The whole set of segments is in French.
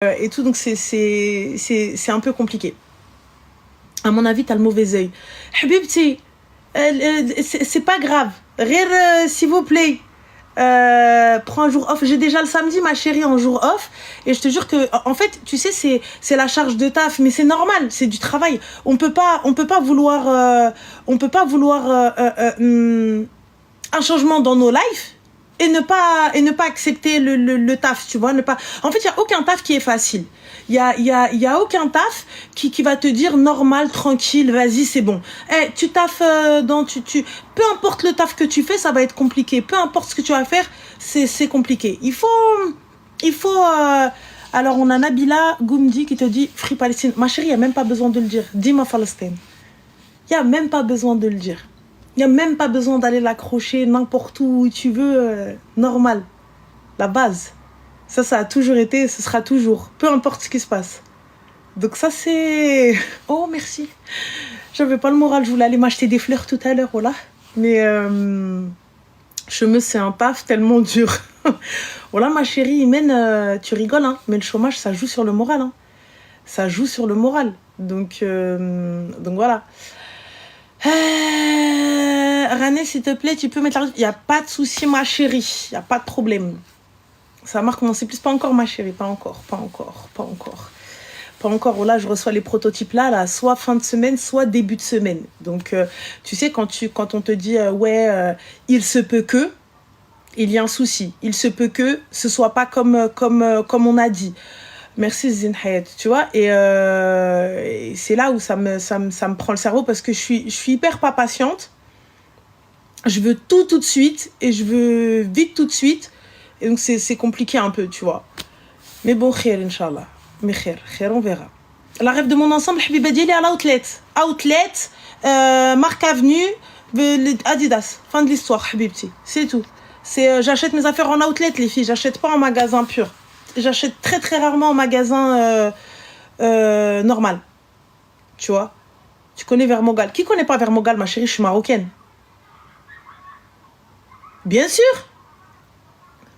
et tout, donc c'est un peu compliqué. À mon avis, t'as le mauvais œil. Habibti, c'est pas grave. Rire, s'il vous plaît. Prends un jour off. J'ai déjà le samedi, ma chérie, en jour off. Et je te jure que, en fait, tu sais, c'est la charge de taf, mais c'est normal, c'est du travail. On peut pas vouloir un changement dans nos lives et ne pas accepter le taf, tu vois, En fait, il y a aucun taf qui est facile. Il y a aucun taf qui va te dire normal, tranquille, vas-y, c'est bon. Tu taffes peu importe le taf que tu fais, ça va être compliqué. Peu importe ce que tu vas faire, c'est compliqué. Il faut alors on a Nabila Goumdi qui te dit Free Palestine. Ma chérie, il y a même pas besoin de le dire. Dis-moi Palestine. Il y a même pas besoin de le dire. Il n'y a même pas besoin d'aller l'accrocher n'importe où tu veux, normal. La base. Ça a toujours été, ce sera toujours. Peu importe ce qui se passe. Donc ça, c'est... Oh, merci. J'avais pas le moral, je voulais aller m'acheter des fleurs tout à l'heure, voilà. Mais chômeuse, c'est un taf tellement dur. Voilà, ma chérie, Imen, tu rigoles, hein. Mais le chômage, ça joue sur le moral, hein. Ça joue sur le moral. Donc voilà. Rané, s'il te plaît, tu peux mettre la... Il n'y a pas de souci, ma chérie. Il n'y a pas de problème. Ça marque mon C++. Pas encore, ma chérie. Pas encore. Là, je reçois les prototypes là, soit fin de semaine, soit début de semaine. Donc, tu sais, quand on te dit, il se peut que, il y a un souci. Il se peut que ce soit pas comme on a dit. Merci Zinhayat, tu vois, et c'est là où ça me prend le cerveau parce que je suis hyper pas patiente. Je veux tout de suite et je veux vite tout de suite. Et donc c'est compliqué un peu, tu vois. Mais bon, khair, Inch'Allah. Mais khair, on verra. La rêve de mon ensemble, Habiba Dieli à l'outlet. Marque Avenue, Adidas. Fin de l'histoire, Habibti. C'est tout. J'achète mes affaires en outlet, les filles. J'achète pas en magasin pur. J'achète très très rarement en magasin normal. Tu vois. Tu connais Vermogal. Qui connaît pas Vermogal, ma chérie? Je suis marocaine. Bien sûr.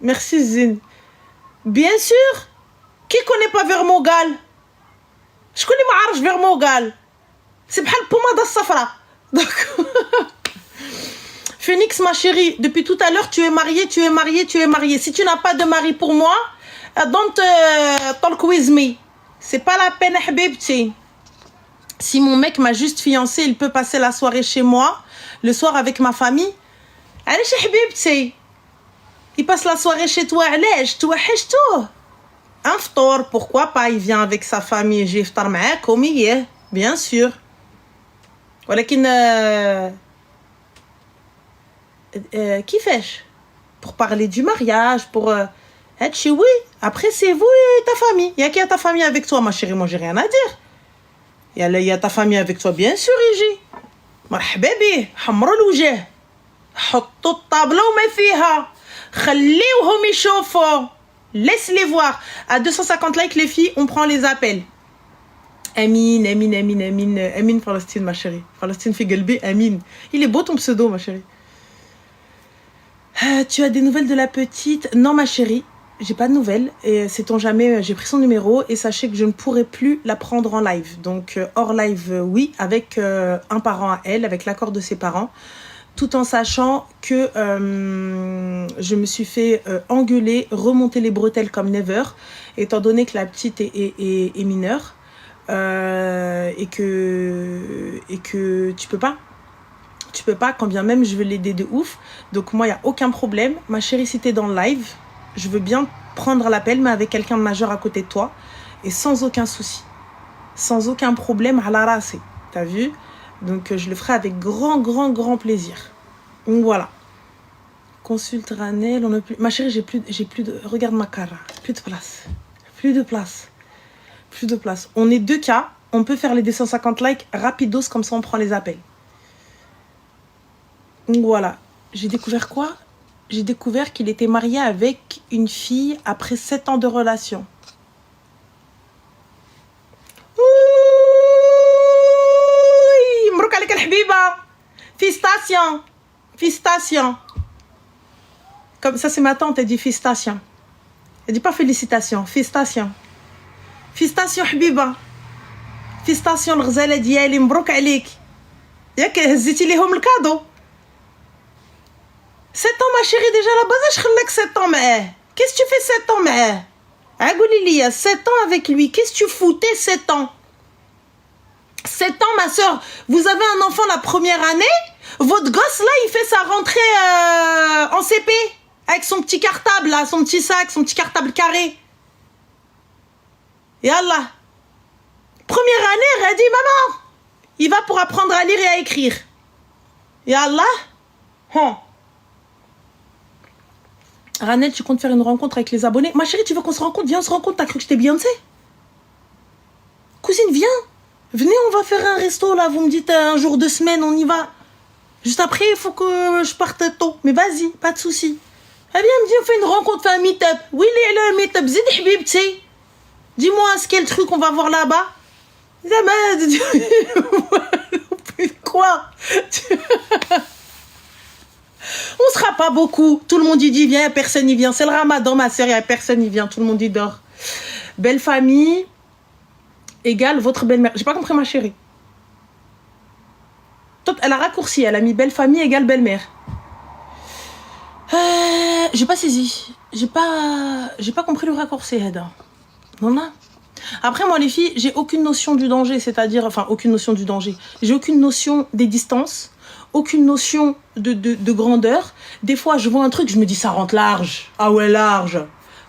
Merci Zine. Bien sûr. Qui connaît pas Vermogal? Je connais ma arche Vermogal. C'est pas le pommade safra. Donc Phoenix, ma chérie, depuis tout à l'heure, tu es mariée. Si tu n'as pas de mari pour moi, don't talk with me. C'est pas la peine, habibti. Si mon mec m'a juste fiancé, il peut passer la soirée chez moi, le soir avec ma famille. Allez chez habibti. Il passe la soirée chez toi. Allez, toi, un ftor, pourquoi pas? Il vient avec sa famille. J'ai ftar معاكم, bien sûr. ولكن كيفاش? Pour parler du mariage, pour oui. Après, c'est vous et ta famille. Il y a qui a ta famille avec toi, ma chérie? Moi, j'ai rien à dire. Il y a ta famille avec toi, bien sûr, Iji. مرحبا بيه. حمروا الوجه. حطوا الطابلة وما فيها. خليوهم يشوفوا. Laisse-les voir. À 250 likes, les filles, on prend les appels. Amin, Palestine, ma chérie. Palestine fait gueuler, Amin. Il est beau ton pseudo, ma chérie. Tu as des nouvelles de la petite? Non, ma chérie, j'ai pas de nouvelles. Et sait-on jamais, j'ai pris son numéro et sachez que je ne pourrai plus la prendre en live. Donc, hors live, oui, avec un parent à elle, avec l'accord de ses parents. Tout en sachant que je me suis fait engueuler, remonter les bretelles comme never, étant donné que la petite est mineure et que tu peux pas, quand bien même je veux l'aider de ouf. Donc moi, il n'y a aucun problème. Ma chérie, si t'es dans le live, je veux bien prendre l'appel, mais avec quelqu'un de majeur à côté de toi et sans aucun souci, sans aucun problème à la race. T'as vu? Donc, je le ferai avec grand plaisir. Donc, voilà. Consulte Ranel, on a plus... Ma chérie, j'ai plus de... Regarde ma cara. Plus de place. On est 2 cas. On peut faire les 250 likes rapidos, comme ça, on prend les appels. Donc, voilà. J'ai découvert quoi? J'ai découvert qu'il était marié avec une fille après 7 ans de relation. Félicitations. Comme ça, c'est ma tante, elle dit félicitations. Elle dit pas félicitations, félicitations. Félicitations حبيبة. Félicitations الغزالة ديالي مبروك عليك. ياك هزيتي ليهم الكادو. 7 ans ma chérie déjà la base je خليك 7 ans معاه. Qu'est-ce que tu fais 7 ans معاه? قولي لي 7 ans avec lui. Qu'est-ce que tu foutais 7 ans? 7 ans ma soeur, vous avez un enfant la première année, votre gosse là il fait sa rentrée en CP avec son petit cartable là, son petit sac, son petit cartable carré. Yallah. Première année, elle a dit maman, il va pour apprendre à lire et à écrire. Yallah. Ranel, tu comptes faire une rencontre avec les abonnés? Ma chérie, tu veux qu'on se rencontre? Viens, on se rencontre. T'as cru que j'étais Beyoncé? Cousine, viens. Venez, on va faire un resto là. Vous me dites un jour de semaine, on y va. Juste après, il faut que je parte tôt. Mais vas-y, pas de souci. Eh bien, elle me dit, on fait une rencontre, on fait un meet-up. Oui, le meet-up. Zid Hbibti. Dis-moi, ce qu'est le truc qu'on va voir là-bas? Quoi? On sera pas beaucoup. Tout le monde y dit viens, personne n'y vient. C'est le ramadan, ma sœur, il y a personne n'y vient. Tout le monde y dort. Belle famille égale votre belle-mère. J'ai pas compris, ma chérie. Elle a raccourci. Elle a mis belle famille égale belle-mère. J'ai pas saisi. J'ai pas compris le raccourci, Heda. Non, non. Après, moi, les filles, j'ai aucune notion du danger. C'est-à-dire, enfin, aucune notion du danger. J'ai aucune notion des distances. Aucune notion de grandeur. Des fois, je vois un truc, je me dis, ça rentre large. Ah ouais, large.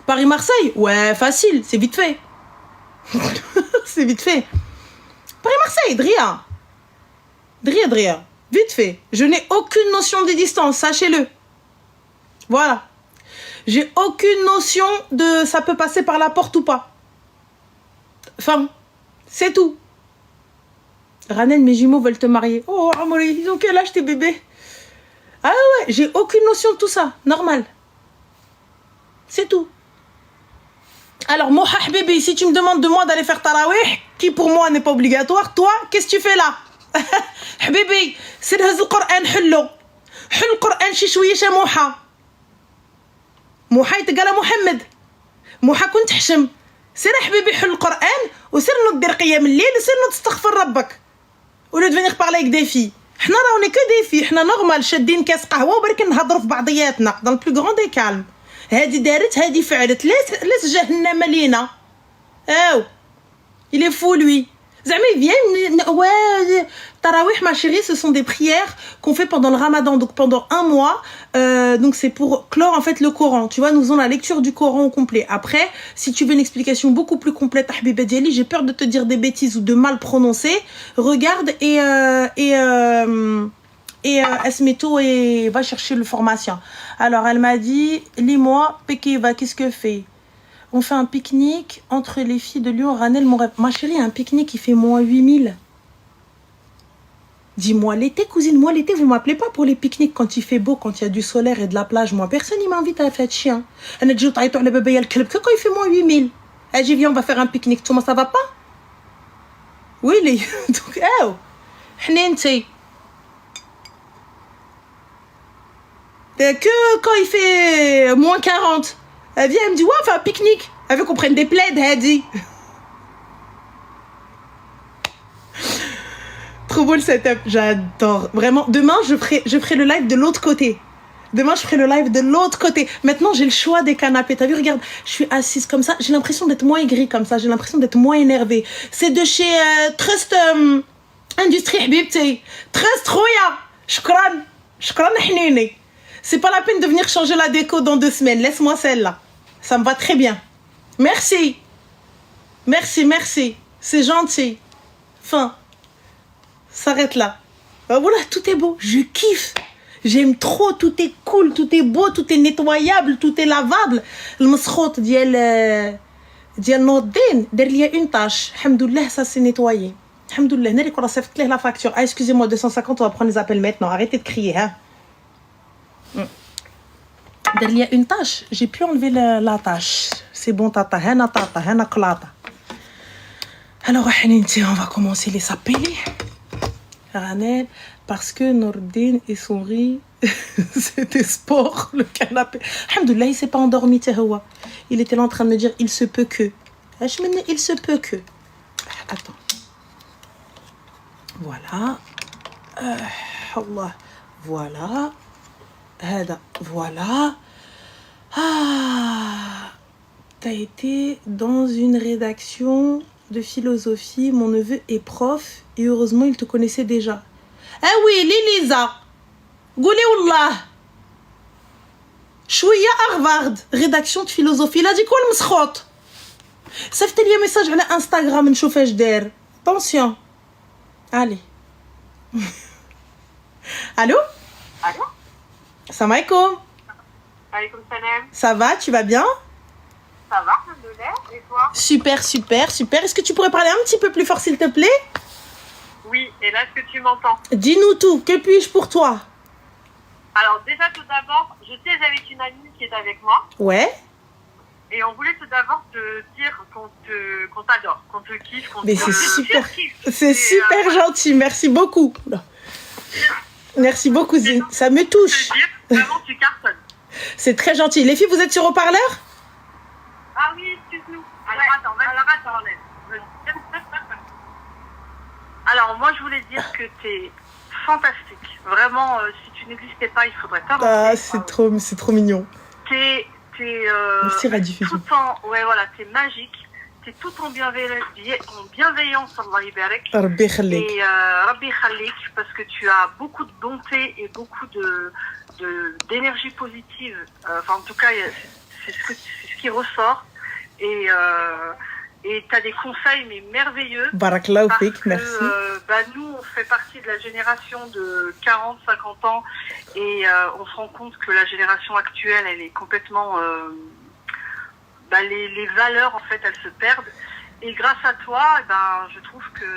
Paris-Marseille? Ouais, facile, c'est vite fait. C'est vite fait. Paris-Marseille, Dria. Dria. Vite fait. Je n'ai aucune notion des distances, sachez-le. Voilà. J'ai aucune notion de ça peut passer par la porte ou pas. Enfin, c'est tout. Ranel, mes jumeaux veulent te marier. Oh, Amori, ils ont quel âge tes bébés? Ah ouais, j'ai aucune notion de tout ça. Normal. C'est tout. Alors, Moha bébé, si tu me demandes de moi d'aller faire tarawih, qui pour moi n'est pas obligatoire, toi, qu'est-ce que tu fais là? Bébé, c'est le Coran, hullo. Hull Coran, شوية موحة. موحة يتقال محمد. موحة كنت حشم. سير حبيبي حل القرآن وسير ندير قيام الليل وسير تستغفر ربك. Au lieu de venir parler avec des filles. حنا راه on est que des filles. حنا نورمال شادين كاس قهوة وبرك نهضروا في بعضياتنا dans le plus grand des calmes. هادي دارت هادي فعلت ليس جهنم لينا. Oh, il est fou lui. زعما vient ouais tarawih ma chérie, ce sont des prières qu'on fait pendant le Ramadan, donc pendant un mois. Donc c'est pour clore en fait le Coran. Tu vois, nous faisons la lecture du Coran au complet. Après, si tu veux une explication beaucoup plus complète, Habiba Diali, j'ai peur de te dire des bêtises ou de mal prononcer. Regarde et Esmeto et va chercher le formation. Alors elle m'a dit, lis-moi, Pekiva, qu'est-ce que fait? On fait un pique-nique entre les filles de Lyon, Ranel, mon rêve. Ma chérie, un pique-nique, il fait moins 8000. Dis-moi l'été, cousine, moi l'été, vous m'appelez pas pour les pique-niques quand il fait beau, quand il y a du solaire et de la plage. Moi, personne ne m'invite à la fête chien. Quand il fait moins 8000. Eh, j'ai viens, on va faire un pique-nique. Tout le monde, ça va pas? Oui, les... Donc, oh, que quand il fait moins 40. Elle vient, elle me dit, ouais, on fait un pique-nique. Elle veut qu'on prenne des plaids, elle dit. Trop beau le setup, j'adore. Vraiment, demain, je ferai le live de l'autre côté. Demain, je ferai le live de l'autre côté. Maintenant, j'ai le choix des canapés. T'as vu, regarde, je suis assise comme ça. J'ai l'impression d'être moins aigrie comme ça. J'ai l'impression d'être moins énervée. C'est de chez Trust Industrie, Habibti. Trust Roya. Shukran Hnini. C'est pas la peine de venir changer la déco dans 2 semaines. Laisse-moi celle-là. Ça me va très bien. Merci. Merci. C'est gentil. Fin. S'arrête là. Voilà, tout est beau. Je kiffe. J'aime trop. Tout est cool. Tout est beau. Tout est nettoyable. Tout est lavable. Le مسخوط ديال نوردين دار ليا une tâche. Alhamdoulilah, ça c'est nettoyé. Alhamdoulilah. Nari qu'on a صيفط له la facture. Ah, excusez-moi, 250, on va prendre les appels maintenant. Arrêtez de crier, hein. Il y a une tâche, j'ai pu enlever la tâche. C'est bon, tata, hana klata. Alors, on va commencer les s'appeler. Ranel, parce que Nordine et son riz, c'était sport, le canapé. Alhamdoulilah, il s'est pas endormi, il était là en train de me dire, il se peut que. Il se peut que... Attends. Voilà. Allah. Voilà. Voilà. Ah. T'as été dans une rédaction de philosophie. Mon neveu est prof et heureusement, il te connaissait déjà. Ah oui, Lisa. Gouli wallah. شوية Harvard, rédaction de philosophie. Il a dit quoi le مسخوط? صيفط لي ميساج على انستغرام نشوف اش داير. Attention. Allez. Allô? Allô? Salam alaikum. Alaikum salam. Ça va, tu vas bien? Ça va, alhamdoulilah. Et toi? Super, super, super. Est-ce que tu pourrais parler un petit peu plus fort, s'il te plaît? Oui, et là, est-ce que tu m'entends? Dis-nous tout. Que puis-je pour toi? Alors, déjà, tout d'abord, je sais avec une amie qui est avec moi. Ouais. Et on voulait tout d'abord te dire qu'on t'adore, qu'on te kiffe, qu'on Mais te c'est super. surkiffe. C'est super gentil. Merci beaucoup. Merci beaucoup, Zine. Ça me touche. Te dire, vraiment, tu cartonnes. C'est très gentil. Les filles, vous êtes sur haut-parleur? Ah oui, excuse-nous. Alors, attends, Alors, moi, je voulais dire que t'es fantastique. Vraiment, si tu n'existais pas, il faudrait pas Ah, mentir. c'est trop mignon. T'es Merci, Radiffusion. tout en, ouais, voilà, t'es magique. T'es tout en bienveillance, Allah Ibarak. Rabbi khalik. Et Rabbi Khalik, parce que tu as beaucoup de bonté et beaucoup d'énergie positive. Enfin, en tout cas, c'est ce qui ressort. Et tu as des conseils mais merveilleux. Barakallahu Parce fik, que merci. nous, on fait partie de la génération de 40-50 ans et on se rend compte que la génération actuelle, elle est complètement... les valeurs, en fait, elles se perdent. Et grâce à toi, je trouve que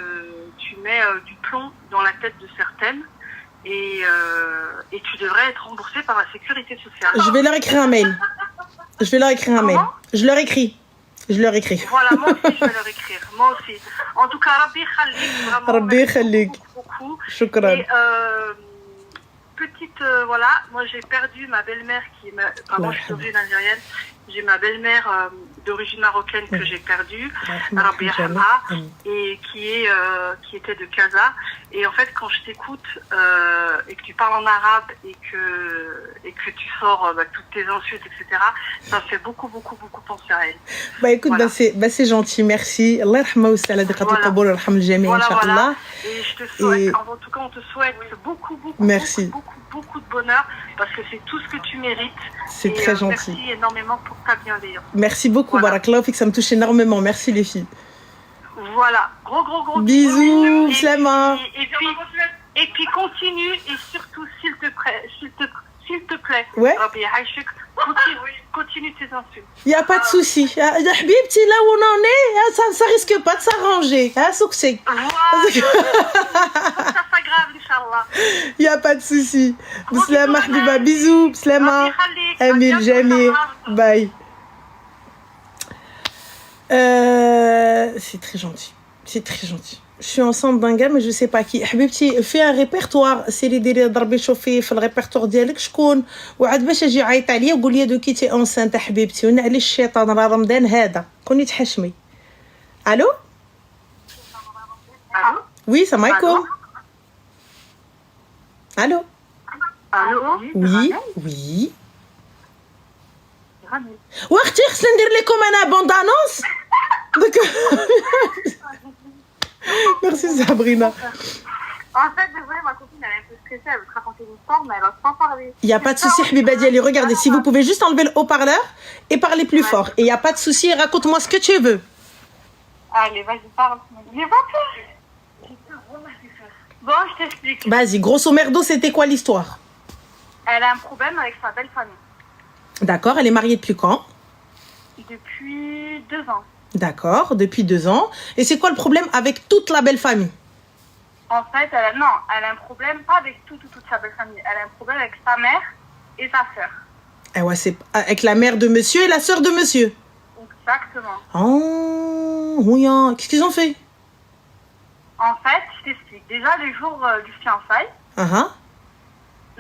tu mets du plomb dans la tête de certaines et tu devrais être remboursée par la sécurité sociale. Je vais leur écrire un mail. Comment? Je leur écris. Voilà, moi aussi, je vais leur écrire. Moi aussi. En tout cas, Rabbi Khalik, vraiment, Rabbi merci khalik. beaucoup. Shukran. Et petite, voilà, moi j'ai perdu ma belle-mère moi je suis d'origine algérienne. J'ai ma belle-mère d'origine marocaine que j'ai perdue, Rabbi Hamha, et qui était de Casa. Et en fait, quand je t'écoute et que tu parles en arabe et que tu sors toutes tes insultes, etc., ça fait beaucoup penser à elle. Bah écoute, Voilà. c'est gentil, merci. Allah yarhamha wa sala diqatul qaboul wa yarham al-jami' inshallah. Et je te souhaite, en tout cas, on te souhaite beaucoup Merci. beaucoup de bonheur parce que c'est tout ce que tu mérites. C'est très gentil. Merci énormément pour ta bienveillance. Merci beaucoup, Voilà. Barakallahu fik, ça me touche énormément. Merci les filles. Voilà, gros Bisous, Et slama. Et puis continue et surtout s'il te plaît, Ouais. Rabbi Haïchouk, continue tes insultes. Il n'y a pas de souci. Habibti, là où on en est, ça risque pas de s'arranger. Succès. Voilà. Ça s'aggrave, Inch'Allah. Il n'y a pas de souci. Bislama, Habiba. Bisous. Bislama. Emile, Jamie. Bye. C'est très gentil. Je suis enceinte d'un gars mais je sais pas qui. حبيبتي fais un répertoire سيري ديري ضربي شوفي في الريبرتوار ديالك شكون وعاد باش اجي عيط عليا وقول لي دوكي تي انسانت حبيبتي ونعلي الشيطان راه رمضان هذا كوني تحشمي. الو oui السلام عليكم. الو oui واختي خصني ندير لكم انا بوند انونس. Merci Sabrina. En fait, désolée, ma copine elle est un peu stressée, elle veut te raconter une histoire, mais elle n'ose pas parler. Il n'y a pas de souci, Habiba Diali. Regardez, si vous pouvez juste enlever le haut-parleur et parler plus fort. Et il n'y a pas de souci, raconte-moi ce que tu veux. Allez, vas-y, parle. J'ai pas peur. Bon, je t'explique. Vas-y, grosso merdo, c'était quoi l'histoire? Elle a un problème avec sa belle famille. D'accord, elle est mariée depuis quand? Depuis 2 ans. D'accord, depuis 2 ans. Et c'est quoi le problème avec toute la belle famille? En fait, elle a un problème, pas avec toute sa belle famille. Elle a un problème avec sa mère et sa sœur. Eh ouais, c'est avec la mère de monsieur et la sœur de monsieur. Exactement. Oh, oui, hein. Qu'est-ce qu'ils ont fait? En fait, je t'explique. Déjà, les jours du fiançailles,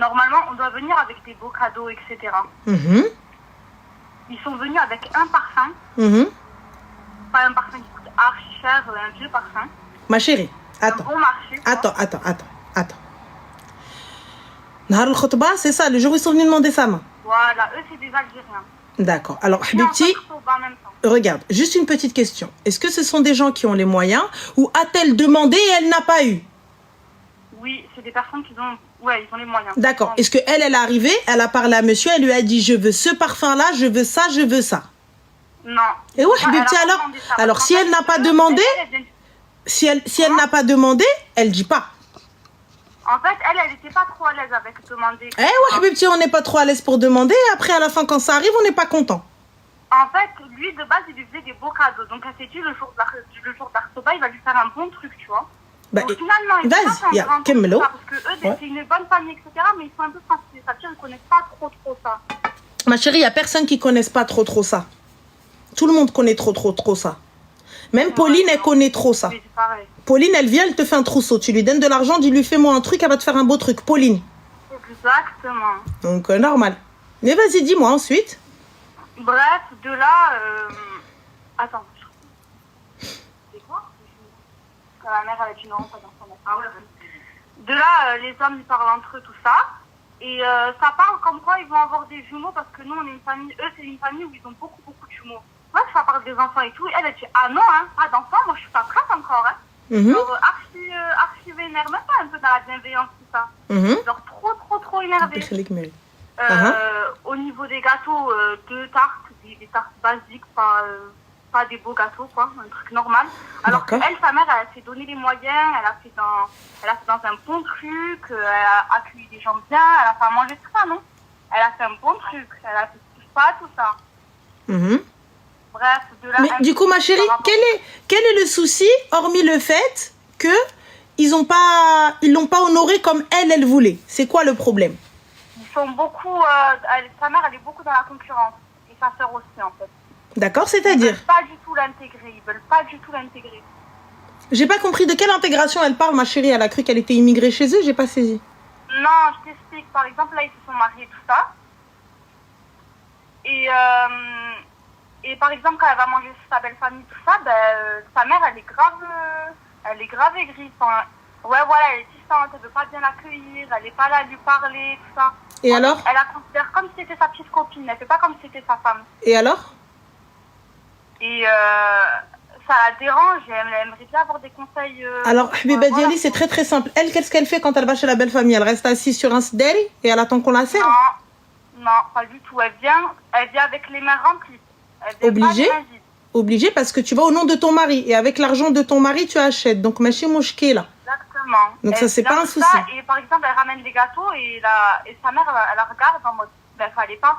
normalement, on doit venir avec des beaux cadeaux, etc. Ils sont venus avec un parfum pas un parfum qui coûte archi cher, un vieux parfum. Ma chérie, attends. Un bon marché. Attends. Nahar al-Khutba, c'est ça, le jour où ils sont venus demander sa main. Voilà, eux, c'est des Algériens. D'accord. Alors, Habibti, regarde, juste une petite question. Est-ce que ce sont des gens qui ont les moyens ou a-t-elle demandé et elle n'a pas eu? Oui, c'est des personnes qui ont... Ouais, ils ont les moyens. D'accord. Est-ce qu'elle est arrivée, elle a parlé à monsieur, elle lui a dit, je veux ce parfum-là, je veux ça, je veux ça. Non. Et ouais, Habibti, alors si elle n'a pas demandé, si elle n'a pas demandé, elle dit pas. En fait, elle n'était pas trop à l'aise avec demander. Eh ouais, Habibti, on n'est pas trop à l'aise pour demander. Après, à la fin, quand ça arrive, on n'est pas content. En fait, lui, de base, il lui faisait des beaux cadeaux. Donc, elle s'est dit, le jour d'Artoba, il va lui faire un bon truc, tu vois. Bah, donc, finalement, il vas-y, parce que eux, c'est une bonne famille, etc. Mais ils sont un peu français. Ça veut dire qu'ils ne connaissent pas trop ça. Ma chérie, il n'y a personne qui ne connaisse pas trop ça. Tout le monde connaît trop ça. Même Pauline, elle connaît trop ça. Oui, c'est pareil. Pauline, elle vient, elle te fait un trousseau. Tu lui donnes de l'argent, dis-lui, fais-moi un truc, elle va te faire un beau truc. Pauline. Exactement. Donc, normal. Mais vas-y, dis-moi ensuite. Bref, de là... Attends. C'est quoi? Ma mère, elle a dit non, pas d'informations. Ah ouais. De là, les hommes, ils parlent entre eux, tout ça. Et ça parle comme quoi ils vont avoir des jumeaux parce que nous, on est une famille... Eux, c'est une famille où ils ont beaucoup de jumeaux. Ouais, ça parle des enfants et tout. Elle dit, ah non, hein, pas d'enfants, moi, je suis pas prête encore, hein. Genre, archi vénère, même pas un peu dans la bienveillance, tout ça. Genre, trop énervée. Au niveau des gâteaux, 2 tartes, des tartes basiques, pas des beaux gâteaux, quoi, un truc normal. Alors qu'elle, sa mère, elle s'est donné les moyens, elle a fait dans un bon truc, elle a accueilli des gens bien, elle a fait à manger tout ça, non? Elle a fait un bon truc, elle a fait tout ça. Bref, de là... Mais du coup, ma chérie, quel est le souci, hormis le fait que ils l'ont pas honoré comme elle voulait? C'est quoi le problème? Ils sont beaucoup... sa mère, elle est beaucoup dans la concurrence. Et sa sœur aussi, en fait. D'accord, c'est-à-dire? Ils veulent pas du tout l'intégrer. Ils veulent pas du tout l'intégrer. J'ai pas compris de quelle intégration elle parle, ma chérie. Elle a cru qu'elle était immigrée chez eux, j'ai pas saisi. Non, je t'explique. Par exemple, là, ils se sont mariés, tout ça. Et par exemple, quand elle va manger sa belle famille, tout ça, sa mère, elle est grave aigrie. Enfin, ouais, voilà, elle est distante, elle veut pas bien l'accueillir, elle est pas là à lui parler, tout ça. Et alors? Elle la considère comme si c'était sa petite copine, elle fait pas comme si c'était sa femme. Et alors? Et ça la dérange, elle aimerait bien avoir des conseils. Alors, Habiba Diali, c'est très simple. Elle, qu'est-ce qu'elle fait quand elle va chez la belle famille? Elle reste assise sur un sderi et elle attend qu'on la serve? Non, pas du tout. Elle vient avec les mains remplies. Obligé parce que tu vas au nom de ton mari et avec l'argent de ton mari tu achètes, donc machi mouchké là. Exactement. Donc ça c'est pas un souci. Et par exemple elle ramène des gâteaux et sa mère elle la regarde en mode fallait pas.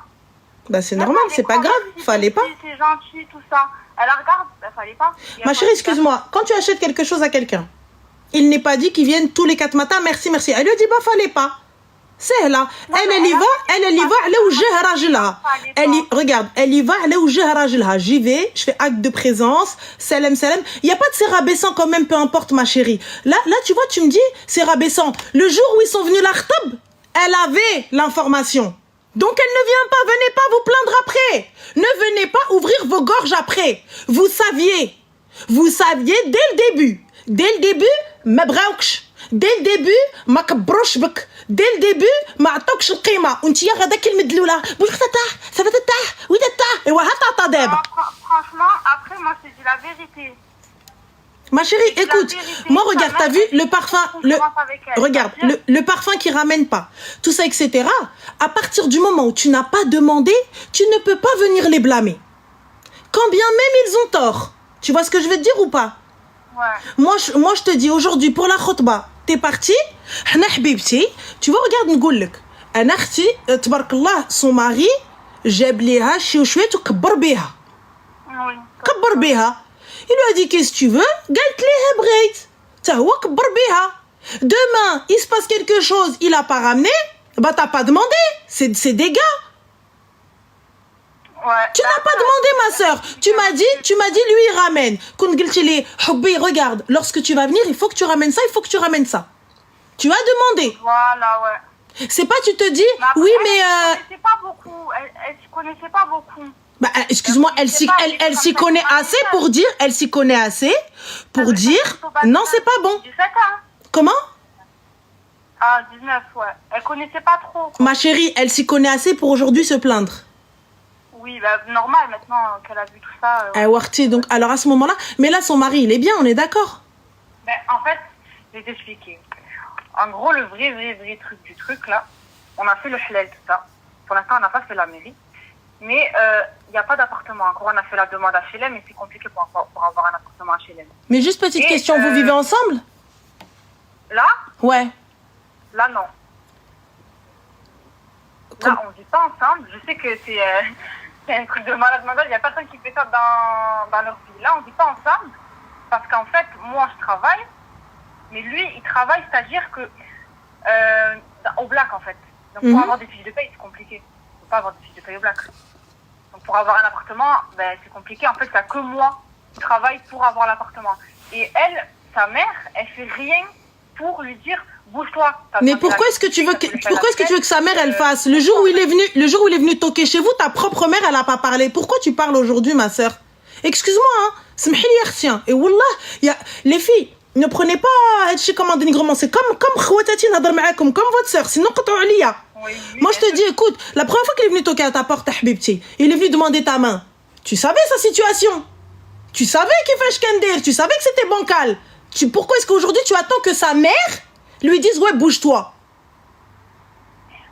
Bah c'est normal, c'est pas grave, fallait pas. C'est gentil tout ça. Elle la regarde, fallait pas. Ma chérie, excuse-moi, quand tu achètes quelque chose à quelqu'un, il n'est pas dit qu'ils viennent tous les 4 matins, merci. Elle lui dit fallait pas. C'est là. Elle y va, elle y va, regarde, elle y va, j'y vais, je fais acte de présence, salam. Il n'y a pas de c'est rabaissant quand même, peu importe ma chérie. Là, tu vois, tu me dis, c'est rabaissant. Le jour où ils sont venus l'Artab, elle avait l'information. Donc elle ne vient pas, venez pas vous plaindre après. Ne venez pas ouvrir vos gorges après. Vous saviez dès le début, ma braukch. Dès le début, ma kabrosh bak. Dès le début, ma atoksh القيمة. وانت يا غدا كلمة دلولة. بقول ça va تتاح. Oui تتاح. Et voilà ta deba. Franchement, après moi je te dis la vérité. Ma chérie, écoute, moi regarde, t'as vu le parfum, le parfum qui ramène pas, tout ça, etc. À partir du moment où tu n'as pas demandé, tu ne peux pas venir les blâmer. Quand bien même ils ont tort. Tu vois ce que je veux te dire ou pas? Ouais. Moi je te dis aujourd'hui pour la khutba, t'es parti, tu vois, regarde, نقول لك انا اختي تبارك الله son mari جاب ليها شي وشويه وكبر بيها. كبر بيها. Il lui a dit qu'est-ce que tu veux? قالت ليه بغيت. تا هو كبر بيها. Demain, il se passe quelque chose, il a pas ramené, bah t'as pas demandé. C'est des gars. Ouais. Tu n'as pas demandé, ma soeur. Tu m'as dit, lui, il ramène. Regarde, lorsque tu vas venir, il faut que tu ramènes ça, il faut que tu ramènes ça. Tu as demandé. Voilà, ouais. C'est pas, tu te dis, mais après, oui, mais... Elle ne connaissait pas beaucoup. Bah, excuse-moi, elle s'y connaît assez pour dire, non, c'est pas bon. 17 ans. Comment? Ah, 19, ouais. Elle connaissait pas trop. Ma chérie, elle s'y connaît assez pour aujourd'hui se plaindre. Oui, bah, normal, maintenant qu'elle a vu tout ça. Donc, alors à ce moment-là, mais là, son mari, il est bien, on est d'accord? Ben, en fait, je vais t'expliquer. En gros, le vrai truc du truc, là, on a fait le halal, tout ça. Pour l'instant, on n'a pas fait la mairie. Mais il n'y a pas d'appartement encore. On a fait la demande à HLM, mais c'est compliqué pour avoir un appartement à HLM. Mais juste petite question, vous vivez ensemble? Là? Ouais. Là, non. Là, on ne vit pas ensemble. Je sais que c'est un truc de malade mental. Il n'y a personne qui fait ça dans leur vie. Là, on ne vit pas ensemble parce qu'en fait, moi, je travaille, mais lui, il travaille, c'est-à-dire que au black, en fait. Donc, pour avoir des fiches de paye, c'est compliqué. On ne peut pas avoir des fiches de paye au black. Donc, pour avoir un appartement, ben, c'est compliqué. En fait, il n'y a que moi qui travaille pour avoir l'appartement. Et elle, sa mère, elle fait rien pour lui dire bouge-toi. Mais pourquoi est-ce que tu veux que sa mère elle fasse le jour où il est venu toquer chez vous, ta propre mère elle a pas parlé. Pourquoi tu parles aujourd'hui, ma sœur? Excuse-moi, hein. Et wallah, les filles, ne prenez pas comme un dénigrement. C'est comme votre sœur. Sinon, moi je te dis, écoute, la première fois qu'il est venu toquer à ta porte, habibti, il est venu demander ta main. Tu savais sa situation. Tu savais qu'il fait shkender. Tu savais que c'était bancal. Pourquoi est-ce qu'aujourd'hui tu attends que sa mère lui dise ouais, bouge-toi?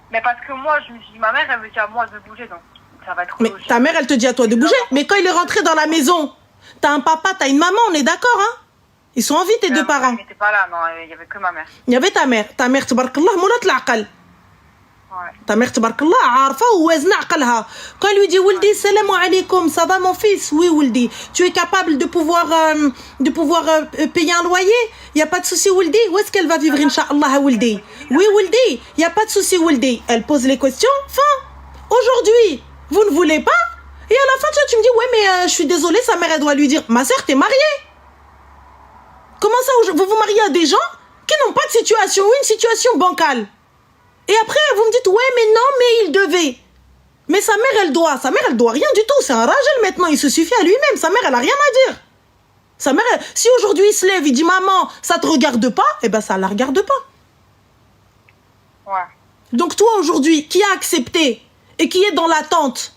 Mais parce que moi, je me dis, ma mère, elle me dit à moi de bouger, donc ça va être. Mais ta mère, elle te dit à toi de bouger. Mais quand il est rentré dans la maison, t'as un papa, t'as une maman, on est d'accord, hein? Ils sont en vie, tes deux parents. Elle n'était pas là, non, il y avait que ma mère. Il y avait ta mère. Ta mère, tabarakallah, moulat l'aqal. Ta mère, tabarakallah, arfa ou wazna aqalha. Quand il lui dit, Wildi, salam alaikum, ça va mon fils? Oui, Wildi. Tu es capable de pouvoir payer un loyer? Il n'y a pas de souci, Wildi. Où est-ce qu'elle va vivre, Inch'Allah, Wildi? Oui, Wildi. Il n'y a pas de souci, Wildi. Elle pose les questions. Fin. Aujourd'hui, vous ne voulez pas? Et à la fin, tu me dis, ouais, mais je suis désolée, sa mère, elle doit lui dire, ma soeur, t'es mariée. Comment ça, vous vous mariez à des gens qui n'ont pas de situation ou une situation bancale? Et après, vous me dites, ouais, mais non, mais il devait. Mais sa mère, elle doit rien du tout. C'est un ragel maintenant, il se suffit à lui-même. Sa mère, elle a rien à dire. Sa mère, si aujourd'hui il se lève, il dit, maman, ça te regarde pas, eh ben ça la regarde pas. Ouais. Donc toi, aujourd'hui, qui a accepté et qui est dans l'attente,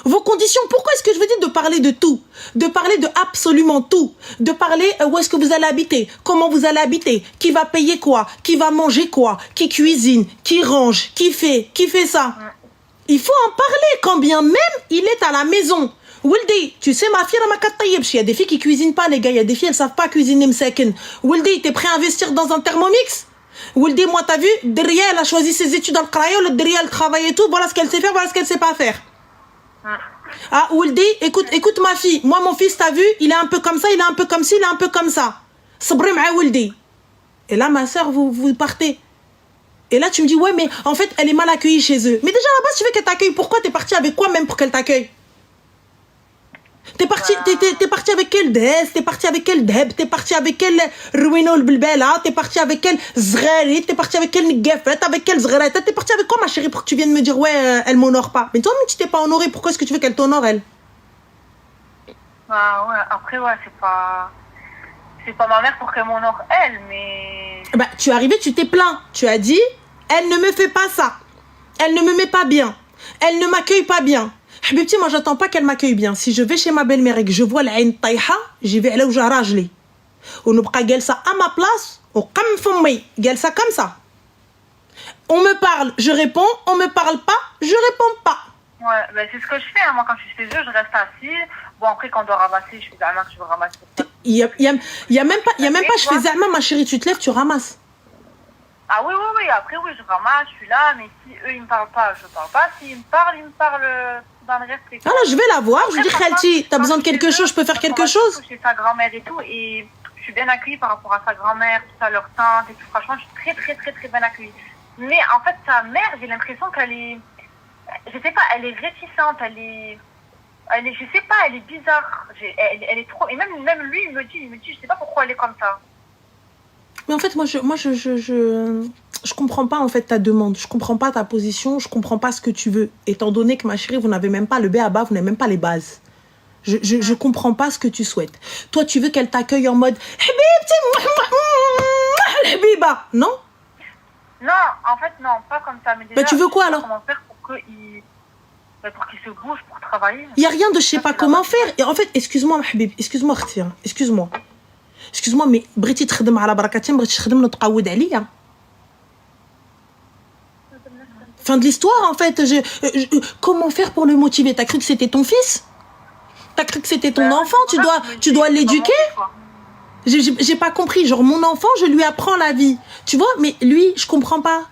vos conditions, pourquoi est-ce que je vous dis de parler de tout? De parler de absolument tout. De parler où est-ce que vous allez habiter, comment vous allez habiter, qui va payer quoi, qui va manger quoi, qui cuisine, qui range, qui fait ça. Il faut en parler quand bien même il est à la maison. Wildi, tu sais ma fille, il y a des filles qui cuisinent pas, les gars, il y a des filles, elles savent pas cuisiner msaken. Wildi, t'es prêt à investir dans un thermomix? Wildi, moi t'as vu, Derrière elle a choisi ses études en Krayo, le Derrière elle travaille et tout, voilà ce qu'elle sait faire, voilà ce qu'elle sait pas faire. Ah, Wildi, écoute ma fille. Moi, mon fils, t'as vu, il est un peu comme ça, il est un peu comme ci, il est un peu comme ça. Sabri ma Wildi. Et là, ma soeur, vous partez. Et là, tu me dis, ouais, mais en fait, elle est mal accueillie chez eux. Mais déjà, à la base, tu veux qu'elle t'accueille. Pourquoi? T'es parti avec quoi même pour qu'elle t'accueille? T'es parti avec quel DS, t'es parti avec quel Deb, t'es parti avec quel Ruino Bilbela, t'es parti avec quel Zreri, t'es parti avec quel Nigefet, avec quel Zreret, t'es parti avec quoi ma chérie pour que tu viennes me dire ouais, elle m'honore pas? Mais toi-même tu t'es pas honorée, pourquoi est-ce que tu veux qu'elle t'honore elle? Bah ouais, après ouais, c'est pas ma mère pour qu'elle m'honore elle, mais... Bah tu es arrivé, tu t'es plaint, tu as dit elle ne me fait pas ça, elle ne me met pas bien, elle ne m'accueille pas bien. Habibti, moi j'attends pas qu'elle m'accueille bien. Si je vais chez ma belle-mère et que je vois l'Ain Taïha, j'y vais là où j'ai rajlé. On ne peut pas ça à ma place, on comme fumé, ça comme ça. On me parle, je réponds, on me parle pas, je réponds pas. Ouais, ben c'est ce que je fais, hein. Moi quand je suis chez eux, je reste assise. Bon après quand on doit ramasser, je fais zama que je veux ramasser. Il y a même pas, je fais zama, ma chérie, tu te lèves, tu ramasses. Ah oui, après oui, je ramasse, je suis là, mais si eux ils me parlent pas, je parle pas. S'ils me parlent dans le respect. Ah là, je vais la voir, je lui dis Khalti, t'as besoin de quelque chose, je peux faire quelque chose? Chez sa grand-mère et tout, et je suis bien accueillie par rapport à sa grand-mère, tout ça, leur tante et tout. Franchement, je suis très bien accueillie. Mais en fait, sa mère, j'ai l'impression qu'elle est, je sais pas, elle est réticente, elle est, je sais pas, elle est bizarre. Elle est trop, et même lui, il me dit, je sais pas pourquoi elle est comme ça. Mais en fait, je comprends pas en fait ta demande. Je comprends pas ta position. Je comprends pas ce que tu veux. Étant donné que ma chérie, vous n'avez même pas le B à bas, vous n'avez même pas les bases. Je comprends pas ce que tu souhaites. Toi, tu veux qu'elle t'accueille en mode Habiba, non? Non, en fait, non, pas comme ça. Mais déjà, tu veux quoi alors? Comment faire pour qu'il se bouge pour travailler? Il y a rien de je sais pas comment faire. Et en fait, excuse-moi, Habib, excuse-moi, excuse-moi. Excuse-moi, mais بغيتي تخدم على بركتين بغيتي تخدم تقود عليا. Fin de l'histoire, en fait. Comment faire pour le motiver? T'as cru que c'était ton fils? T'as cru que c'était ton enfant? Tu dois l'éduquer? J'ai pas compris. Genre, mon enfant, je lui apprends la vie. Tu vois? Mais lui, je comprends pas.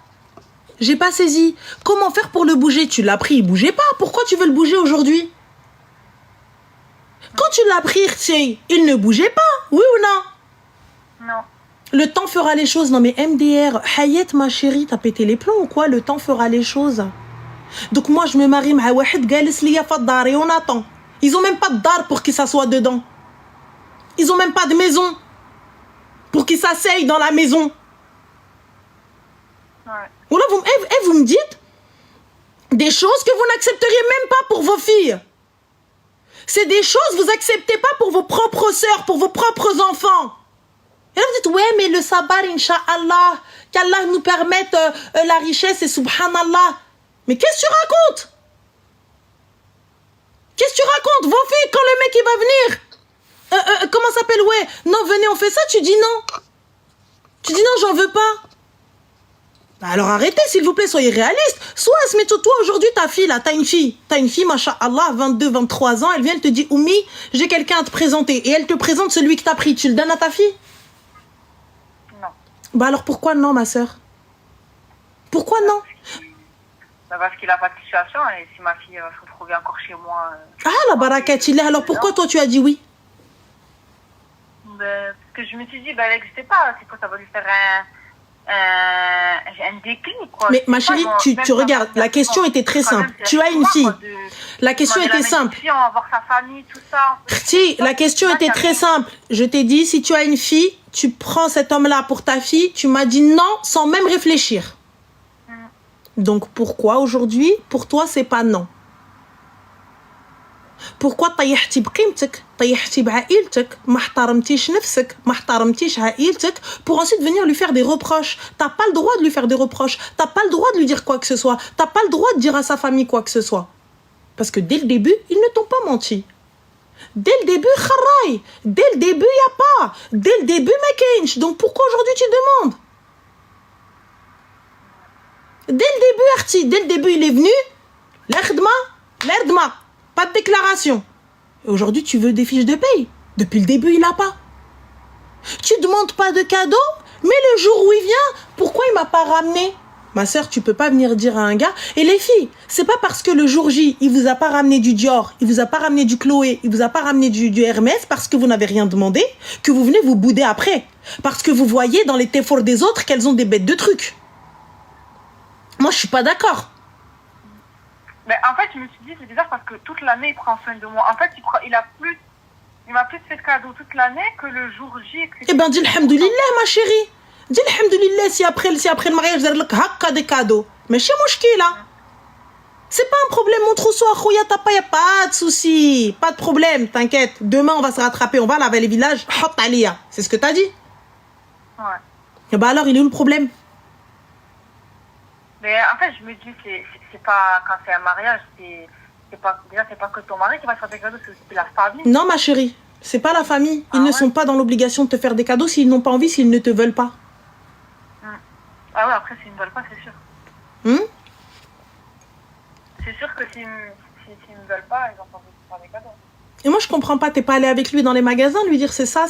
J'ai pas saisi. Comment faire pour le bouger? Tu l'as pris, il bougeait pas. Pourquoi tu veux le bouger aujourd'hui? Quand tu l'as pris, il ne bougeait pas. Oui ou non? Non. Le temps fera les choses. Non mais MDR, Hayat ma chérie, t'as pété les plombs ou quoi? Le temps fera les choses. Donc moi je me marie مع واحد جالس ليا في الدار et on attend. Ils ont même pas de dar pour qu'ils s'assoient dedans. Ils ont même pas de maison pour qu'ils s'asseyent dans la maison. Ouais. Ou là vous me dites des choses que vous n'accepteriez même pas pour vos filles. C'est des choses que vous acceptez pas pour vos propres sœurs, pour vos propres enfants. Et là vous dites, ouais, mais le sabar, Inch'Allah, qu'Allah nous permette la richesse et subhanallah. Mais qu'est-ce que tu racontes? Qu'est-ce que tu racontes? Vos filles, quand le mec il va venir, comment ça s'appelle? Ouais, non, venez, on fait ça, tu dis non. Tu dis non, j'en veux pas. Alors arrêtez, s'il vous plaît, soyez réaliste. Soit, mais toi aujourd'hui, ta fille, là, t'as une fille, masha'Allah, 22, 23 ans, elle vient, elle te dit, Oumi, j'ai quelqu'un à te présenter. Et elle te présente celui que t'as pris. Tu le donnes à ta fille? Non. Bah alors pourquoi non, ma sœur? Pourquoi non? Parce qu'il n'a pas de situation et si ma fille se retrouvait encore chez moi... Ah, la barakat, il est. Alors pourquoi toi tu as dit oui? Parce que je me suis dit, elle n'existait pas. C'est quoi, ça va lui faire un déclic, quoi. Mais ma chérie, tu regardes, la question était très simple. Tu as une fille. La question était simple. On va voir sa famille, tout ça. Si, la question était très simple. Je t'ai dit, si tu as une fille, tu prends cet homme-là pour ta fille. Tu m'as dit non sans même réfléchir. Donc pourquoi aujourd'hui, pour toi, c'est pas non? Pourquoi طيحتي بقيمتك طيحتي بعائلتك ما احترمتيش نفسك ما احترمتيش عائلتك pour ensuite venir lui faire des reproches? T'as pas le droit de lui faire des reproches, t'as pas le droit de lui dire quoi que ce soit, t'as pas le droit de dire à sa famille quoi que ce soit, parce que dès le début ils ne t'ont pas menti. Dès le début خراي, dès le début y a pas, dès le début ما كاينش. Donc pourquoi aujourd'hui tu demandes? Dès le début Arti, dès le début il est venu l'erdma, pas de déclaration. Et aujourd'hui, tu veux des fiches de paye. Depuis le début, il n'a pas. Tu ne demandes pas de cadeau, mais le jour où il vient, pourquoi il ne m'a pas ramené? Ma sœur, tu ne peux pas venir dire à un gars. Et les filles, c'est pas parce que le jour J, il ne vous a pas ramené du Dior, il ne vous a pas ramené du Chloé, il ne vous a pas ramené du Hermès, parce que vous n'avez rien demandé, que vous venez vous bouder après. Parce que vous voyez dans les efforts des autres qu'elles ont des bêtes de trucs. Moi, je ne suis pas d'accord. Mais en fait, je me suis dit, c'est bizarre parce que toute l'année, il prend soin de moi. En fait, il m'a plus fait de cadeaux toute l'année que le jour J. Eh ben, dis alhamdoulilah, ma chérie. Dis alhamdoulilah si après le mariage, je vais te des cadeaux. Mais chez moi, là. C'est pas un problème, mon trousseau, Khouya, t'as pas, y a pas de souci. Pas de problème, t'inquiète. Demain, on va se rattraper, on va laver les villages. Hot Alia. C'est ce que t'as dit? Ouais. Eh ben alors, il est où le problème? Mais en fait, je me dis, c'est pas quand c'est un mariage, c'est pas que ton mari qui va te faire des cadeaux, c'est aussi la famille. Non, ma chérie, c'est pas la famille. Ils ne sont pas dans l'obligation de te faire des cadeaux s'ils n'ont pas envie, s'ils ne te veulent pas. Ah ouais, après, s'ils ne veulent pas, c'est sûr. C'est sûr que s'ils ne veulent pas, ils n'ont pas envie de te faire des cadeaux. Et moi, je comprends pas, t'es pas allé avec lui dans les magasins, lui dire c'est ça,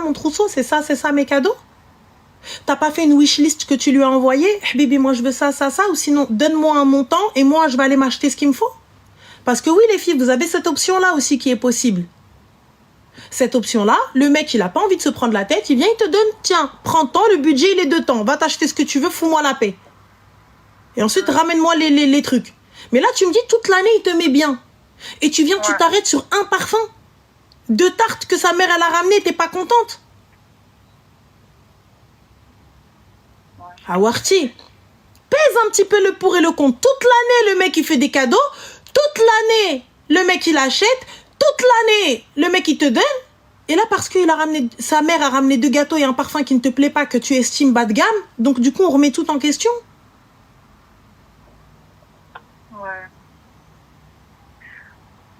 mon trousseau, c'est ça, mes cadeaux? T'as pas fait une wishlist que tu lui as envoyée? Bibi, moi je veux ça, ou sinon donne-moi un montant et moi je vais aller m'acheter ce qu'il me faut. Parce que oui les filles, vous avez cette option-là aussi qui est possible. Cette option-là, le mec il a pas envie de se prendre la tête, il vient, il te donne, tiens, prends tant, le budget il est de temps, va t'acheter ce que tu veux, fous-moi la paix. Et ensuite ramène-moi les trucs. Mais là tu me dis toute l'année il te met bien. Et tu viens, tu t'arrêtes sur un parfum. 2 tartes que sa mère elle a ramené, t'es pas contente? Awarti. Pèse un petit peu le pour et le contre. Toute l'année, le mec, il fait des cadeaux. Toute l'année, le mec, il achète. Toute l'année, le mec, il te donne. Et là, parce que sa mère a ramené 2 gâteaux et un parfum qui ne te plaît pas, que tu estimes bas de gamme, donc du coup, on remet tout en question. Ouais.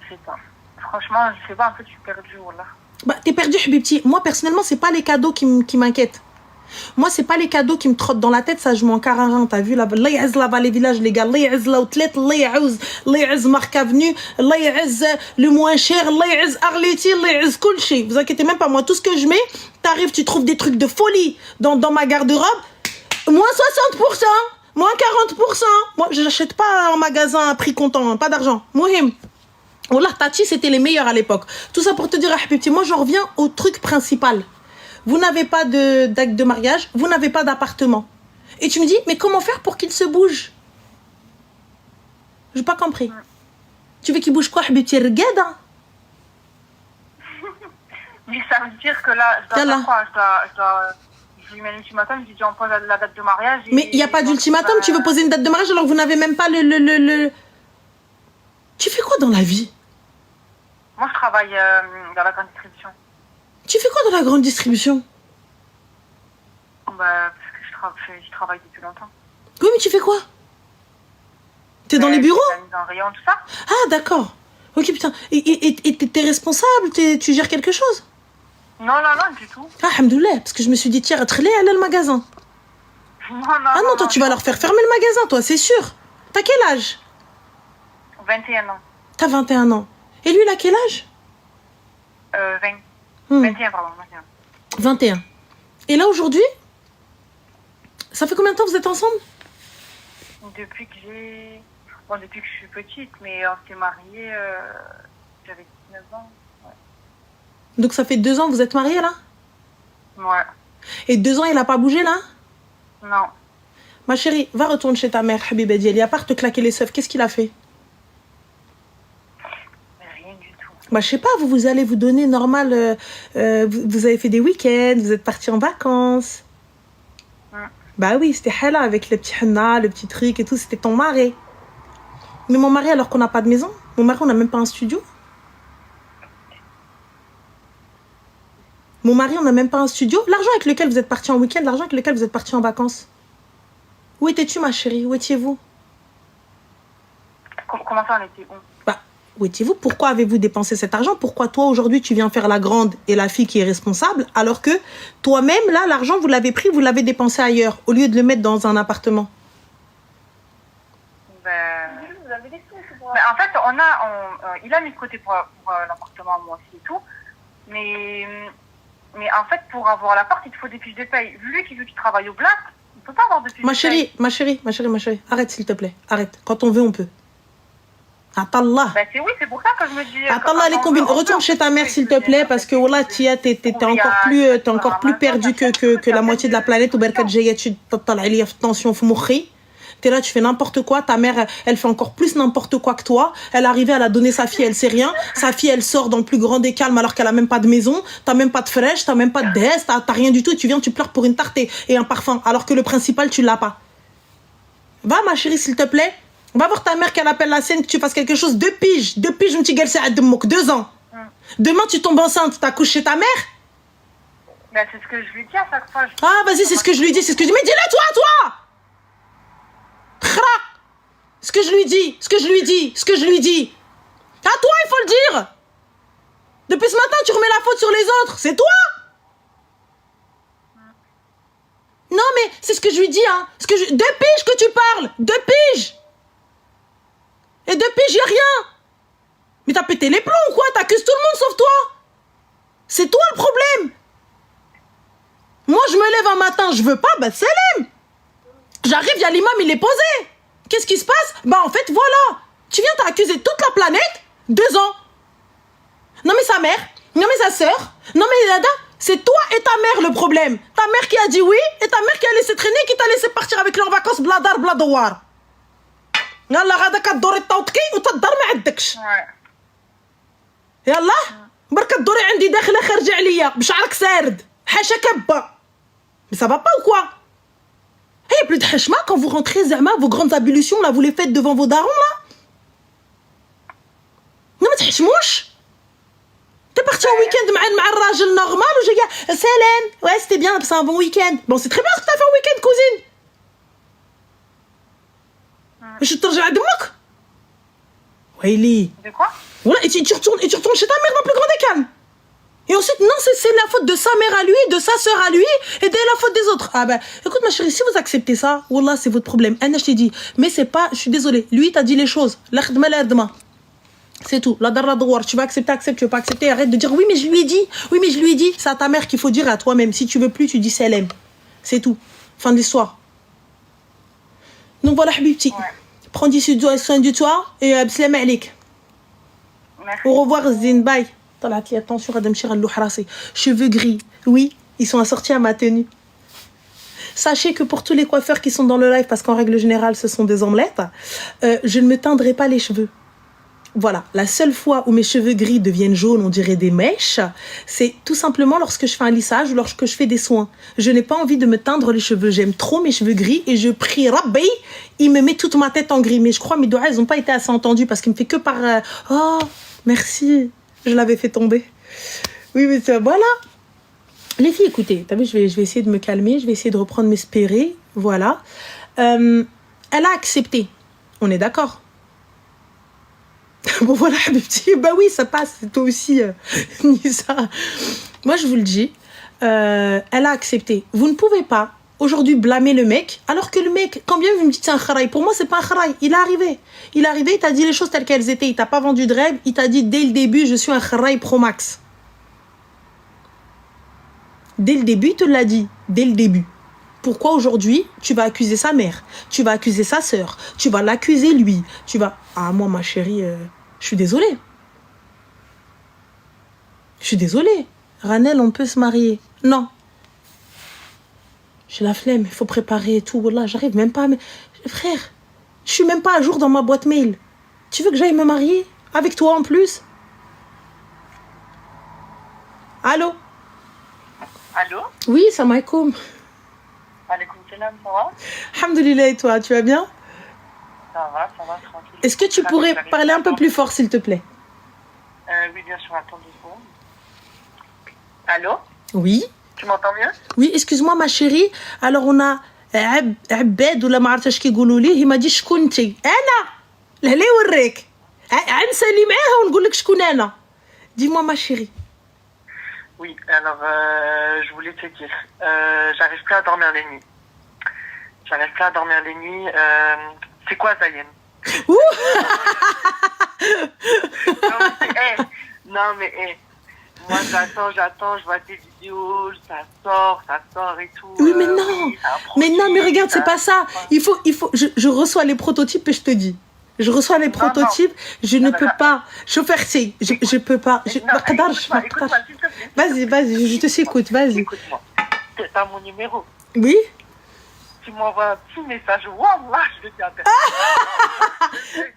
Je sais pas. Franchement, je sais pas, un peu, je suis perdue, là. Bah, t'es perdu, Habibti. Moi, personnellement, c'est pas les cadeaux qui m'inquiètent. Moi, c'est pas les cadeaux qui me trottent dans la tête, ça, je m'en carre un rein. T'as vu, là, Allah ya'az là-bas les villages, les gars. Allah ya'az là outlet, Allah ya'az Marc Avenue, Allah ya'az le moins cher, Allah ya'az Arletty, Allah ya'az Kulchi. Vous inquiétez même pas, moi, tout ce que je mets, t'arrives, tu trouves des trucs de folie dans ma garde-robe. Moins 60%, moins 40%. Moi, je n'achète pas en magasin à prix comptant, pas d'argent. Mohim. Wallah, Tati, c'était les meilleurs à l'époque. Tout ça pour te dire, Habibti, moi, j'en reviens au truc principal. Vous n'avez pas d'acte de mariage, vous n'avez pas d'appartement. Et tu me dis, mais comment faire pour qu'il se bouge? Je n'ai pas compris. Tu veux qu'il bouge quoi, Habibti? Regarde, hein? Mais ça veut dire que là, je dois faire quoi? Je lui mets l'ultimatum, je lui dis on pose la date de mariage. Mais il n'y a pas d'ultimatum, tu veux poser une date de mariage alors que vous n'avez même pas le... Tu fais quoi dans la vie? Moi, je travaille dans la grande distribution. Tu fais quoi dans la grande distribution? Bah, parce que je travaille depuis longtemps. Oui, mais tu fais quoi? T'es dans les bureaux? La mise en rayon, tout ça. Ah, d'accord. Ok, putain. Et t'es responsable? Tu gères quelque chose? Non, du tout. Ah, alhamdoulilah, parce que je me suis dit, tiens, allez le magasin. Non, toi, tu vas leur faire fermer le magasin, toi, c'est sûr. T'as quel âge? 21 ans. T'as 21 ans. Et lui, il a quel âge? 20. 21, pardon, 21. 21. Et là, aujourd'hui, ça fait combien de temps que vous êtes ensemble? Depuis que je suis petite, mais on s'est mariés, j'avais 19 ans. Ouais. Donc ça fait 2 ans que vous êtes mariés, là? Ouais. Et 2 ans, il n'a pas bougé, là? Non. Ma chérie, va retourner chez ta mère, Habiba Diali. À part te claquer les seufs, qu'est-ce qu'il a fait? Rien du tout. Bah, je sais pas, vous allez vous donner normal. Vous avez fait des week-ends, vous êtes partis en vacances. Bah oui, c'était Hala avec le petit henna, le petit truc et tout, c'était ton mari. Mais mon mari, alors qu'on n'a pas de maison, mon mari, on n'a même pas un studio. Mon mari, on n'a même pas un studio. L'argent avec lequel vous êtes partis en week-end, l'argent avec lequel vous êtes partis en vacances. Où étais-tu, ma chérie? Où étiez-vous? Comment ça, on était où? Bah, où étiez-vous? Pourquoi avez-vous dépensé cet argent? Pourquoi toi, aujourd'hui, tu viens faire la grande et la fille qui est responsable, alors que toi-même, là, l'argent, vous l'avez pris, vous l'avez dépensé ailleurs, au lieu de le mettre dans un appartement? Vous avez des sous, en fait, il a mis de côté pour l'appartement, moi aussi et tout. Mais en fait, pour avoir l'appart, il te faut des fiches de paye. Lui qui veut qu'il travaille au black, il ne peut pas avoir de fiches de paye. Ma chérie, arrête s'il te plaît, arrête. Quand on veut, on peut. Atallah. Bah c'est pour ça que je me dis... Atallah, les combines. Retourne chez ta mère s'il te plaît, parce que voilà, Tia, t'es encore plus perdu que la moitié de la planète. Ou berkat jayet, tu t'attales à tension fmoukhi. T'es là, tu fais n'importe quoi. Ta mère, elle fait encore plus n'importe quoi que toi. Elle est arrivée, elle a donné sa fille, elle sait rien. Sa fille, elle sort dans le plus grand des calmes alors qu'elle a même pas de maison. T'as même pas de fraîche, t'as même pas de DS, t'as rien du tout. Et tu viens, tu pleures pour une tarte et un parfum. Alors que le principal, tu l'as pas. Va, ma chérie, s'il te plaît. Va voir ta mère qu'elle appelle la scène, que tu fasses quelque chose. 2 piges, un petit gueule, c'est à 2 ans. Demain, tu tombes enceinte, t'accouches chez ta mère? Bah, c'est ce que je lui dis à chaque fois. Ah, vas-y, c'est ce que je lui dis, Mais dis-le toi! Ce que je lui dis. À toi, il faut le dire. Depuis ce matin, tu remets la faute sur les autres. C'est toi. Non, mais c'est ce que je lui dis, hein. 2 piges que tu parles. 2 piges. Et 2 piges, y a rien. Mais t'as pété les plombs ou quoi? T'accuses tout le monde sauf toi. C'est toi le problème. Moi, je me lève un matin, je veux pas, bah c'est l'aime. J'arrive, il y a l'imam, il est posé. Qu'est-ce qui se passe? Bah en fait, voilà. Tu viens, t'as accusé toute la planète. 2 ans. Non mais sa mère. Non mais sa sœur. Non mais Dada. C'est toi et ta mère le problème. Ta mère qui a dit oui et ta mère qui a laissé traîner, qui t'a laissé partir avec leurs vacances bladar bladouar. يلا غادا كدوري الطوطكي وتدار ما عندكش. يلا برك تدوري عندي داخله خارجه عليا بشعرك سارد حاشا كبه. Mais ça va pas ou quoi? Et il n'y a plus de hachma quand vous rentrez, Zama, vos grandes ablutions, là, vous les faites devant vos darons, là. Non, mais t'hachmouche. T'es parti en week-end avec un rajel normal ou j'ai dit, Salam, ouais, c'était bien, c'est un bon week-end. Bon, c'est très bien ce que t'as fait en week-end, cousine. Je te rejoins à Demouk. Waili. De quoi? Voilà, et tu retournes chez ta mère dans le plus grand des calmes. Et ensuite, non, c'est la faute de sa mère à lui, de sa sœur à lui, et de la faute des autres. Ah ben, écoute ma chérie, si vous acceptez ça, wallah, c'est votre problème. Anna, je t'ai dit, mais c'est pas, je suis désolée, lui, t'as dit les choses. C'est tout. La darra douar, tu vas accepter, accepte, tu veux pas accepter, arrête de dire oui, mais je lui ai dit, oui, mais je lui ai dit. C'est à ta mère qu'il faut dire à toi-même. Si tu veux plus, tu dis salam. C'est tout. Fin de l'histoire. Donc voilà, Habibti. Ouais. Prends soin de toi et bslam alik. Merci. Au revoir, Zine. Bye. Attention, Adam Shir al-Louhrasi. Cheveux gris. Oui, ils sont assortis à ma tenue. Sachez que pour tous les coiffeurs qui sont dans le live, parce qu'en règle générale, ce sont des omelettes, je ne me teindrai pas les cheveux. Voilà, la seule fois où mes cheveux gris deviennent jaunes, on dirait des mèches, c'est tout simplement lorsque je fais un lissage ou lorsque je fais des soins. Je n'ai pas envie de me teindre les cheveux. J'aime trop mes cheveux gris et je prie Rabbi, il me met toute ma tête en gris. Mais je crois que mes doigts, elles n'ont pas été assez entendues parce qu'il me fait que par... oh, merci, je l'avais fait tomber. Oui, mais voilà. Les filles, écoutez, t'as vu, je vais essayer de me calmer, je vais essayer de reprendre mes spérés. Voilà. Elle a accepté. On est d'accord? Bon voilà, Habibti, bah oui, ça passe, c'est toi aussi, Nisa. Moi, je vous le dis, elle a accepté. Vous ne pouvez pas, aujourd'hui, blâmer le mec, alors que le mec, quand bien vous me dites c'est un kharaï, pour moi, c'est pas un kharaï. Il est arrivé, il t'a dit les choses telles qu'elles étaient, il t'a pas vendu de rêve, il t'a dit dès le début, je suis un kharaï pro max. Dès le début, il te l'a dit, dès le début. Pourquoi aujourd'hui, tu vas accuser sa mère, tu vas accuser sa sœur, tu vas l'accuser lui, tu vas... Ah, moi, ma chérie, je suis désolée. Je suis désolée. Ranel, on peut se marier. Non. J'ai la flemme, il faut préparer et tout. Voilà, j'arrive même pas à... Frère, je suis même pas à jour dans ma boîte mail. Tu veux que j'aille me marier? Avec toi en plus? Allô? Allô? Oui, salam alaikum. Alaikum salam, ça va? Alhamdoulilah, et toi, tu vas bien? Ça va, tranquille. Est-ce que tu pourrais parler un peu plus fort, s'il te plaît? Oui, bien sûr, attends 2 secondes. Allô? Oui. Tu m'entends mieux? Oui, excuse-moi, ma chérie. Alors, on a عباد ولا ما عرفتش كيقولوا ليه ما دي شكون انت انا لهلا يوريك نسالي معاها ونقول لك شكون انا. Dis-moi, ma chérie. Oui, alors je voulais te dire, j'arrive plus à dormir les nuits. C'est quoi Zayen? Non mais moi j'attends, je vois tes vidéos, ça sort et tout. Oui mais non, mais regarde, c'est pas ça. Il faut, je reçois les prototypes et je te dis. Je reçois les prototypes, je ne peux pas. Chauffeur, c'est, je peux pas. Vas-y, je te écoute, vas-y. Écoute-moi, t'as mon numéro. Oui. Tu m'envoies un petit message, wallah, je vais t'appeler.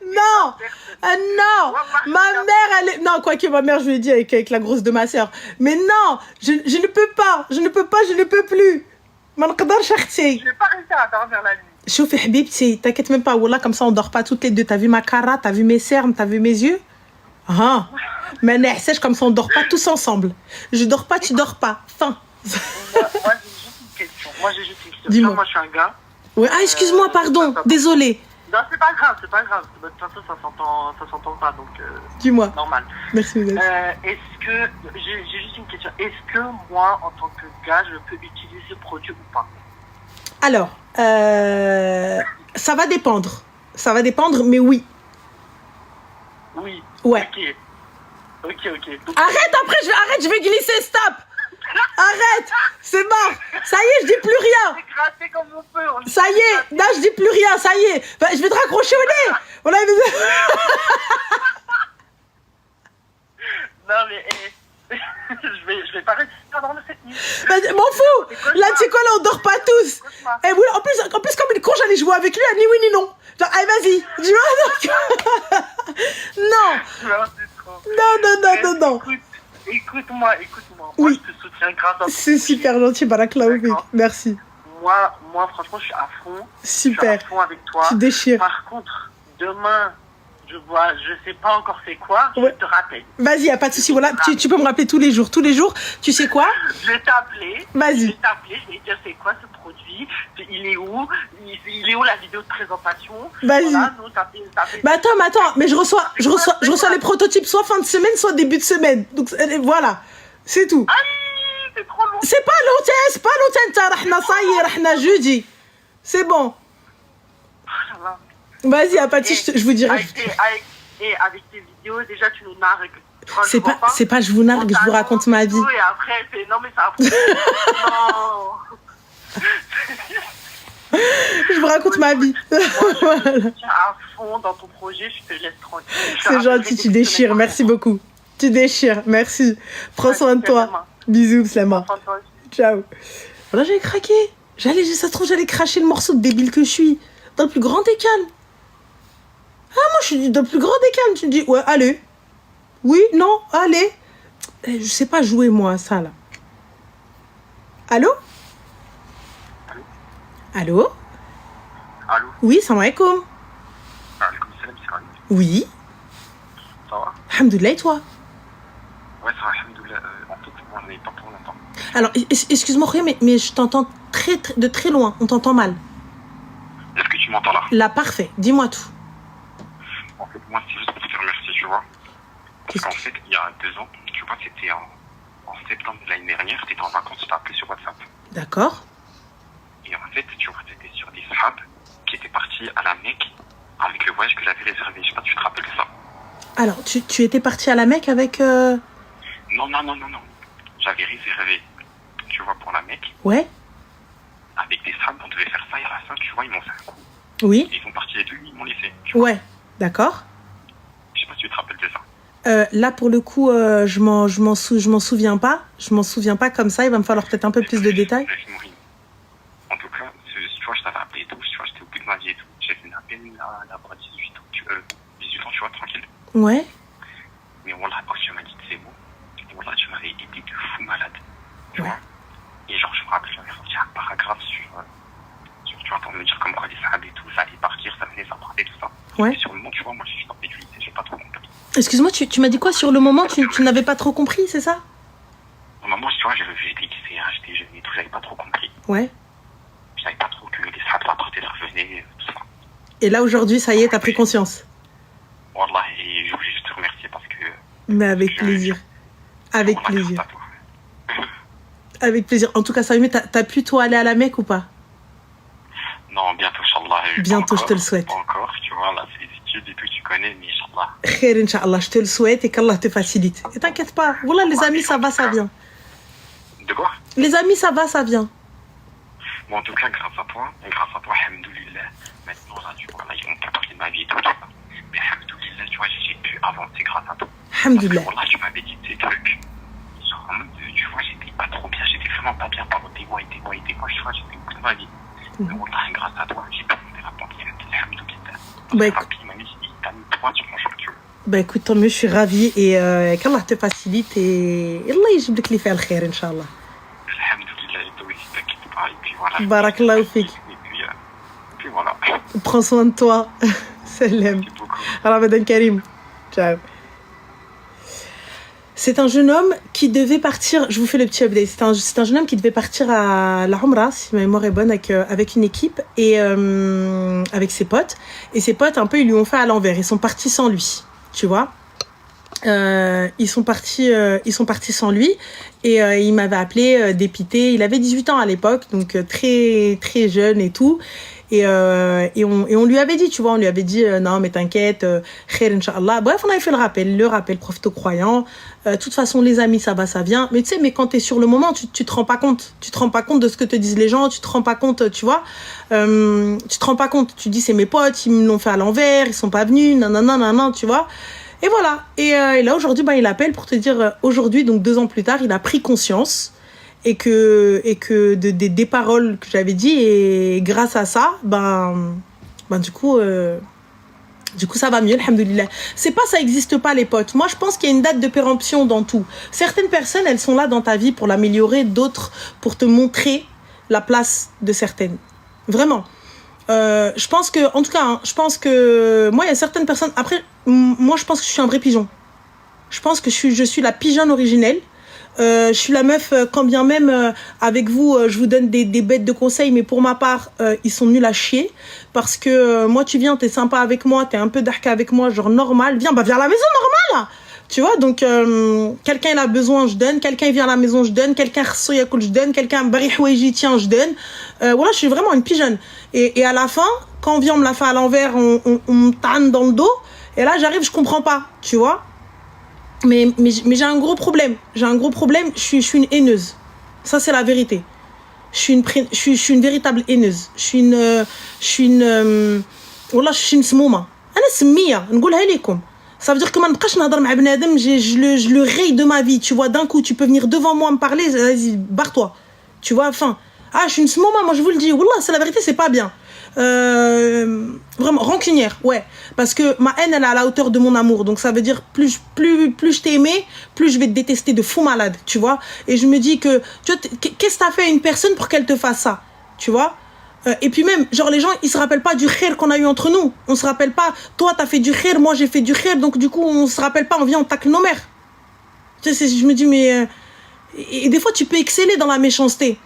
Non, non, ma mère, elle est... Non, quoique ma mère, je lui ai dit avec la grosse de ma soeur. Mais non, je ne peux pas, je ne peux plus. Je vais pas réussir à dormir la nuit. Chauffe, Habibti, t'inquiète même pas, wallah, comme ça on dort pas toutes les deux. T'as vu ma cara, t'as vu mes cernes, t'as vu mes yeux? Ah, mais sèche comme ça on dort pas tous ensemble. Je dors pas, tu dors pas. Fin. Moi j'ai juste une question. Dis-moi. Moi je suis un gars. Ouais, ah, excuse-moi, pardon, désolée. Non, c'est pas grave. De toute façon, ça s'entend pas, donc dis-moi. normal. Merci, est-ce que, j'ai juste une question, est-ce que moi, en tant que gars, je peux utiliser ce produit ou pas? Alors, ça va dépendre. Mais oui. Oui. Ouais. Ok. Donc, Arrête, je vais glisser, stop. Arrête, c'est mort. Ça y est, je dis plus rien. c'est gratté comme on peut. Ça y est, là, je dis plus rien, ça y est. Bah, je vais te raccrocher au nez. On a... Non, mais je vais pas réussir à dormir cette nuit. Bah, m'en fous. Là, tu sais quoi, là, on dort pas tous. Et oui, en plus, comme une con, j'allais jouer avec lui, ni oui ni non. Genre, allez, vas-y. Tu vois, donc... Non. Écoute-moi. Oui. Moi, je te soutiens grave. C'est super gentil, Baraklaoubik. Merci. moi, franchement, je suis à fond. Super. Je suis à fond avec toi. Tu déchires. Par contre, demain, je sais pas encore c'est quoi, je te rappelle. Vas-y, y a pas de souci. Voilà, tu peux me rappeler tous les jours. Tous les jours, tu sais quoi? Je vais t'appeler. Vas-y. Je vais t'appeler, je vais te dire c'est quoi ce produit, il est où la vidéo de présentation. Vas-y. Voilà, mais attends, mais je reçois les prototypes soit fin de semaine, soit début de semaine. Donc voilà, c'est tout. Aïe, c'est trop long. C'est pas l'hôtel, rahna jeudi. C'est bon. Vas-y, Apathy, je vous dirai. Avec tes vidéos, déjà, tu nous nargues. C'est pas je vous nargue, je vous raconte ma vie. Et après, non, mais ça non. Je vous raconte ma vie. Voilà. Je suis à fond dans ton projet, je te laisse tranquille. C'est gentil, tu déchires. Merci beaucoup. Tu déchires, merci. Prends soin de toi. Bisous, Slama. Ciao. Voilà, j'avais craqué. Ça se trouve, j'allais cracher le morceau de débile que je suis. Dans le plus grand des calmes. Ah, moi, je suis dans le plus grand des calmes. Tu me dis, ouais, allez. Oui, non, allez. Je sais pas jouer, moi, à ça, là. Allô? Allô? Allô? Oui, salam alaikum. Alaikum salam, c'est Rami. Oui. Ça va? Alhamdoulilah, et toi? Ouais, ça va, alhamdoulilah. En fait, moi, je n'ai pas pour longtemps. Alors, excuse-moi, mais je t'entends de très loin. On t'entend mal. Est-ce que tu m'entends là? Là, parfait. Dis-moi tout. En fait, moi, c'est juste pour te remercier, tu vois. Parce qu'en fait, il y a 2 ans, tu vois, c'était en septembre de l'année dernière, t'étais en vacances, je t'ai appelé sur WhatsApp. D'accord. Et en fait, tu vois, t'étais sur des sahab qui étaient partis à la Mecque avec le voyage que j'avais réservé. Je sais pas, tu te rappelles de ça? Alors, tu étais parti à la Mecque avec... Non. J'avais réservé, tu vois, pour la Mecque. Ouais. Avec des sahabs, on devait faire ça et à la fin, tu vois, ils m'ont fait un coup. Oui. Ils sont partis les deux, ils m'ont laissé. Ouais, d'accord. Je sais pas si tu te rappelles de ça. Là, pour le coup, je m'en souviens pas. Je m'en souviens pas comme ça. Il va me falloir peut-être un peu plus de détails. En tout cas, tu vois, je t'avais appelé et tout. Tu vois, j'étais au bout de ma vie et tout. J'ai fait à peine d'avoir 18 ans, tu vois, tranquille. Ouais. Mais voilà, quand tu m'as dit ces mots, voilà, tu m'avais aidé de fou malade. Tu vois. Et genre, je me rappelle, j'avais sorti un paragraphe sur tu vois, pour me dire comme quoi les sahabs et tout, ça allait partir, ça venait, ça partait, tout ça. Ouais. Et sur le moment, tu vois, moi, je suis sorti du lycée, j'ai pas trop compris. Excuse-moi, tu m'as dit quoi sur le moment? Tu n'avais pas trop compris, c'est ça? Au moment, tu vois, j'étais lycéen, j'étais jeune et tout, j'avais pas trop compris. Ouais. Je savais pas trop que les sahabs, ça partait, ça revenait, tout ça. Et là, aujourd'hui, ça y est, t'as pris conscience? Wallah, et je voulais juste te remercier parce que... Mais avec plaisir. Avec plaisir. Avec plaisir. En tout cas, ça t'as pu, toi, aller à la Mecque ou pas? Non, bientôt, Inch'Allah. Bientôt, je te le souhaite. Pas encore, tu vois, là, c'est les études et tout, tu connais, mais Inch'Allah. Khair, Inch'Allah, je te le souhaite et qu'Allah te facilite. Et t'inquiète pas. Voilà, les amis, ça va, ça vient. De quoi? Les amis, ça va, ça vient. Bon, en tout cas, grâce à toi, alhamdoulilah, maintenant, là, tu vois, là, ils ont capté ma vie et tout, tu vois. Mais alhamdoulilah, tu vois, j'ai pu avancer grâce à toi. Alhamdoulilah. Là, tu m'avais dit ces trucs. Genre, en mode, tu vois, j'étais pas trop bien, j'étais vraiment pas bien pendant des mois, tu vois, j'étais au bout de ma vie. Mais voilà, grâce à toi, j'ai pas monté la pente, alhamdoulilah. Bah, écoute. Il m'a mis, t'as mis 3 sur mon champ, tu vois. Bah écoute, tant mieux, je suis ravie et qu'Allah te facilite et Allah يجيب لك اللي فيه الخير إن شاء الله. Alhamdoulilah, et toi aussi, t'inquiète pas, et puis voilà. Barakallahu fik. Et puis voilà. Prends soin de toi. Salam. Merci beaucoup. Ramadan Karim. Ciao. C'est un jeune homme qui devait partir, je vous fais le petit update, c'est un jeune homme qui devait partir à la Umrah, si ma mémoire est bonne, avec une équipe et avec ses potes. Et ses potes, un peu, ils lui ont fait à l'envers, ils sont partis sans lui, tu vois. Ils sont partis sans lui et il m'avait appelé dépité. Il avait 18 ans à l'époque, donc très très jeune et tout. Et on lui avait dit, tu vois, non mais t'inquiète, khair Inch'Allah. Bref, on avait fait le rappel prophéto-croyant. De toute façon, les amis, ça va, ça vient. Mais tu sais, mais quand t'es sur le moment, tu te rends pas compte. Tu te rends pas compte de ce que te disent les gens, tu te rends pas compte, tu vois. Tu te rends pas compte. Tu dis, c'est mes potes, ils me l'ont fait à l'envers, ils sont pas venus, nanana, tu vois. Et voilà. Et là, aujourd'hui, il appelle pour te dire, aujourd'hui, donc 2 ans plus tard, il a pris conscience. Et que des paroles que j'avais dit, et grâce à ça, du coup, ça va mieux, alhamdoulilah. C'est pas ça existe pas, les potes. Moi, je pense qu'il y a une date de péremption dans tout. Certaines personnes, elles sont là dans ta vie pour l'améliorer, d'autres pour te montrer la place de certaines. Vraiment. Je pense que, en tout cas, je pense que moi, il y a certaines personnes. Après, moi, je pense que je suis un vrai pigeon. Je pense que je suis la pigeonne originelle. Je suis la meuf, quand bien même avec vous, je vous donne des bêtes de conseils, mais pour ma part, ils sont nuls à chier. Parce que moi, tu viens, t'es sympa avec moi, t'es un peu dark avec moi, genre normal. Viens à la maison, normal. Tu vois, donc quelqu'un il a besoin, je donne. Quelqu'un il vient à la maison, je donne. Quelqu'un je donne. Quelqu'un tiens, je donne. Voilà, je suis vraiment une pigeonne. Et à la fin, quand on vient, on me la fait à l'envers, on me tanne dans le dos. Et là, j'arrive, je comprends pas, tu vois. Mais j'ai un gros problème. Je suis une haineuse. Ça, c'est la vérité. Je suis une véritable haineuse. Je suis une smouma. أنا سمية نقولها لكم. Ça veut dire que ما نبقاش نهضر مع بنادم, je le raye de ma vie, tu vois. D'un coup, tu peux venir devant moi me parler, vas-y, barre-toi. Tu vois, enfin. Ah, je suis une smouma, moi je vous le dis. Wallah, c'est la vérité, c'est pas bien. Vraiment rancunière, ouais, parce que ma haine elle est à la hauteur de mon amour, donc ça veut dire plus je t'ai aimé, plus je vais te détester de fou malade, tu vois. Et je me dis que tu vois, qu'est-ce que t'as fait à une personne pour qu'elle te fasse ça, tu vois. Et puis même genre les gens ils se rappellent pas du khair qu'on a eu entre nous, on se rappelle pas, toi t'as fait du khair, moi j'ai fait du khair, donc du coup on se rappelle pas, on vient on tacle nos mères, tu sais. Je me dis mais et des fois tu peux exceller dans la méchanceté,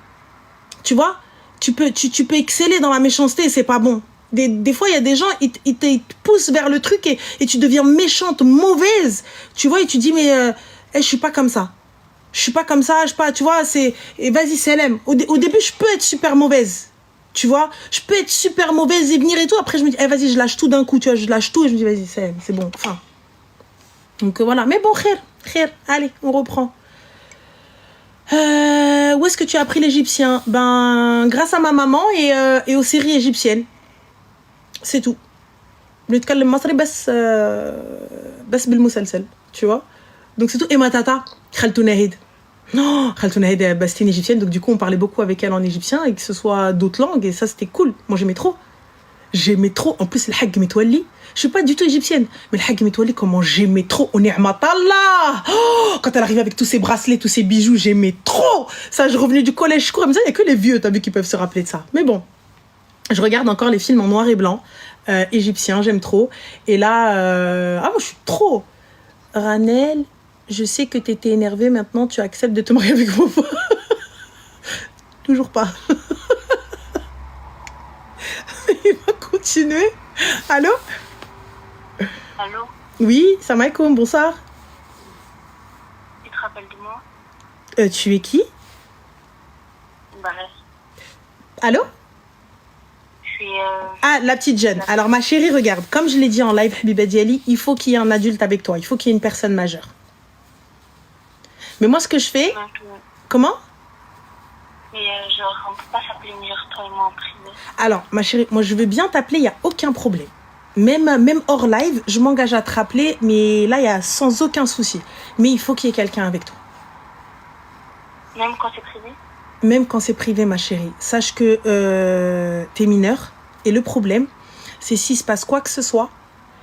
tu vois. Tu peux exceller dans la méchanceté, c'est pas bon. Des fois, il y a des gens, ils te poussent vers le truc et tu deviens méchante, mauvaise. Tu vois, et tu dis, mais je suis pas comme ça. Je suis pas comme ça, je suis pas, tu vois, et vas-y, c'est l'aime. Au début, je peux être super mauvaise. Tu vois, je peux être super mauvaise et venir et tout. Après, je me dis, vas-y, je lâche tout d'un coup, tu vois, je lâche tout et je me dis, vas-y, c'est bon. Enfin. Donc voilà. Mais bon, khair, allez, on reprend. Où est-ce que tu as appris l'égyptien? Ben, grâce à ma maman et aux séries égyptiennes. C'est tout. بنتكلم مصري بس بالمسلسل, tu vois. Donc c'est tout. Et ma tata, Khaltou Nahid. Non, Khaltou Nahid, c'était une égyptienne, donc du coup on parlait beaucoup avec elle en égyptien et que ce soit d'autres langues, et ça c'était cool. Moi j'aimais trop. En plus, le Hag Mitwali, je suis pas du tout égyptienne, mais le Hag Mitwali, comment j'aimais trop. On est Allah. Quand elle arrivait avec tous ses bracelets, tous ses bijoux, j'aimais trop. Ça, je revenais du collège, je courais comme ça. Il y a que les vieux, t'as vu, qui peuvent se rappeler de ça. Mais bon, je regarde encore les films en noir et blanc, égyptiens, j'aime trop. Et là, moi, je suis trop. Ranel, je sais que t'étais énervée, maintenant tu acceptes de te marier avec mon père. Toujours pas. Il va continuer. Allô? Allô? Oui, salam alaikum, bonsoir. Tu te rappelles de moi? Tu es qui? Barès. Allô? Je suis... Ah, la petite jeune. Alors, ma chérie, regarde. Comme je l'ai dit en live, Habiba Diali, il faut qu'il y ait un adulte avec toi. Il faut qu'il y ait une personne majeure. Mais moi, ce que je fais... Comment? Mais genre, on peut pas s'appeler genre toi et moi en privé. Alors, ma chérie, moi, je veux bien t'appeler, il n'y a aucun problème. Même hors live, je m'engage à te rappeler, mais là, il y a sans aucun souci. Mais il faut qu'il y ait quelqu'un avec toi. Même quand c'est privé? Même quand c'est privé, ma chérie. Sache que t'es mineure. Et le problème, c'est s'il se passe quoi que ce soit,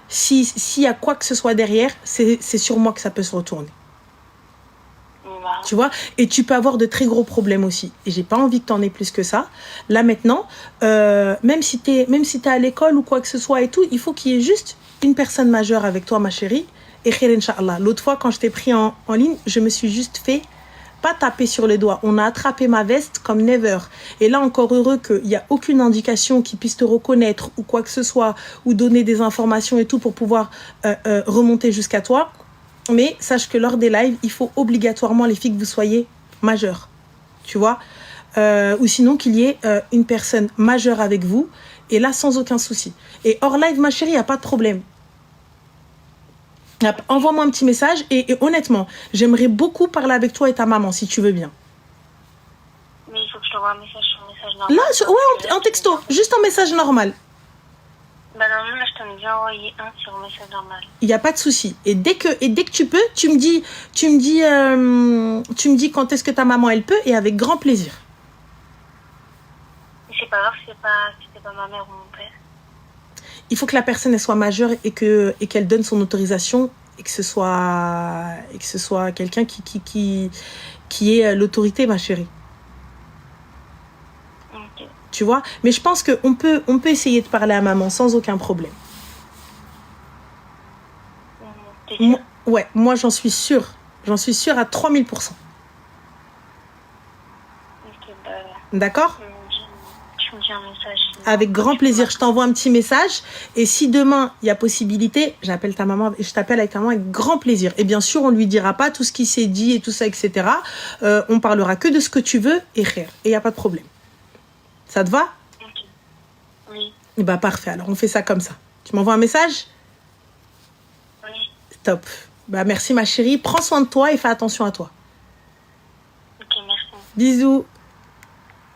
s'il y a quoi que ce soit derrière, c'est sur moi que ça peut se retourner. Tu vois, et tu peux avoir de très gros problèmes aussi. Et j'ai pas envie que t'en aies plus que ça. Là maintenant, même si t'es à l'école ou quoi que ce soit et tout, il faut qu'il y ait juste une personne majeure avec toi, ma chérie. Et khair Inch'Allah. L'autre fois, quand je t'ai pris en ligne, je me suis juste fait pas taper sur les doigts. On a attrapé ma veste comme never. Et là, encore heureux qu'il n'y a aucune indication qui puisse te reconnaître ou quoi que ce soit, ou donner des informations et tout pour pouvoir remonter jusqu'à toi. Mais sache que lors des lives, il faut obligatoirement, les filles, que vous soyez majeures. Tu vois, ou sinon qu'il y ait une personne majeure avec vous. Et là, sans aucun souci. Et hors live, ma chérie, il n'y a pas de problème. Envoie-moi un petit message. Et honnêtement, j'aimerais beaucoup parler avec toi et ta maman, si tu veux bien. Mais il faut que je t'envoie un message sur message normal. Là, ouais, en texto. Juste en message normal. Bah non, là, je t'en ai déjà envoyé un sur message normal. Il n'y a pas de souci. Et dès que tu peux, tu me dis quand est-ce que ta maman, elle peut, et avec grand plaisir. Mais c'est pas grave, c'est pas ma mère ou mon père. Il faut que la personne elle soit majeure et qu'elle donne son autorisation et que ce soit quelqu'un qui ait l'autorité, ma chérie. Tu vois? Mais je pense qu'on peut essayer de parler à maman sans aucun problème. T'es sûre? Ouais, moi j'en suis sûre. J'en suis sûre à 3000%. Ok, D'accord? tu me dis un message. Avec grand plaisir, je t'envoie un petit message. Et si demain, il y a possibilité, j'appelle ta maman, je t'appelle avec ta maman avec grand plaisir. Et bien sûr, on ne lui dira pas tout ce qui s'est dit et tout ça, etc. On parlera que de ce que tu veux et rien. Et il n'y a pas de problème. Ça te va? Ok. Oui. Bah parfait, alors on fait ça comme ça. Tu m'envoies un message? Oui. Top. Bah merci ma chérie, prends soin de toi et fais attention à toi. Ok, merci. Bisous.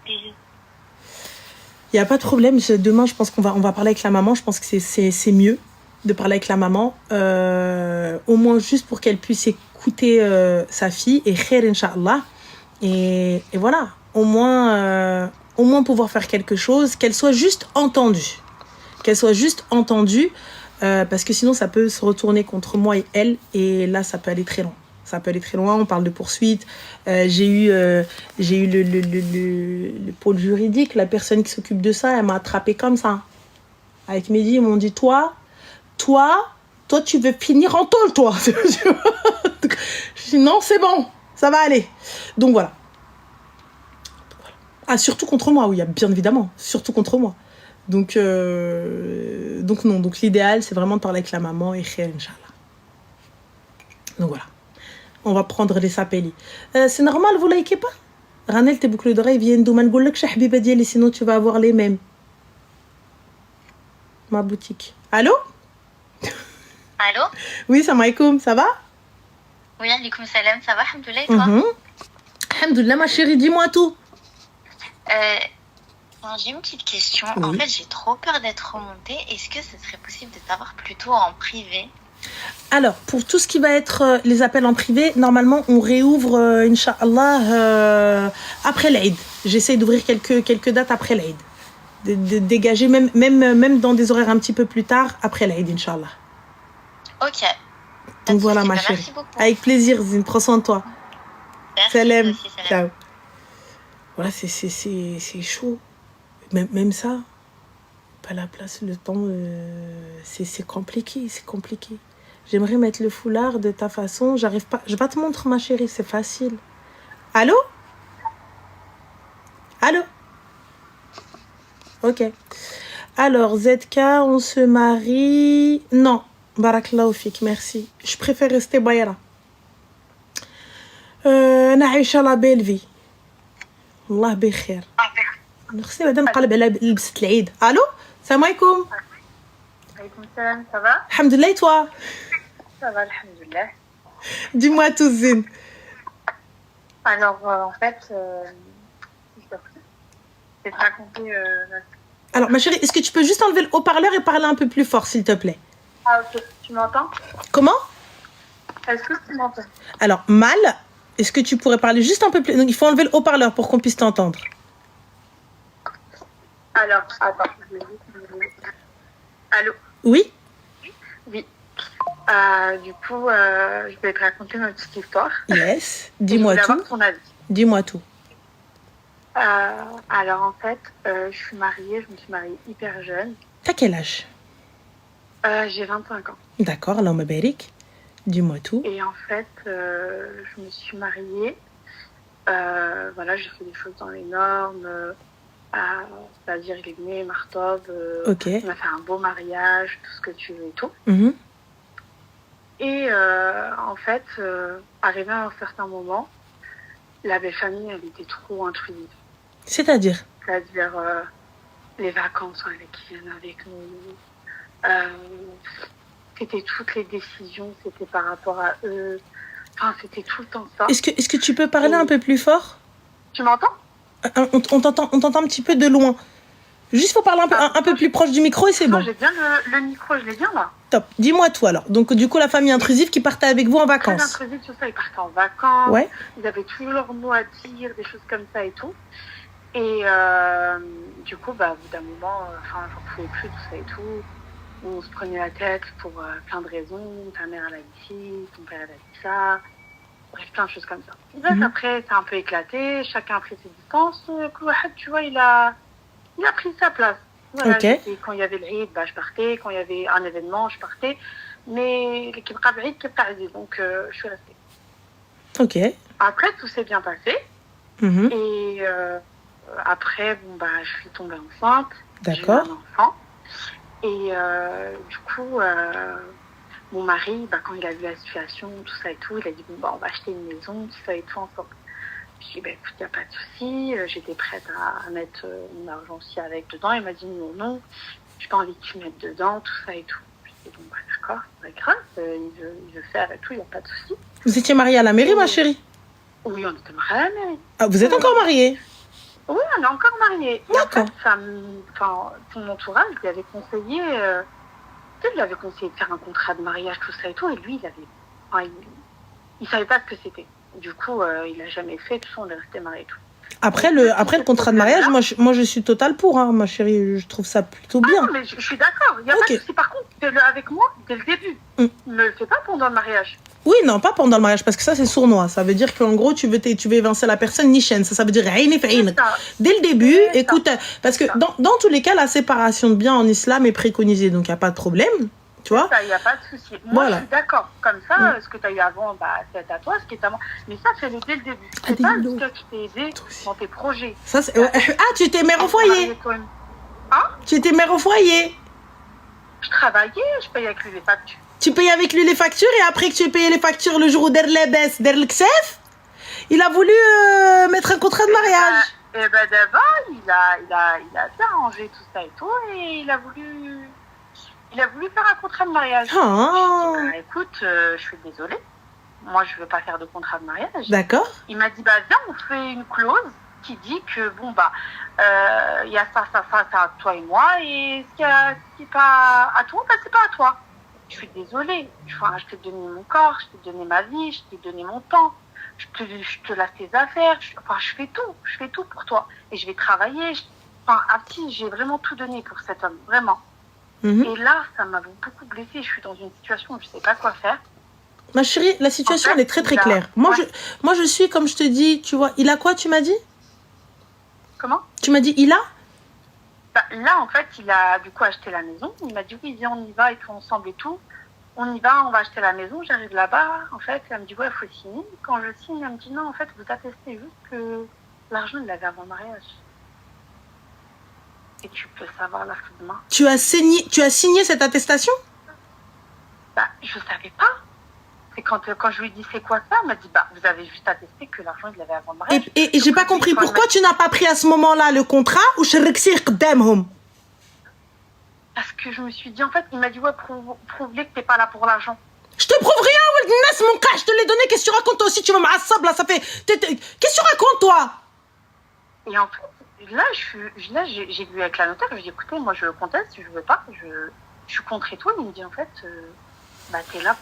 Bisous. Il n'y a pas de problème. Demain, je pense qu'on va parler avec la maman. Je pense que c'est mieux de parler avec la maman. Au moins juste pour qu'elle puisse écouter sa fille. Et khair, Inch'Allah. Et voilà. Au moins pouvoir faire quelque chose. Qu'elle soit juste entendue. Qu'elle soit juste entendue. Parce que sinon, ça peut se retourner contre moi et elle. Et là, ça peut aller très loin. Ça peut aller très loin, on parle de poursuite. J'ai eu le pôle juridique, la personne qui s'occupe de ça, elle m'a attrapé comme ça. Avec Mehdi, ils m'ont dit, toi, tu veux finir en tôle, toi. Je dis, non, c'est bon, ça va aller. Donc voilà. Ah, surtout contre moi, oui, bien évidemment. Surtout contre moi. Donc non, donc l'idéal, c'est vraiment de parler avec la maman et khair, Inch'Allah. Donc voilà. On va prendre les sapelli. C'est normal, vous likez pas? Ranel, tes boucles d'oreilles viennent d'où? Man goulek habiba diali, sinon tu vas avoir les mêmes. Ma boutique. Allô? Allô? Oui, salam alaikum, ça va? Oui, alaikum salam, ça va, alhamdoulilah, et toi? Alhamdoulilah, ma chérie, dis-moi tout. J'ai une petite question. Oui. En fait, j'ai trop peur d'être remontée. Est-ce que ce serait possible de savoir plutôt en privé? Alors, pour tout ce qui va être les appels en privé, normalement, on réouvre, Inch'Allah, après l'Aïd. J'essaie d'ouvrir quelques dates après l'Aïd. De dégager, même dans des horaires un petit peu plus tard, après l'Aïd, Inch'Allah. Ok. Donc voilà, ma chérie. Merci beaucoup. Avec plaisir, Zine, prends soin de toi. Merci, Salam. aussi, salam. Ciao. Voilà, c'est chaud. Même ça, pas la place, le temps, c'est compliqué, c'est compliqué. J'aimerais mettre le foulard de ta façon, j'arrive pas. Je vais te montrer, ma chérie, c'est facile. Allô? Allô? Ok. Alors, ZK, on se marie... Non, Barakallahu fik, merci. Je préfère rester Bayra. نعيش la belle vie. الله بخير. نخصني بعدا نقلب على لبسة العيد. الو السلام عليكم. Alaikum salam, ça va? الحمد لله, et toi? Ça va, alhamdoulilah. Dis-moi tout, Zine. Alors, en fait, je vais te raconter... Alors, ma chérie, est-ce que tu peux juste enlever le haut-parleur et parler un peu plus fort, s'il te plaît? Ah, ok. Tu m'entends? Comment? Est-ce que tu m'entends? Alors, mal, est-ce que tu pourrais parler juste un peu plus? Donc, il faut enlever le haut-parleur pour qu'on puisse t'entendre. Alors, attends. Allô? Oui? Oui. Du coup, je vais te raconter ma petite histoire. Yes. Dis-moi Je voulais tout. avoir ton avis. Dis-moi tout. Alors, en fait, je suis mariée. Je me suis mariée hyper jeune. T'as quel âge? J'ai 25 ans. D'accord, Allah m'abarik. Dis-moi tout. Et en fait, je me suis mariée. Voilà, j'ai fait des choses dans les normes. C'est-à-dire, il est venu, Martov. Ok. On a fait un beau mariage, tout ce que tu veux et tout. Mhm. Et en fait, arrivé à un certain moment, la belle famille, elle était trop intrusive. C'est-à-dire? C'est-à-dire les vacances qui viennent avec nous. C'était toutes les décisions, c'était par rapport à eux. Enfin, c'était tout le temps ça. Est-ce que tu peux parler un peu plus fort? Tu m'entends? On t'entend un petit peu de loin. Juste faut parler un peu plus proche du micro et c'est bon. J'ai bien le micro, je l'ai bien là. Top. Dis-moi tout alors. Donc du coup la famille intrusive qui partait avec vous en Très vacances. intrusive, tout ça, ils partaient en vacances. Ouais. Ils avaient toujours leurs mots à dire, des choses comme ça et tout. Et du coup, bah, au bout d'un moment, j'en pouvais plus, tout ça et tout. On se prenait la tête pour plein de raisons. Ta mère, elle a dit ci, ton père, elle a dit ça. Bref, plein de choses comme ça. Bref, après, c'est un peu éclaté. Chacun a pris ses distances. Tu vois, il a Il a pris sa place. Voilà, Ok. quand il y avait le Eid, bah, je partais. Quand il y avait un événement, je partais. Mais l'équipe Rabaïd, donc je suis restée. Ok. Après, tout s'est bien passé. Mhm. Et après, bon, bah, je suis tombée enceinte. D'accord. J'ai eu un enfant. Et du coup, mon mari, bah, quand il a vu la situation, tout ça et tout, il a dit, bon, bah, on va acheter une maison, tout ça et tout ensemble. Je lui ai dit, bah, écoute, il n'y a pas de souci. J'étais prête à mettre mon argent aussi avec dedans. Il m'a dit, non, j'ai pas envie que tu mettes dedans, tout ça et tout. Je lui ai dit, bon, bah, d'accord, c'est pas grave, il veut faire et tout, il n'y a pas de souci. Vous étiez mariée à la mairie, ma chérie? Oui, on était mariés à la mairie. Ah, vous êtes encore mariée? Oui, on est encore mariés. Et en D'accord. fait, son entourage lui avait conseillé, lui avait conseillé de faire un contrat de mariage, tout ça et tout, et lui, il savait pas ce que c'était. Du coup, il a jamais fait, tout ça, on est resté mariés et tout. Après le contrat de mariage, moi je suis totale pour, hein, ma chérie. Je trouve ça plutôt bien. Ah non, mais je suis d'accord. Il n'y a pas de souci. Par contre, fais-le avec moi dès le début. Ne le fais pas pendant le mariage. Oui, non, pas pendant le mariage, parce que ça, c'est sournois. Ça veut dire qu'en gros, tu veux évincer la personne, ni chaîne. Ça veut dire aïni fi aïnik. Dès le début, écoute, parce que dans tous les cas, la séparation de biens en islam est préconisée, donc il n'y a pas de problème. Tu vois? Il n'y a pas de souci. Moi, je suis d'accord. Comme ça, ce que tu as eu avant, bah, c'est à toi, ce qui est à moi. Mais ça, fais-le dès le début. C'est pas ce que tu t'es aidé dans tes projets. Ça, ah, tu étais mère au foyer. Hein? Tu étais mère au foyer. Je travaillais, je payais avec lui les factures. Tu payais avec lui les factures, et après que tu aies payé les factures le jour où Derlebes, Derlksef, il a voulu mettre un contrat de mariage. Et ben d'abord, il a bien arrangé tout ça et tout, et il a voulu faire un contrat de mariage. Oh. Je lui ai dit, bah, écoute, je suis désolée. Moi, je veux pas faire de contrat de mariage. D'accord. Il m'a dit, bah, viens, on fait une clause qui dit que, bon, bah, il y a ça, à toi et moi, et ce qui est pas à toi, bah, c'est pas à toi. Je suis désolée. Enfin, je t'ai donné mon corps, je t'ai donné ma vie, je t'ai donné mon temps. Je te laisse tes affaires. Je fais tout pour toi. Et je vais travailler. J'ai vraiment tout donné pour cet homme, vraiment. Et là, ça m'a beaucoup blessée. Je suis dans une situation où je ne sais pas quoi faire. Ma chérie, la situation, elle est très très claire. Moi, je suis, comme je te dis, tu vois, il a quoi, tu m'as dit? Comment? Tu m'as dit, il a? Bah, là, en fait, il a du coup acheté la maison. Il m'a dit, oui, viens, on y va et tout ensemble et tout. On y va, on va acheter la maison. J'arrive là-bas. En fait, elle me dit, ouais, il faut signer. Quand je signe, elle me dit, non, en fait, vous attestez juste que l'argent, il l'avait avant le mariage. Et tu peux savoir la fin de main. Tu as signé cette attestation? Bah, je savais pas. C'est quand je lui ai dit c'est quoi ça, elle m'a dit bah vous avez juste attesté que l'argent il l'avait avant le mariage. Et j'ai pas compris pourquoi tu n'as pas pris à ce moment-là le contrat ou parce que je me suis dit en fait il m'a dit ouais prouve-les que t'es pas là pour l'argent. Je te prouve rien, mon cas, je te l'ai donné. Qu'est-ce que tu racontes toi aussi? Tu vas m'assab là, ça fait. Qu'est-ce que tu racontes toi? Et en fait là j'ai vu avec la notaire, je lui ai dit écoutez moi je conteste, je veux pas, je suis contre et tout. Il me dit en fait bah t'es là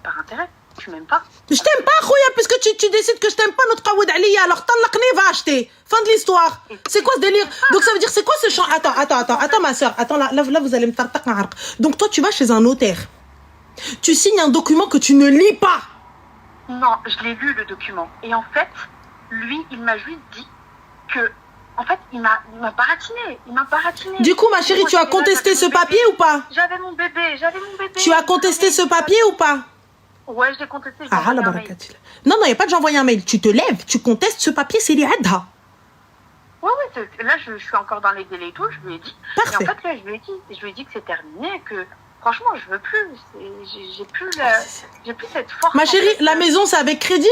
par intérêt, tu m'aimes pas. Je t'aime pas, Khouya, puisque tu décides que je t'aime pas, notre Kawad Aliya, alors talaqni, va acheter. Fin de l'histoire. C'est quoi ce délire? Donc ça veut dire, c'est quoi ce champ? Attends, ma soeur, attends, là vous allez me tartak. Donc toi, tu vas chez un notaire. Tu signes un document que tu ne lis pas. Non, je l'ai lu le document. Et en fait, lui, il m'a juste dit que, en fait, il m'a baratiné. Du coup, ma chérie, tu as contesté ce papier ou pas? J'avais mon bébé. Tu as contesté ce papier ou pas? Ouais, je l'ai contesté. Ah, la barakatil. Non, il n'y a pas de j'envoie un mail. Tu te lèves, tu contestes ce papier, c'est l'Iadha. Ouais, là, je suis encore dans les délais et tout, je lui ai dit. Parfait. Et en fait, là, je lui ai dit que c'est terminé, que franchement, je veux plus. J'ai plus cette force. Ma chérie, la maison, c'est avec crédit?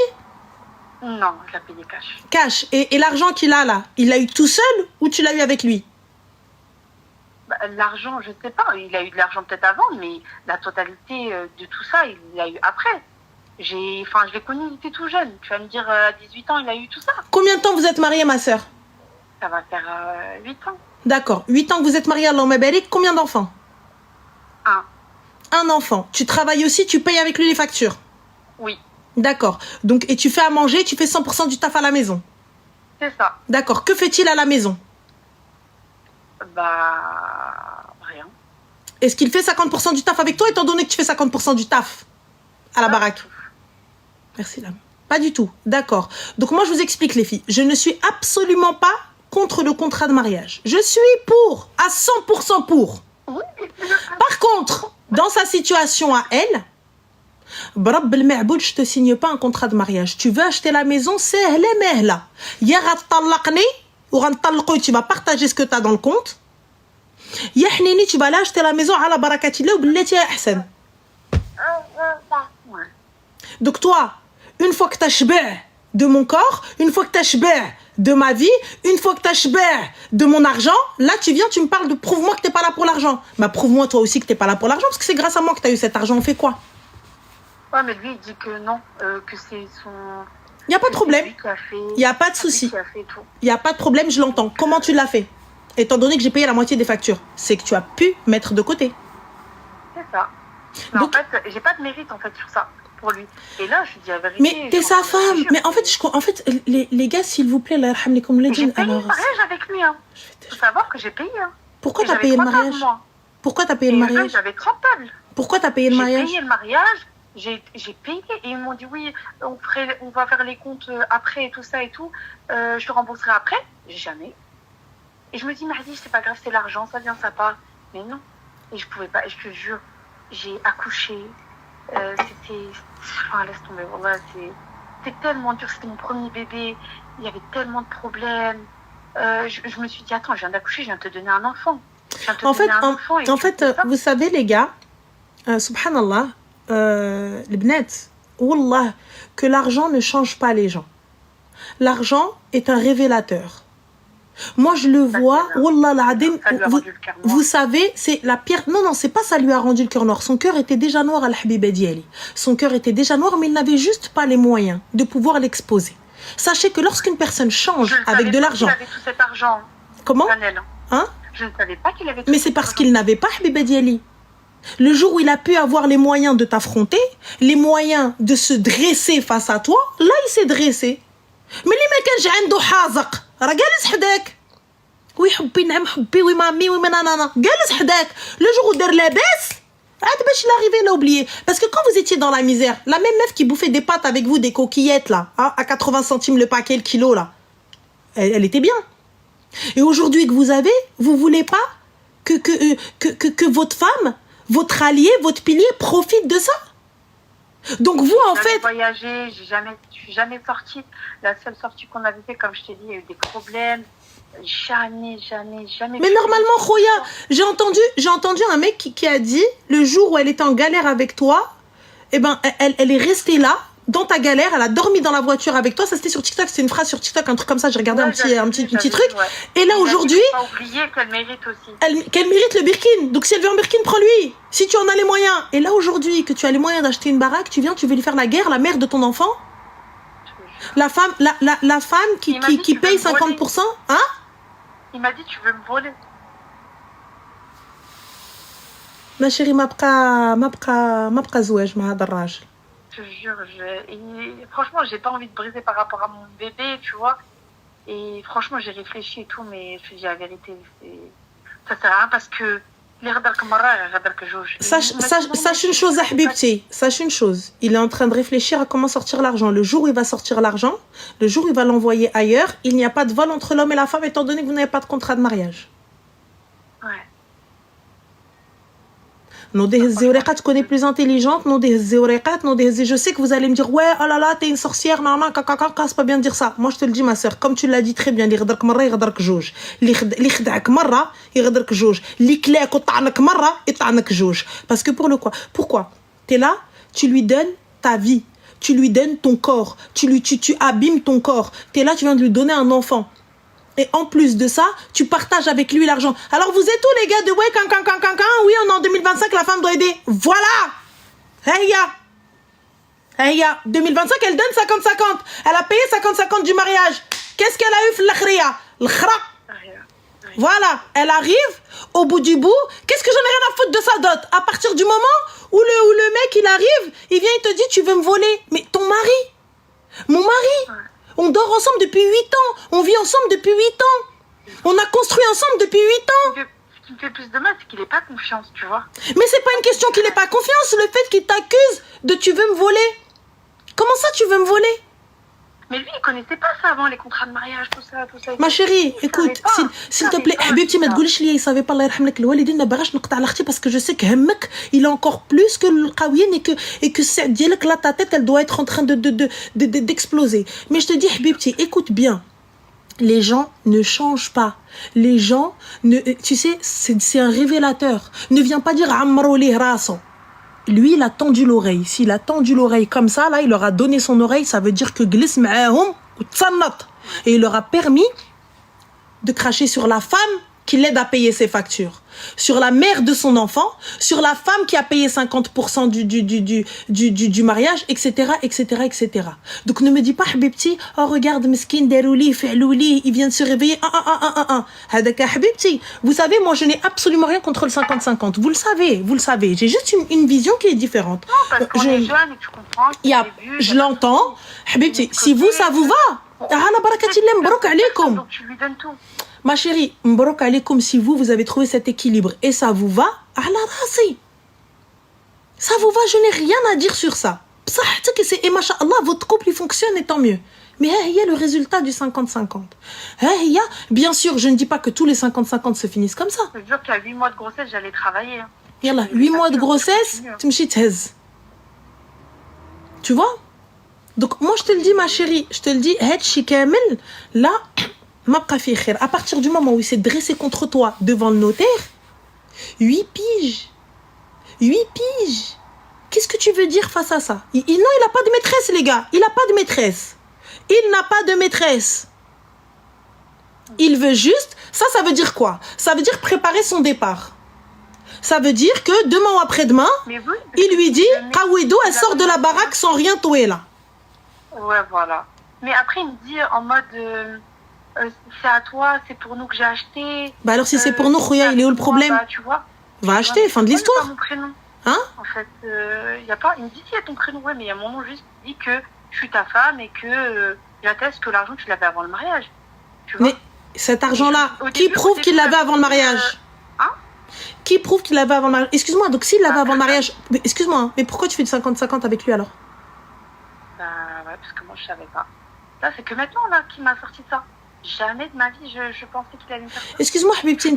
Non, je l'ai payé cash. Cash. Et l'argent qu'il a là, il l'a eu tout seul ou tu l'as eu avec lui? Bah, l'argent, je sais pas. Il a eu de l'argent peut-être avant, mais la totalité de tout ça, il l'a eu après. Je l'ai connu, il était tout jeune. Tu vas me dire, à 18 ans, il a eu tout ça. Combien de temps vous êtes mariés, ma sœur? Ça va faire 8 ans. D'accord. 8 ans que vous êtes mariés, Allah mabarik. Combien d'enfants? 1. Un enfant. Tu travailles aussi, tu payes avec lui les factures? Oui. D'accord. Donc, et tu fais à manger, tu fais 100% du taf à la maison? C'est ça. D'accord. Que fait-il à la maison? Bah, rien. Est-ce qu'il fait 50% du taf avec toi, étant donné que tu fais 50% du taf à la baraque? Merci, l'âme. Pas du tout. D'accord. Donc, moi, je vous explique, les filles. Je ne suis absolument pas contre le contrat de mariage. Je suis pour, à 100% pour. Par contre, dans sa situation à elle, برب المعبود, je te signe pas un contrat de mariage. Tu veux acheter la maison, سهلة مهلة. يا غتطلقني وغنطلقو, tu vas partager ce que tu as dans le compte. يا حنيني, tu vas aller acheter la maison على بركة الله وبالتي أحسن. Donc toi, une fois que tu as shba' de mon corps, une fois que tu as shba' de ma vie, une fois que tu as shba' de mon argent, là tu viens, tu me parles de prouve-moi que tu n'es pas là pour l'argent. Bah prouve-moi toi aussi que tu n'es pas là pour l'argent, parce que c'est grâce à moi que tu as eu cet argent. On fait quoi? Ouais, mais lui il dit que non, que c'est son... Il n'y a pas de problème. Il n'y a pas de souci. Il n'y a pas de problème, je l'entends. Comment tu l'as fait? Étant donné que j'ai payé la moitié des factures, c'est que tu as pu mettre de côté. C'est ça. Mais donc, en fait, j'ai pas de mérite en fait sur ça. Pour lui. Et là, je dis la vérité. Mais t'es sa femme. Mais en fait, les gars, s'il vous plaît, là, j'ai payé le mariage avec lui. Hein. Faut savoir que j'ai payé. Hein. Pourquoi t'as payé le mariage? Pourquoi t'as payé le mariage? J'avais 30 tables. Pourquoi t'as payé le mariage? J'ai payé le mariage. J'ai payé et ils m'ont dit oui, on va faire les comptes après et tout ça et tout. Je te rembourserai après. Jamais. Et je me dis, Mahdi, c'est pas grave, c'est l'argent, ça vient, ça part. Mais non. Et je pouvais pas. Et je te jure, j'ai accouché. C'était... Enfin, laisse tomber, voilà, c'était tellement dur, c'était mon premier bébé, il y avait tellement de problèmes. Je me suis dit, attends, je viens d'accoucher, je viens de te donner un enfant. En fait, vous savez les gars, subhanallah, les bnets, wallah, que l'argent ne change pas les gens. L'argent est un révélateur. Moi, je le vois, wallah l'adin, vous savez, c'est la pierre. Non, c'est pas ça lui a rendu le cœur noir. Son cœur était déjà noir à l'Habiba Diali. Son cœur était déjà noir, mais il n'avait juste pas les moyens de pouvoir l'exposer. Sachez que lorsqu'une personne change avec de l'argent. Il avait tout cet argent. Comment? Hein? Je ne savais pas qu'il avait tout. Mais c'est parce qu'il n'avait pas Habiba Diali. Le jour où il a pu avoir les moyens de t'affronter, les moyens de se dresser face à toi, là, il s'est dressé. Mais les mecs, j'ai un حازق. راه جالس حداك وي حبي نعم حبي وي مامي وي نانا جالس حداك le jour où دار لاباس عاد باش l'arrivé l'a oublié parce que quand vous étiez dans la misère la même meuf qui bouffait des pâtes avec vous des coquillettes là hein, à 80 centimes le paquet le kilo là elle était bien et aujourd'hui que vous avez vous voulez pas que votre femme votre allié votre pilier profite de ça. Donc vous en fait voyagé, je suis jamais sortie. La seule sortie qu'on avait fait, comme je t'ai dit, il y a eu des problèmes. Jamais. Mais normalement, Khoya, j'ai entendu un mec qui a dit le jour où elle était en galère avec toi, eh ben elle est restée là dans ta galère, elle a dormi dans la voiture avec toi. Ça c'était sur TikTok, c'est une phrase sur TikTok, un truc comme ça. J'ai regardé un petit truc. Ouais. Et là aujourd'hui, pas oublier qu'elle mérite aussi. Qu'elle mérite le Birkin. Donc si elle veut un Birkin, prends-lui. Si tu en as les moyens. Et là aujourd'hui que tu as les moyens d'acheter une baraque, tu veux lui faire la guerre, la mère de ton enfant. La femme qui paye 50%, hein? Il m'a dit tu veux me voler. Ma chérie, ما بقى زواج مع هذا الراجل. Je te jure, franchement, j'ai pas envie de briser par rapport à mon bébé, tu vois. Et franchement, j'ai réfléchi et tout, mais je te dis la vérité, ça sert à rien parce que sache une chose, Ahbibti, sache une chose. Il est en train de réfléchir à comment sortir l'argent. Le jour où il va sortir l'argent, le jour où il va l'envoyer ailleurs, il n'y a pas de vol entre l'homme et la femme, étant donné que vous n'avez pas de contrat de mariage. Ouais. Tu connais plus intelligente, je sais que vous allez me dire ouais, oh là là, t'es une sorcière, non, c'est pas bien de dire ça. Moi je te le dis ma soeur, comme tu l'as dit très bien, li غدرك مرة يغدرك جوج, li خدعك مرة يغدرك جوج, li كلاك وطعنك مرة يطعنك جوج. Parce que pourquoi? T'es là, tu lui donnes ta vie, tu lui donnes ton corps, tu abîmes ton corps. T'es là, tu viens de lui donner un enfant. Et en plus de ça, tu partages avec lui l'argent. Alors vous êtes où les gars de ouais, oui, on est en 2025, la femme doit aider. Voilà. Heya. 2025, elle donne 50-50. Elle a payé 50-50 du mariage. Qu'est-ce qu'elle a eu l'akhriya? L'khra. Voilà, elle arrive au bout du bout. Qu'est-ce que j'en ai rien à foutre de sa dot? À partir du moment où le mec il arrive, il vient, il te dit tu veux me voler. Mais ton mari, mon mari. On dort ensemble depuis 8 ans. On vit ensemble depuis 8 ans. On a construit ensemble depuis 8 ans. Ce qui me fait plus de mal, c'est qu'il n'ait pas confiance, tu vois. Mais c'est pas une question qu'il n'ait pas confiance. Le fait qu'il t'accuse de tu veux me voler. Comment ça tu veux me voler? Mais lui, il connaissait pas ça avant, les contrats de mariage, tout ça. Ma chérie, écoute, s'il te plaît, Habibti, ما تقوليش لي يصافي pas الله يرحم لك الوالدين ما باغاش نقطع على اختي parce que je sais que همك il est encore plus que القويين et que c'est ديالك là ta tête elle doit être en train d'exploser. Mais je te dis Habibti, écoute bien. Les gens ne changent pas. Les gens tu sais, c'est un révélateur. Ne viens pas dire عمروا ليه راسه. Lui, il a tendu l'oreille. S'il a tendu l'oreille comme ça, là, il leur a donné son oreille. Ça veut dire que glisse معاهم وتصنت. Et il leur a permis de cracher sur la femme qui l'aide à payer ses factures, sur la mère de son enfant, sur la femme qui a payé 50% du mariage, etc., etc., etc. Donc ne me dis pas, Habibti, oh regarde, meskin, derouli, fa'louli, il vient de se réveiller, Hadaka Habibti. Vous savez, moi je n'ai absolument rien contre le 50-50. Vous le savez. J'ai juste une vision qui est différente. Non, parce qu'on est jeune et tu comprends. Je l'entends. Habibti, si vous, ça vous va. Donc tu lui donnes tout. Ma chérie, mbrok alaykoum, si vous avez trouvé cet équilibre et ça vous va, ala rasi. Ça vous va, je n'ai rien à dire sur ça. Et machallah, votre couple il fonctionne et tant mieux. Mais il y a le résultat du 50-50. Bien sûr, je ne dis pas que tous les 50-50 se finissent comme ça. Je jure qu'à 8 mois de grossesse, j'allais travailler. Yallah, 8 mois de grossesse, tu me chites. Tu vois? Donc moi je te le dis ma chérie, je te le dis, là, à partir du moment où il s'est dressé contre toi devant le notaire, 8 piges. Qu'est-ce que tu veux dire face à ça? Non, il n'a pas de maîtresse, les gars. Il n'a pas de maîtresse. Il veut juste... Ça veut dire quoi? Ça veut dire préparer son départ. Ça veut dire que demain ou après-demain, il lui dit, Kawidou, elle sort de la baraque sans rien touer là. Ouais, voilà. Mais après, il me dit en mode... c'est à toi, c'est pour nous que j'ai acheté. Bah alors si c'est pour nous, Khouya, il est où le problème? Bah, tu vois. Va acheter, fin de l'histoire. Mon prénom. Hein? En fait, y a pas. Il me dit, il y a ton prénom, ouais, mais il y a mon nom juste. Il dit que je suis ta femme et que j'atteste que l'argent, tu l'avais avant le mariage. Tu vois? Mais cet argent-là, qui prouve qu'il l'avait avant le mariage? Hein? Qui prouve qu'il l'avait avant le mariage? Excuse-moi, donc s'il l'avait avant le mariage... Mais, excuse-moi, hein, mais pourquoi tu fais du 50-50 avec lui alors? Bah ouais, parce que moi, je savais pas. Là, c'est que maintenant, là, qu'il m'a sorti ça. Jamais de ma vie, je pensais qu'il allait me faire ça. Excuse-moi, Habibti,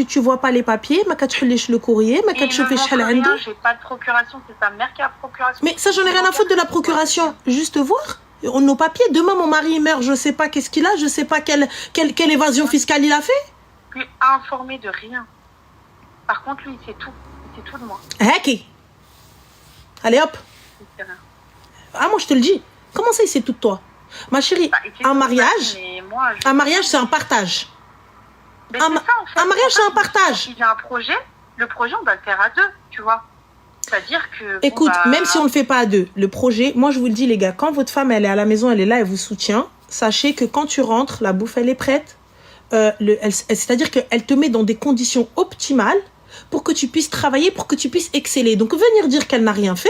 tu vois pas les papiers, ma katchoulish le courrier, ma katchoufish hal عنده. J'ai pas de procuration, c'est sa mère qui a procuration. Mais ça, j'en ai rien à foutre de la procuration. Juste voir nos papiers. Demain, mon mari meurt, je sais pas qu'est-ce qu'il a, je sais pas quelle évasion fiscale il a fait. Lui informé de rien. Par contre, lui, il sait tout. Il sait tout de moi. Haki. Allez hop. Ah, moi, je te le dis. Comment ça, il sait tout de toi? Ma chérie, un mariage, c'est un partage. Un mariage, c'est un partage. Il y a un projet, le projet, on doit le faire à deux, tu vois. C'est-à-dire que... Écoute, même si on ne le fait pas à deux, le projet, moi je vous le dis les gars, quand votre femme, elle est à la maison, elle est là, elle vous soutient, sachez que quand tu rentres, la bouffe, elle est prête. C'est-à-dire qu'elle te met dans des conditions optimales pour que tu puisses travailler, pour que tu puisses exceller. Donc venir dire qu'elle n'a rien fait,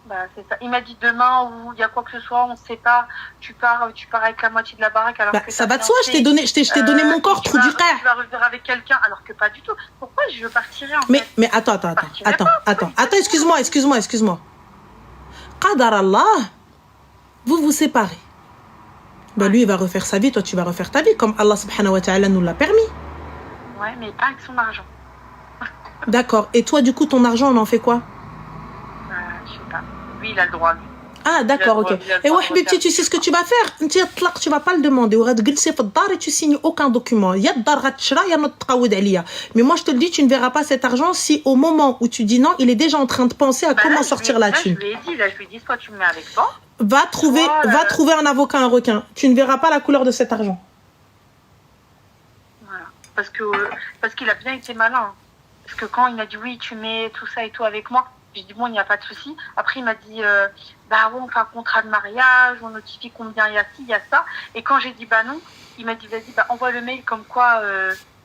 bah, c'est ça. Il m'a dit demain où il y a quoi que ce soit, on ne sait pas, tu pars avec la moitié de la baraque alors que ça va de soi, je t'ai donné mon corps, trou du frère. Tu vas revenir avec quelqu'un alors que pas du tout. Pourquoi je veux partir en fait? Mais attends, excuse-moi. Qadar Allah, vous séparez. Bah lui il va refaire sa vie, toi tu vas refaire ta vie comme Allah subhanahu wa ta'ala nous l'a permis. Ouais, mais pas avec son argent. D'accord. Et toi du coup ton argent on en fait quoi? Je sais pas. Lui, il a le droit, lui. Ah, d'accord, ok. Et ouais, Habibti, tu sais ce que tu vas faire? Tu vas pas le demander. Et tu signes aucun document. Mais moi, je te le dis, tu ne verras pas cet argent si au moment où tu dis non, il est déjà en train de penser à comment sortir la thune. Je lui ai dit, soit tu me mets avec toi. Va trouver un avocat, un requin. Tu ne verras pas la couleur de cet argent. Voilà. Parce qu'il a bien été malin. Parce que quand il m'a dit oui, tu mets tout ça et tout avec moi, j'ai dit bon, il n'y a pas de souci. Après, il m'a dit bah ouais, on fait un contrat de mariage, on notifie combien il y a ci, il y a ça. Et quand j'ai dit bah non, il m'a dit vas-y, bah envoie le mail comme quoi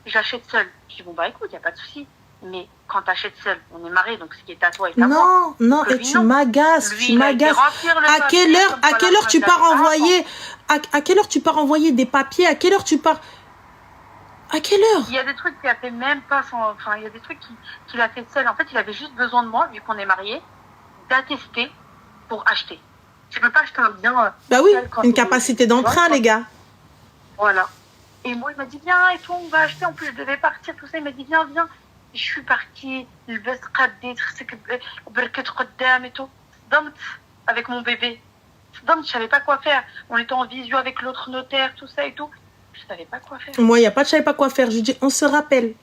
j'achète seule. J'ai dit bon bah écoute, il n'y a pas de souci. Mais quand tu achètes seule, on est mariés, donc ce qui est à toi est à moi. Non, et tu m'agaces, À quelle heure tu pars envoyer à quelle heure tu pars envoyer des papiers? À quelle heure tu pars? À quelle heure? Il y a des trucs qu'il a fait même pas il y a des trucs qu'il a fait seul. En fait, il avait juste besoin de moi, vu qu'on est mariés, d'attester pour acheter. Tu peux pas acheter un bien. Bah oui, une capacité d'emprunt, les gars. Voilà. Et moi, il m'a dit, viens, et tout, on va acheter. En plus, je devais partir, tout ça. Il m'a dit, viens, viens. Et je suis partie, le bus قديت خصك بركة قدام et tout. صدمت avec mon bébé. صدمت, je savais pas quoi faire. On était en visio avec l'autre notaire, tout ça et tout. Je savais pas quoi faire. Moi, il n'y a pas de je savais pas quoi faire. Je dis, on se rappelle.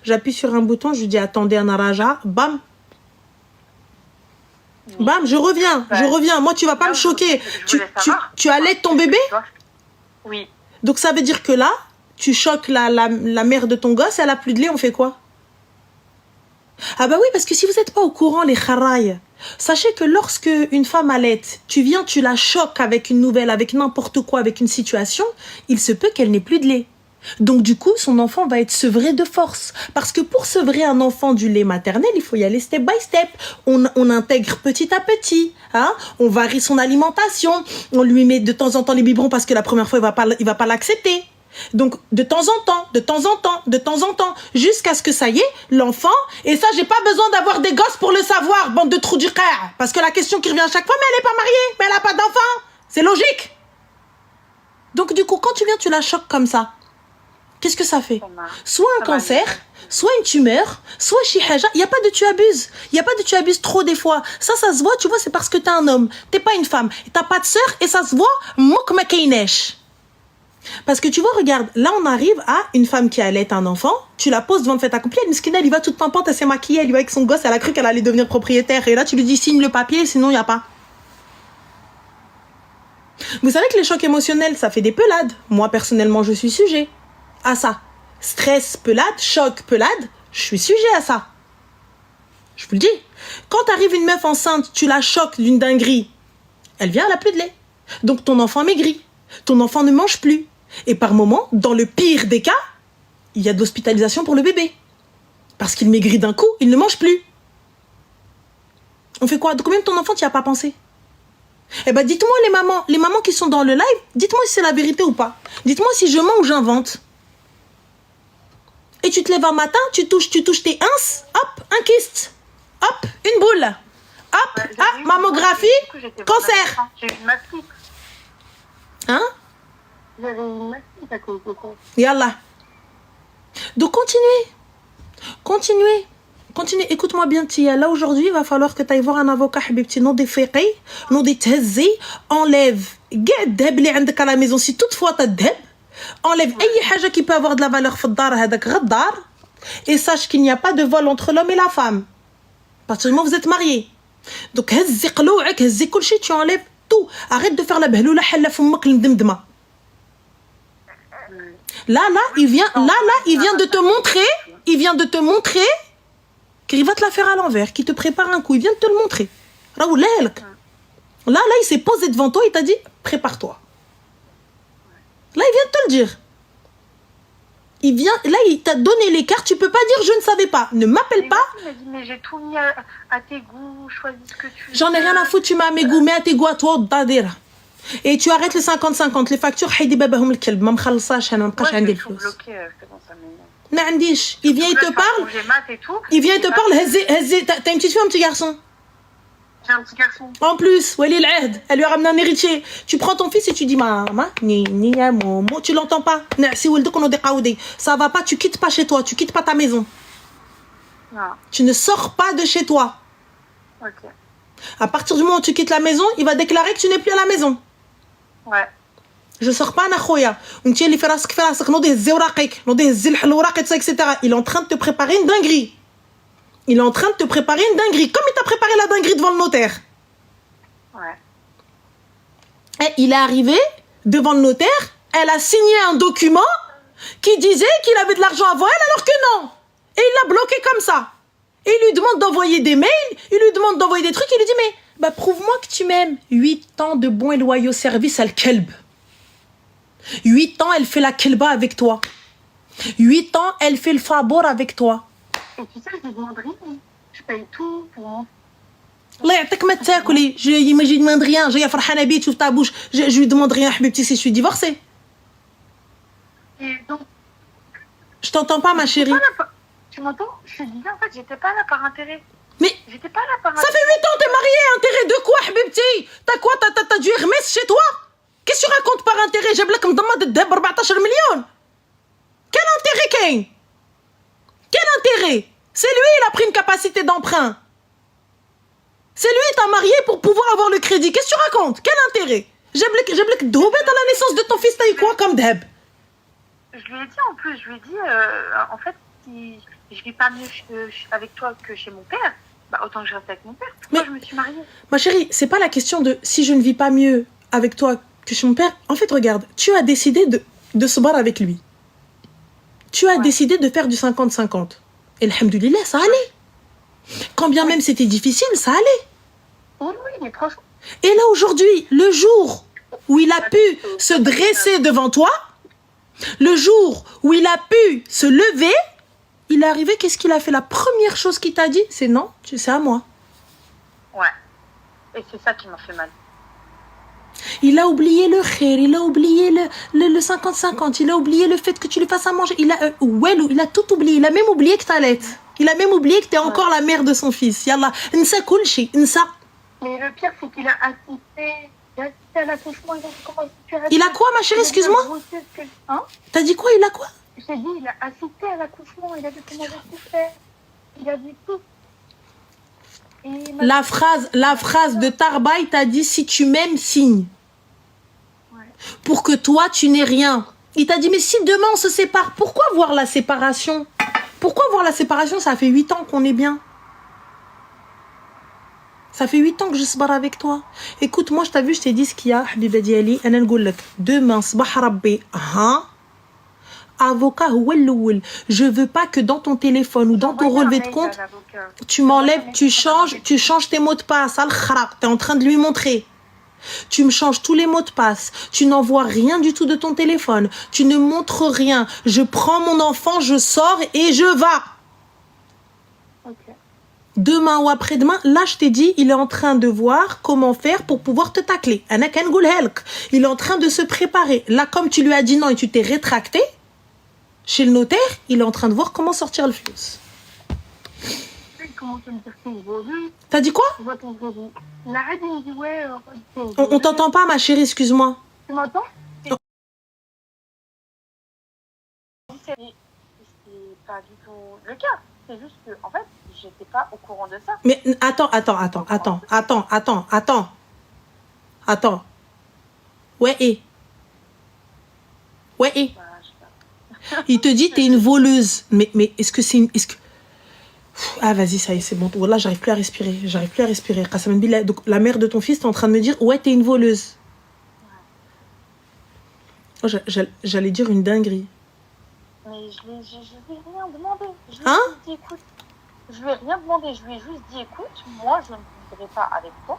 J'appuie sur un bouton, je dis, attendez, un araja. Bam. Bam, je reviens. Moi, tu vas pas me choquer. Tu allaites ton bébé? Oui. Donc, ça veut dire que là, tu choques la mère de ton gosse, elle a plus de lait, on fait quoi? Ah bah oui, parce que si vous n'êtes pas au courant, les kharaïs, sachez que lorsque une femme allaite, tu viens, tu la choques avec une nouvelle, avec n'importe quoi, avec une situation, il se peut qu'elle n'ait plus de lait. Donc du coup, son enfant va être sevré de force. Parce que pour sevrer un enfant du lait maternel, il faut y aller step by step. On intègre petit à petit. Hein? On varie son alimentation. On lui met de temps en temps les biberons parce que la première fois, il va pas l'accepter. Donc, de temps en temps, jusqu'à ce que ça y est, l'enfant, et ça, j'ai pas besoin d'avoir des gosses pour le savoir, bande de trous du cœur. Parce que la question qui revient à chaque fois, mais elle est pas mariée, mais elle a pas d'enfant. C'est logique. Donc, du coup, quand tu viens, tu la choques comme ça. Qu'est-ce que ça fait? Soit un cancer, soit une tumeur, soit chihaja. Il n'y a pas de tu abuses. Il n'y a pas de tu abuses trop des fois. Ça se voit, tu vois, c'est parce que t'es un homme. T'es pas une femme. T'as pas de sœur et ça se voit, mok makeinesh. Parce que tu vois, regarde, là on arrive à une femme qui allait un enfant, tu la poses devant le fait accompli, elle y va toute pimpante, elle s'est maquillée, elle y va avec son gosse, elle a cru qu'elle allait devenir propriétaire. Et là tu lui dis signe le papier, sinon il n'y a pas. Vous savez que les chocs émotionnels, ça fait des pelades. Moi personnellement, je suis sujet à ça. Stress, pelade, choc, pelade, je suis sujet à ça. Je vous le dis. Quand arrive une meuf enceinte, tu la choques d'une dinguerie, elle vient, elle a plus de lait. Donc ton enfant maigrit. Ton enfant ne mange plus. Et par moment, dans le pire des cas, il y a de l'hospitalisation pour le bébé. Parce qu'il maigrit d'un coup, il ne mange plus. On fait quoi? De combien de ton enfant tu n'y as pas pensé? Eh ben dites-moi les mamans qui sont dans le live, dites-moi si c'est la vérité ou pas. Dites-moi si je mens ou j'invente. Et tu te lèves un matin, tu touches tes ins, hop, un kyste. Hop, une boule. Hop, mammographie, cancer. J'ai eu une mastite. Hein? J'avais une mastite à cause de ça. Yallah. Donc continuez. Écoute-moi bien, Tia. Là aujourd'hui, il va falloir que tu ailles voir un avocat, habibti, non des fiqi, non des tehzi, enlève. Gad deb li عندك à la maison si toutefois t'as deb. Enlève أي حاجة qui peut avoir de la valeur في الدار هذاك غدار. Et sache qu'il n'y a pas de vol entre l'homme et la femme. À partir du moment où vous êtes mariés. Donc هزي قلوعك, هزي كل شيء, tu enlèves tout. Arrête de faire la بهلولة حلة فمك المدمدمة. Là, il vient de te montrer qu'il va te la faire à l'envers, qu'il te prépare un coup, il vient de te le montrer. Là, il s'est posé devant toi, il t'a dit, prépare-toi. Là, il vient de te le dire. Il t'a donné les cartes, tu peux pas dire, je ne savais pas. Ne m'appelle pas. Il m'a dit, mais j'ai tout mis à tes goûts, choisis ce que tu veux. J'en ai rien à foutre, tu mets à mes goûts, mets à tes goûts à toi, d'adira. Et tu arrêtes les 50-50, les factures, حيدي بابهم الكلب ما مخلصاش انا ما بقاش عندي الفلوس. ما عنديش. Il vient, il te parle. هزي t'as une petite fille ou un petit garçon? J'ai un petit garçon. En plus, Wali العهد, elle lui a ramené un héritier. Tu prends ton fils et tu dis maman, momo, tu l'entends pas. Si ولدك ونودي قاودي, ça va pas, tu quittes pas chez toi, tu quittes pas ta maison. Non. Tu ne sors pas de chez toi. OK. À partir du moment où tu quittes la maison, il va déclarer que tu n'es plus à la maison. Ouais. Je sors pas انا خويا وانت اللي في راسك نوضي هزي وراقك نوضي هزي الوراق etc. Il est en train de te préparer une dinguerie. Comme il t'a préparé la dinguerie devant le notaire. Ouais. Et il est arrivé devant le notaire, elle a signé un document qui disait qu'il avait de l'argent avant elle alors que non. Et il l'a bloqué comme ça. Et il lui demande d'envoyer des mails, il lui demande d'envoyer des trucs, il lui dit mais bah prouve-moi que tu m'aimes. 8 ans de bons et loyaux services à l'kelb. 8 ans, elle fait la kelba avec toi. 8 ans, elle fait le fabour avec toi. Et tu sais, je lui demande rien. Je paye tout pour moi. الله يعطيك ما تاكلي. Je lui demande rien. جايه فرحانه بيه تشوف ta bouche. Je lui demande rien حبيبتي si je suis divorcée. Et donc Je t'entends pas ma chérie. Tu m'entends? Je te disais en fait, j'étais pas là par intérêt. Mais j'étais pas là par ça fait 8 ans, t'es marié, intérêt de quoi, Habibti? T'as quoi? T'as du Hermès chez toi? Qu'est-ce que tu racontes par intérêt? J'ai blak mdamad الذهب 14 millions. Quel intérêt, Kane? Quel intérêt? C'est lui, il a pris une capacité d'emprunt. C'est lui, t'a marié pour pouvoir avoir le crédit. Qu'est-ce que tu racontes? Quel intérêt? J'ai blak d'houbet à la naissance de ton fils, t'as eu quoi comme dhab? Je lui ai dit en plus, je lui ai dit, en fait, si je vis pas mieux avec toi que chez mon père, bah autant que je reste avec mon père. Pourquoi je me suis mariée? Ma chérie, c'est pas la question de si je ne vis pas mieux avec toi que chez mon père. En fait, regarde, tu as décidé de se barrer avec lui. Tu as décidé de faire du 50-50. Et alhamdoulilah, ça allait. Quand bien même c'était difficile, ça allait. Oui, mais franchement. Et là, aujourd'hui, le jour où il a pu se dresser devant toi, le jour où il a pu se lever, il est arrivé, qu'est-ce qu'il a fait? La première chose qu'il t'a dit, c'est non, c'est à moi. Ouais. Et c'est ça qui m'a fait mal. Il a oublié le khair, il a oublié le 50-50, il a oublié le fait que tu lui fasses à manger. Il a tout oublié. Il a même oublié que t'allaites. Il a même oublié que t'es encore la mère de son fils. Yallah, nsa kulchi, nsa. Mais le pire, c'est qu'il a assisté. Il a assisté à l'accouchement. Il a quoi, ma chérie, excuse-moi? Hein? T'as dit quoi? Il a quoi? J'ai dit, il a assisté à l'accouchement. Il a vu comment j'ai souffert. Il a vu tout. La phrase de Tarbaï t'a dit si tu m'aimes, signe. Ouais. Pour que toi, tu n'aies rien. Il t'a dit mais si demain on se sépare, pourquoi voir la séparation? Pourquoi voir la séparation? Ça fait 8 ans qu'on est bien. Ça fait 8 ans que je se barre avec toi. Écoute, moi je t'ai vu, je t'ai dit ce qu'il y a, Habiba Diali. Demain, sabah rabbi, avocat je veux pas que dans ton téléphone ou dans ton relevé de compte tu m'enlèves, tu changes tes mots de passe. T'es en train de lui montrer. Tu me changes tous les mots de passe. Tu n'envoies rien du tout de ton téléphone. Tu ne montres rien. Je prends mon enfant, je sors et je vais. Okay. Demain ou après-demain, là je t'ai dit, il est en train de voir comment faire pour pouvoir te tacler. Il est en train de se préparer. Là, comme tu lui as dit non et tu t'es rétracté, chez le notaire, il est en train de voir comment sortir le flux. T'as dit quoi? On t'entend pas, ma chérie, excuse-moi. Tu m'entends? C'est pas du tout le cas. C'est juste que, en fait, j'étais pas au courant de ça. Mais attends. Ouais, et il te dit t'es une voleuse. Mais est-ce que c'est une... Ah vas-y, ça y est, c'est bon. Voilà, j'arrive plus à respirer. Donc la mère de ton fils est en train de me dire ouais, t'es une voleuse. Oh, j'allais dire une dinguerie. Mais je lui ai rien demandé. Hein? Je lui ai rien demandé. Je lui ai juste dit écoute, moi je ne vivrai pas avec toi.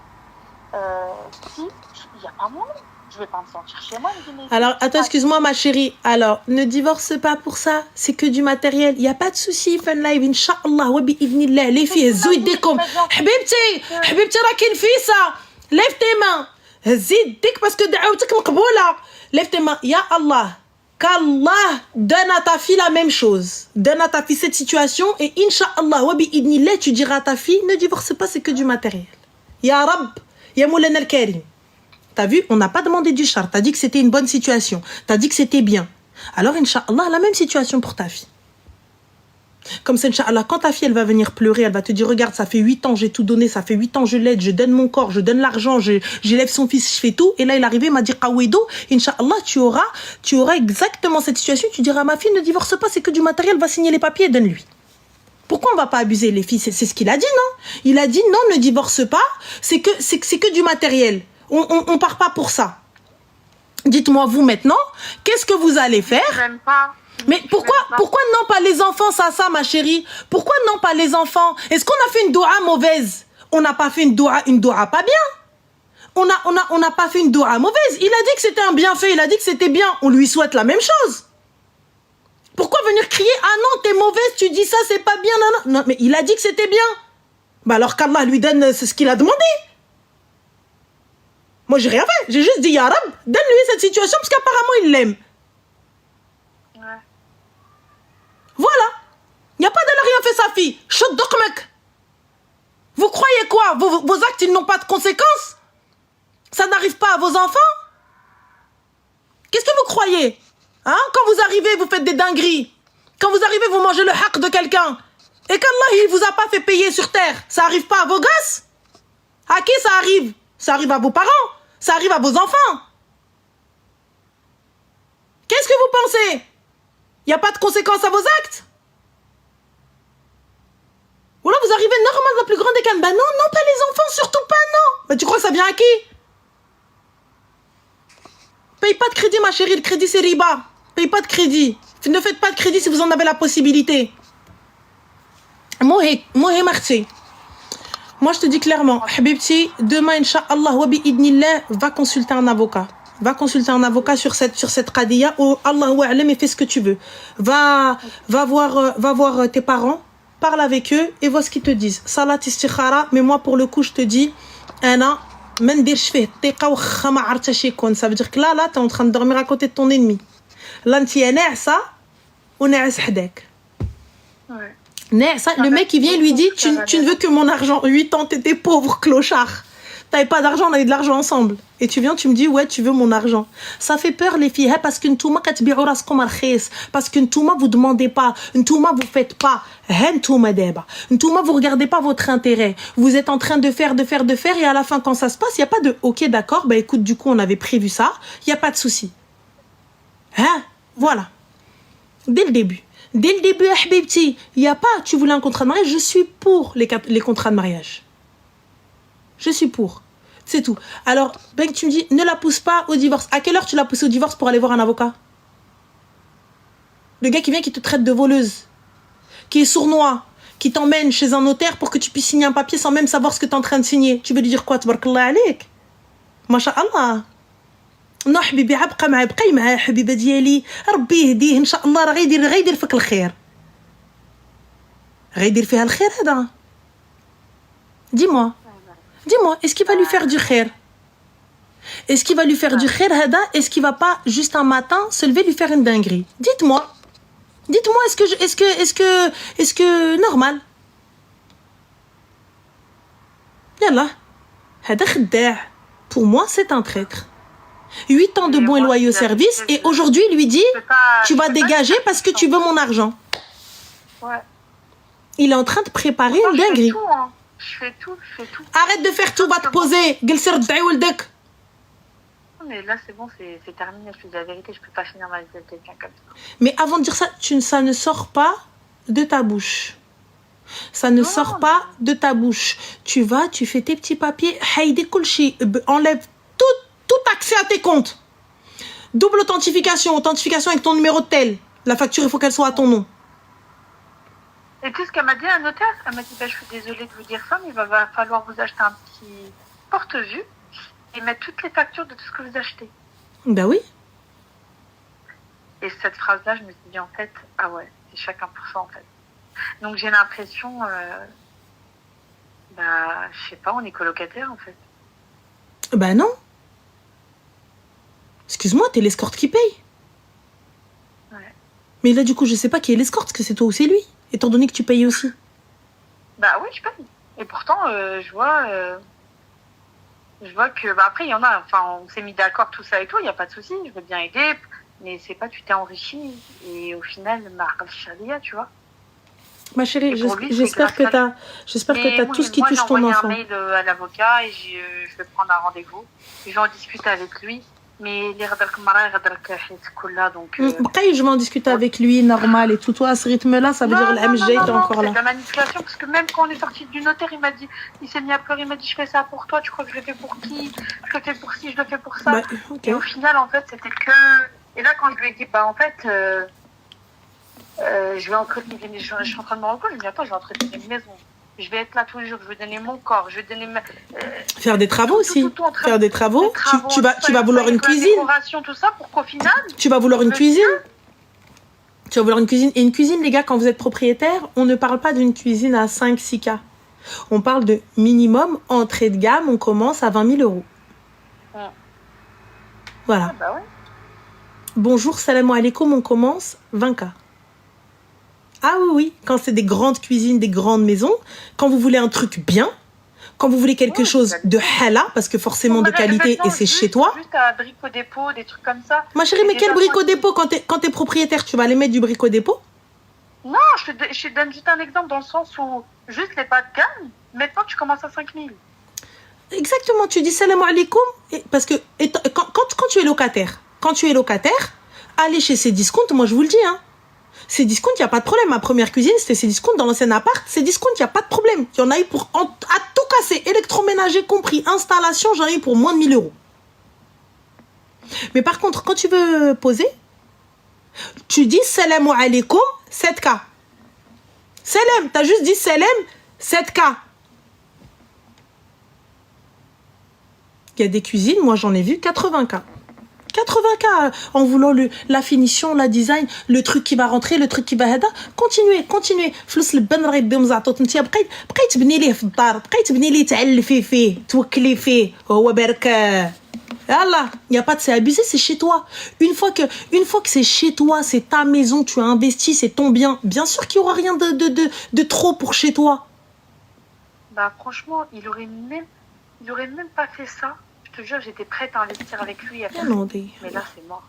Si il n'y a pas moyen. Je vais pas me sentir chez moi. Alors, attends, excuse-moi, ma chérie. Alors, ne divorce pas pour ça. C'est que du matériel. Il n'y a pas de souci. Fun live, Inch'Allah. Wa bi'idnillah. Les filles, zouidekom. Habibti, rakin fissa. Lève tes mains. Ziddik parce que da'outik mqboula. Lève tes mains. Ya Allah. Qu'Allah donne à ta fille la même chose. Donne à ta fille cette situation. Et Inch'Allah, wa bi'idnillah, tu diras à ta fille, ne divorce pas, c'est que du matériel. Ya Rab. Ya Moulana al-Karim. T'as vu, on n'a pas demandé du char. T'as dit que c'était une bonne situation. T'as dit que c'était bien. Alors, Inch'Allah, la même situation pour ta fille. Comme ça, Inch'Allah, quand ta fille, elle va venir pleurer, elle va te dire, regarde, ça fait 8 ans, j'ai tout donné, ça fait 8 ans, je l'aide, je donne mon corps, je donne l'argent, j'élève son fils, je fais tout. Et là, il est arrivé, il m'a dit, Kawedo, Inch'Allah, tu auras exactement cette situation. Tu diras, ma fille, ne divorce pas, c'est que du matériel, va signer les papiers et donne-lui. Pourquoi on va pas abuser les filles? C'est ce qu'il a dit, non? Il a dit, non, ne divorce pas, c'est que du matériel. On part pas pour ça. Dites-moi, vous, maintenant, qu'est-ce que vous allez faire? Même pas. Mais pourquoi non pas les enfants, ça, ma chérie? Pourquoi non pas les enfants? Est-ce qu'on a fait une doua mauvaise? On n'a pas fait une doua pas bien. On n'a pas fait une doua mauvaise. Il a dit que c'était un bienfait, il a dit que c'était bien. On lui souhaite la même chose. Pourquoi venir crier, ah non, t'es mauvaise, tu dis ça, c'est pas bien, non, mais il a dit que c'était bien. Bah alors qu'Allah lui donne ce qu'il a demandé. Moi, j'ai rien fait. J'ai juste dit, Ya Rab, donne-lui cette situation parce qu'apparemment, il l'aime. Ouais. Voilà. Il n'y a pas de rien fait sa fille. Chut, mec. Vous croyez quoi? Vos actes, ils n'ont pas de conséquences? Ça n'arrive pas à vos enfants? Qu'est-ce que vous croyez? Hein? Quand vous arrivez, vous faites des dingueries. Quand vous arrivez, vous mangez le haq de quelqu'un. Et qu'Allah, il vous a pas fait payer sur terre. Ça arrive pas à vos gosses? À qui ça arrive? Ça arrive à vos parents. Ça arrive à vos enfants. Qu'est-ce que vous pensez? Il n'y a pas de conséquences à vos actes? Ou là, vous arrivez normalement dans la plus grande des cannes. Ben non, non, pas les enfants, surtout pas, non. Ben tu crois que ça vient à qui? Paye pas de crédit, ma chérie. Le crédit, c'est riba. Paye pas de crédit. Ne faites pas de crédit si vous en avez la possibilité. Moi, je te dis clairement, Habibti, demain, Inch'Allah, wa bi'idnillah, va consulter un avocat. Va consulter un avocat sur cette qadiya ou Allah wa alam, et fais ce que tu veux. Va voir tes parents, parle avec eux et vois ce qu'ils te disent. Salat istikhara, mais moi, pour le coup, je te dis, Anna, ça veut dire que là, t'es en train de dormir à côté de ton ennemi. Là, tu es ça, ou le mec il vient et lui dit tu ne veux que mon argent. 8 ans t'étais pauvre clochard, t'avais pas d'argent, on avait de l'argent ensemble et tu viens tu me dis ouais tu veux mon argent. Ça fait peur les filles parce que ntouma katbi'u raskom arkhis, parce que ntouma vous demandez pas, ntouma vous faites pas, ntouma deba, ntouma vous regardez pas votre intérêt, vous êtes en train de faire et à la fin quand ça se passe il y a pas de ok d'accord bah écoute du coup on avait prévu ça, il y a pas de souci. Voilà. Dès le début, Habibti, il n'y a pas, tu voulais un contrat de mariage, je suis pour les contrats de mariage. Je suis pour. C'est tout. Alors, ben, tu me dis, ne la pousse pas au divorce. À quelle heure tu l'as poussée au divorce pour aller voir un avocat? Le gars qui vient, qui te traite de voleuse, qui est sournois, qui t'emmène chez un notaire pour que tu puisses signer un papier sans même savoir ce que tu es en train de signer. Tu veux lui dire quoi? Tabarakallah alik. Masha'Allah. نو حبيبي عبقى معاه بقاي معاه حبيبه ديالي ربي يهديه ان شاء الله راه غيدير فيك الخير غيدير فيها الخير هذا dis-moi est-ce qu'il va lui faire du khair هذا est-ce qu'il va pas juste un matin se lever lui faire une dinguerie dites-moi est-ce que normal يلا هذا خداع pour moi c'est un traître 8 ans de bons et loyaux services et aujourd'hui il lui dit tu vas dégager parce que tu veux mon argent. Ouais. Il est en train de préparer une dinguerie. Je fais tout. Arrête de faire tout, va te poser. Mais là c'est bon, c'est terminé, je te dis la vérité, je peux pas finir ma vie avec quelqu'un comme ça. Mais avant de dire ça, ça ne sort pas de ta bouche. Ça ne sort pas de ta bouche. Tu vas, tu fais tes petits papiers, enlève tout accès à tes comptes. Double authentification avec ton numéro de tel. La facture, il faut qu'elle soit à ton nom. Et tu sais ce qu'elle m'a dit, un notaire? Elle m'a dit, je suis désolée de vous dire ça, mais il va falloir vous acheter un petit porte-vue et mettre toutes les factures de tout ce que vous achetez. Ben oui. Et cette phrase-là, je me suis dit, en fait, ah ouais, c'est chacun pour soi, en fait. Donc j'ai l'impression, je sais pas, on est colocataire, en fait. Ben non. Excuse-moi, t'es l'escorte qui paye. Ouais. Mais là, du coup, je sais pas qui est l'escorte, est-ce que c'est toi ou c'est lui, étant donné que tu payes aussi. Bah oui, je paye. Et pourtant, je vois que, après, il y en a, enfin, on s'est mis d'accord, tout ça et tout, il n'y a pas de souci, je veux bien aider, mais c'est pas, tu t'es enrichi, et au final, tu vois. Ma chérie, j'espère que t'as tout ce qui touche ton enfant. Moi, j'ai envoyé un mail à l'avocat et je vais prendre un rendez-vous. Je vais en discuter avec lui. Mais les donc je vais en discuter avec lui, normal et tout. Toi, à ce rythme-là, ça veut dire l'MG, t'es encore là. C'est de la manipulation, parce que même quand on est sorti du notaire, il s'est mis à pleurer, il m'a dit, je fais ça pour toi, tu crois que je le fais pour qui? Je le fais pour ci, je le fais pour ça. Okay. Et au final, en fait, c'était que... Et là, quand je lui ai dit, en fait... je vais entretenir, je suis en train de me rendre compte, je me dis, attends, je vais entretenir une maison. Je vais être là tous les jours, je vais donner mon corps, je vais donner faire des travaux aussi. Faire des travaux. Tu vas vouloir une cuisine. Décoration, tout ça, pour qu'au final... Tu vas vouloir une cuisine. Tu vas vouloir une cuisine. Et une cuisine, les gars, quand vous êtes propriétaire, on ne parle pas d'une cuisine à 5-6K. On parle de minimum, entrée de gamme, on commence à 20 000 euros. Ouais. Voilà. Ah bah ouais. Bonjour, salam alaikum, on commence 20K. Ah oui, quand c'est des grandes cuisines, des grandes maisons, quand vous voulez un truc bien, Quand vous voulez quelque chose de halal, parce que forcément de qualité et c'est chez toi. Juste à brico-dépôt, des trucs comme ça. Ma chérie, mais quel brico-dépôt quand t'es propriétaire, tu vas aller mettre du brico-dépôt? Non, je te donne juste un exemple dans le sens où juste les bas de gamme, maintenant tu commences à 5 000. Exactement, tu dis salam alaikum, parce que quand tu es locataire, allez chez Cdiscount, moi je vous le dis, hein. Cdiscount, il n'y a pas de problème. Ma première cuisine, c'était Cdiscount dans l'ancien appart. Cdiscount, il n'y a pas de problème. Il y en a eu pour à tout casser, électroménager compris, installation, j'en ai eu pour moins de 1 000 €. Mais par contre, quand tu veux poser, tu dis salam alaikum, 7K. Salam, t'as juste dit salam, 7K. Il y a des cuisines, moi j'en ai vu 80K. 80K en voulant la finition, la design, le truc qui va rentrer, le truc qui va هذا. continuez. فلوس البن راه يديهم زعطوط انت بقيت تبني ليه في الدار، بقيت تبني ليه تعلفي فيه، توكلي فيه وهو بارك. Yallah, il n'y a pas de c'est abusé, c'est chez toi. Une fois que c'est chez toi, c'est ta maison, tu as investi, c'est ton bien. Bien sûr qu'il n'y aura rien de trop pour chez toi. Bah franchement, il aurait même pas fait ça. Je te jure, j'étais prête à investir avec lui. Mais là, c'est mort.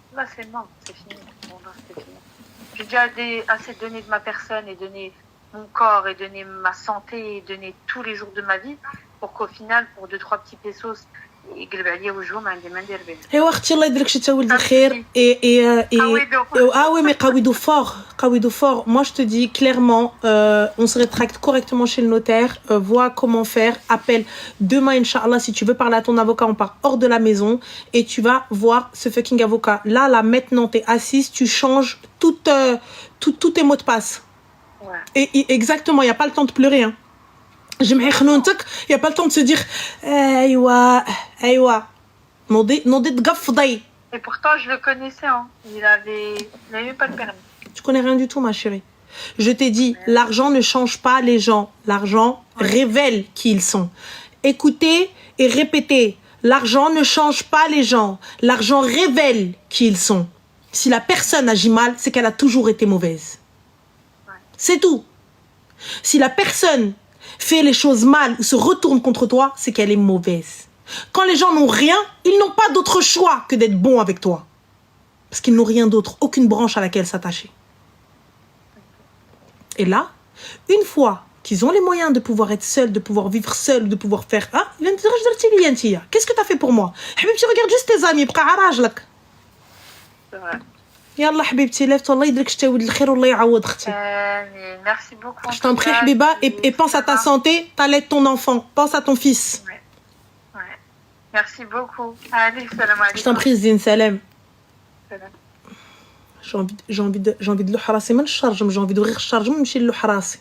C'est fini. Bon, là, c'est fini. J'ai déjà assez donné de ma personne et donné mon corps et donné ma santé et donné tous les jours de ma vie pour qu'au final, pour 2-3 petits pesos, يقلب عليا وجهه ما عندي ما ندير به. ايوا اختي الله يدير لك شي تاولد الخير mais قويدو fort. Moi je te dis clairement, on se rétracte correctement chez le notaire, vois comment faire, appelle demain Inch'Allah, si tu veux parler à ton avocat, on part hors de la maison et tu vas voir ce fucking avocat. Là maintenant t'es assise, tu changes tous tes mots de passe. Ouais. Et exactement, il y a pas le temps de pleurer, hein. Il n'y a pas le temps de se dire Aïwa. Et pourtant, je le connaissais. Hein. Il avait même pas le permis. Tu connais rien du tout, ma chérie. Je t'ai dit, l'argent ne change pas les gens. L'argent révèle qui ils sont. Écoutez et répétez. L'argent ne change pas les gens. L'argent révèle qui ils sont. Si la personne agit mal, c'est qu'elle a toujours été mauvaise. Ouais. C'est tout. Si la personne fait les choses mal ou se retourne contre toi, c'est qu'elle est mauvaise. Quand les gens n'ont rien, ils n'ont pas d'autre choix que d'être bons avec toi. Parce qu'ils n'ont rien d'autre, aucune branche à laquelle s'attacher. Et là, une fois qu'ils ont les moyens de pouvoir être seuls, de pouvoir vivre seuls, de pouvoir faire... Ah, qu'est-ce que tu as fait pour moi? Habibti, regarde juste tes amis, C'est vrai. يلا حبيبتي لفت والله يديرك شتاود الخير والله يعوض اختي. Merci beaucoup. Je t'en prie Habiba et pense à ta santé, t'allaites ton enfant, pense à ton fils. Ouais. Merci beaucoup. Allez, salam alaikum. Je t'en prie Zine, salam. Salam. j'ai envie de le harasser من الشرجم, j'ai envie d'ouvrir الشرجم ونمشي له harasser.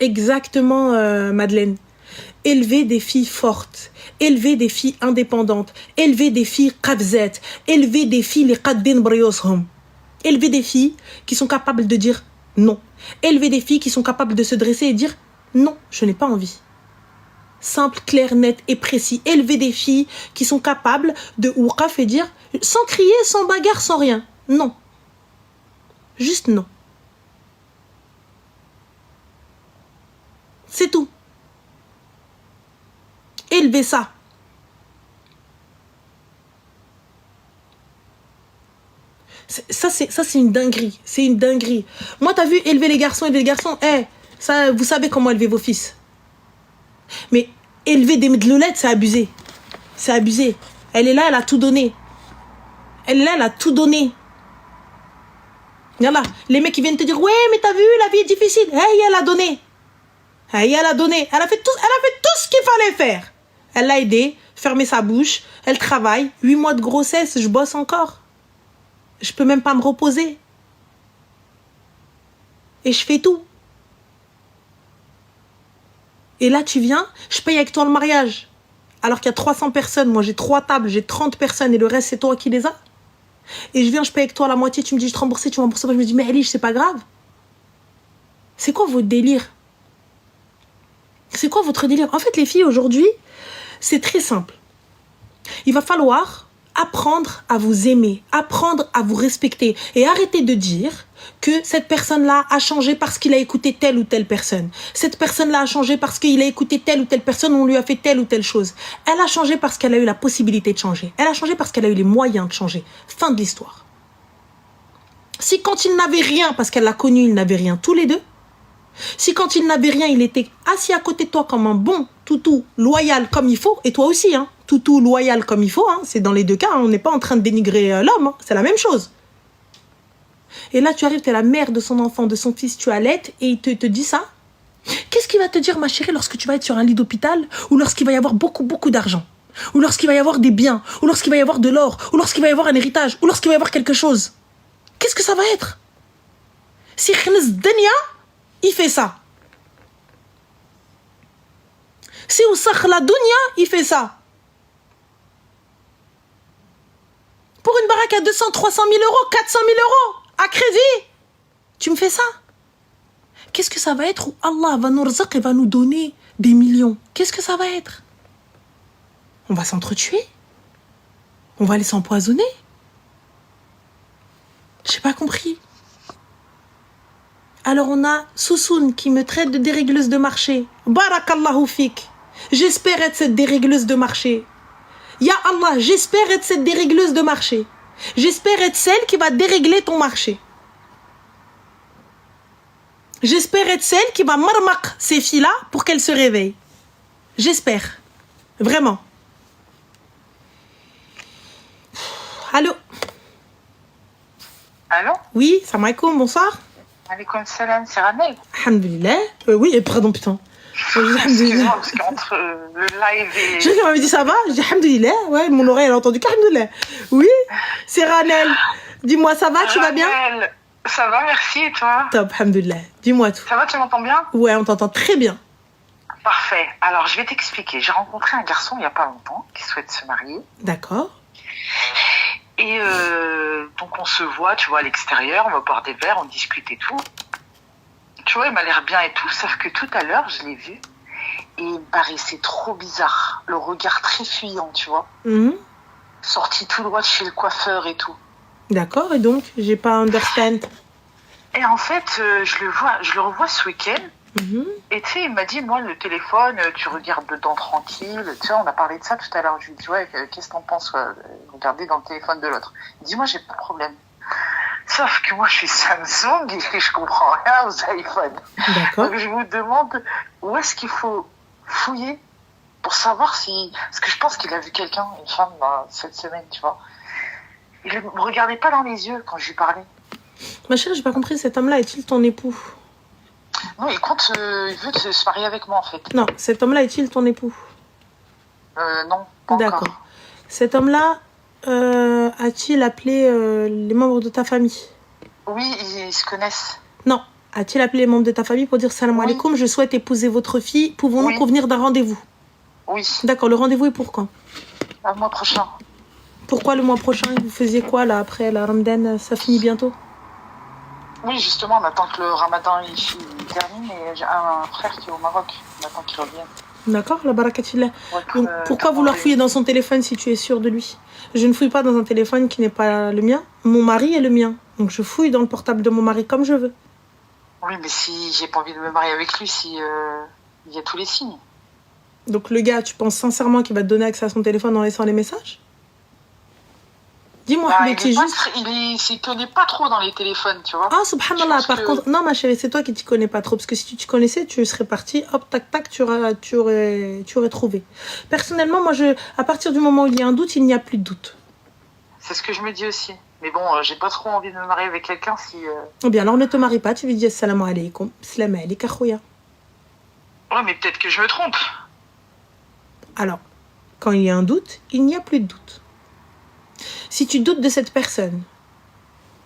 Exactement Madeleine. Élever des filles fortes, élever des filles indépendantes, élever des filles qabzat, élever des filles les qaddin brioshom, élever des filles qui sont capables de dire non, élever des filles qui sont capables de se dresser et dire non, je n'ai pas envie. Simple, clair, net et précis. Élever des filles qui sont capables de ouqaf et dire sans crier, sans bagarre, sans rien. Non. Juste non. C'est tout. Élever ça. Ça, c'est une dinguerie. C'est une dinguerie. Moi, t'as vu, élever les garçons, ça, vous savez comment élever vos fils. Mais élever des medloulettes, c'est abusé. C'est abusé. Elle est là, elle a tout donné. Yallah, les mecs qui viennent te dire, ouais, mais t'as vu, la vie est difficile. Hey, elle a donné. Elle a fait tout ce qu'il fallait faire. Elle l'a aidé, fermé sa bouche, elle travaille. 8 mois de grossesse, je bosse encore. Je peux même pas me reposer. Et je fais tout. Et là, tu viens, je paye avec toi le mariage. Alors qu'il y a 300 personnes, moi j'ai 3 tables, j'ai 30 personnes et le reste c'est toi qui les as. Et je viens, je paye avec toi la moitié, tu me dis je te rembourse, tu m'embourses pas. Je me dis mais Elige, c'est pas grave. C'est quoi votre délire? C'est quoi votre délire? En fait, les filles aujourd'hui, c'est très simple. Il va falloir apprendre à vous aimer, apprendre à vous respecter et arrêter de dire que cette personne-là a changé parce qu'il a écouté telle ou telle personne. Cette personne-là a changé parce qu'il a écouté telle ou telle personne, on lui a fait telle ou telle chose. Elle a changé parce qu'elle a eu la possibilité de changer. Elle a changé parce qu'elle a eu les moyens de changer. Fin de l'histoire. Si quand il n'avait rien, parce qu'elle l'a connu, il n'avait rien tous les deux, si quand il n'avait rien, il était assis à côté de toi comme un bon toutou, loyal comme il faut, et toi aussi, hein, toutou, loyal comme il faut, hein, c'est dans les deux cas, hein, on n'est pas en train de dénigrer l'homme, hein, c'est la même chose. Et là, tu arrives, tu es la mère de son enfant, de son fils, tu allaites, et il te dit ça. Qu'est-ce qu'il va te dire, ma chérie, lorsque tu vas être sur un lit d'hôpital, ou lorsqu'il va y avoir beaucoup, beaucoup d'argent, ou lorsqu'il va y avoir des biens, ou lorsqu'il va y avoir de l'or, ou lorsqu'il va y avoir un héritage, ou lorsqu'il va y avoir quelque chose? Qu'est-ce que ça va être? Si Khnes Denia, il fait ça. Si Oussakh la Dunya, il fait ça. Pour une baraque à 200, 300 000 euros, 400 000 euros, à crédit, tu me fais ça? Qu'est-ce que ça va être où Allah va nous rzaq et va nous donner des millions? Qu'est-ce que ça va être? On va s'entretuer? On va aller s'empoisonner? J'ai pas compris. Alors on a Soussoun qui me traite de dérégleuse de marché. Barakallahu fik. J'espère être cette dérégleuse de marché. Ya Allah, j'espère être cette dérégleuse de marché. J'espère être celle qui va dérégler ton marché. J'espère être celle qui va marmak ces filles-là pour qu'elles se réveillent. J'espère. Vraiment. Allô? Allô? Oui, salam alaikum, bonsoir. Alaikum salam, c'est Ranel. Alhamdulillah. Oui, pardon, putain. Excuse-moi, parce qu'entre le live et... Je sais qu'elle m'avait dit ça va, j'ai dit Alhamdulillah. Ouais, mon oreille elle a entendu qu'Alhamdulillah. Oui, c'est Ranel. Dis-moi, ça va, tu vas bien? Ça va, merci, et toi? Top, Alhamdulillah. Dis-moi tout. Ça va, tu m'entends bien? Ouais, on t'entend très bien. Parfait. Alors, je vais t'expliquer. J'ai rencontré un garçon il n'y a pas longtemps qui souhaite se marier. D'accord. Et donc, on se voit, tu vois, à l'extérieur, on va boire des verres, on discute et tout. Tu vois, il m'a l'air bien et tout, sauf que tout à l'heure, je l'ai vu et il me paraissait trop bizarre. Le regard très fuyant, tu vois. Sorti tout droit de chez le coiffeur et tout. D'accord, et donc, j'ai pas understand. Et en fait, je le revois ce week-end. Et tu sais, il m'a dit, moi, le téléphone, tu regardes dedans tranquille. Tu vois, on a parlé de ça tout à l'heure. Je lui ai dit, ouais, qu'est-ce que t'en penses, regarder dans le téléphone de l'autre? Il dit, moi, j'ai pas de problème. Sauf que moi, je suis Samsung et je comprends rien aux iPhones. D'accord. Donc, je vous demande, où est-ce qu'il faut fouiller pour savoir si... Parce que je pense qu'il a vu quelqu'un, une femme, cette semaine, tu vois. Il ne me regardait pas dans les yeux quand je lui parlais. Ma chérie, j'ai pas compris, cet homme-là est-il ton époux? Non, il compte, il veut se marier avec moi, en fait. Non, cet homme-là est-il ton époux? Non, pas encore. D'accord. Cet homme-là a-t-il appelé les membres de ta famille? Oui, ils se connaissent. Non. A-t-il appelé les membres de ta famille pour dire salam alaikum, je souhaite épouser votre fille, pouvons-nous convenir d'un rendez-vous? Oui. D'accord, le rendez-vous est pour quand? Le mois prochain. Pourquoi le mois prochain? Vous faisiez quoi là après la Ramadan? Ça finit bientôt? Oui, justement, on attend que le Ramadan il termine et j'ai un frère qui est au Maroc. On attend qu'il revienne. D'accord, la barakatillah. Donc, pourquoi vouloir fouiller dans son téléphone si tu es sûr de lui? Je ne fouille pas dans un téléphone qui n'est pas le mien. Mon mari est le mien. Donc je fouille dans le portable de mon mari comme je veux. Oui, mais si j'ai pas envie de me marier avec lui, si il y a tous les signes. Donc le gars, tu penses sincèrement qu'il va te donner accès à son téléphone en laissant les messages? Dis-moi, mais tu es juste... Il s'y connaît pas trop dans les téléphones, tu vois. Ah, subhanallah, par contre... Non, ma chérie, c'est toi qui t'y connais pas trop. Parce que si tu t'y connaissais, tu serais parti, hop, tac, tac, tu aurais trouvé. Personnellement, moi, à partir du moment où il y a un doute, il n'y a plus de doute. C'est ce que je me dis aussi. Mais bon, j'ai pas trop envie de me marier avec quelqu'un si... Eh bien, alors ne te marie pas, tu lui dis assalamu alaikum, salam alaikum, khouya. Ouais, mais peut-être que je me trompe. Alors, quand il y a un doute, il n'y a plus de doute. Si tu doutes de cette personne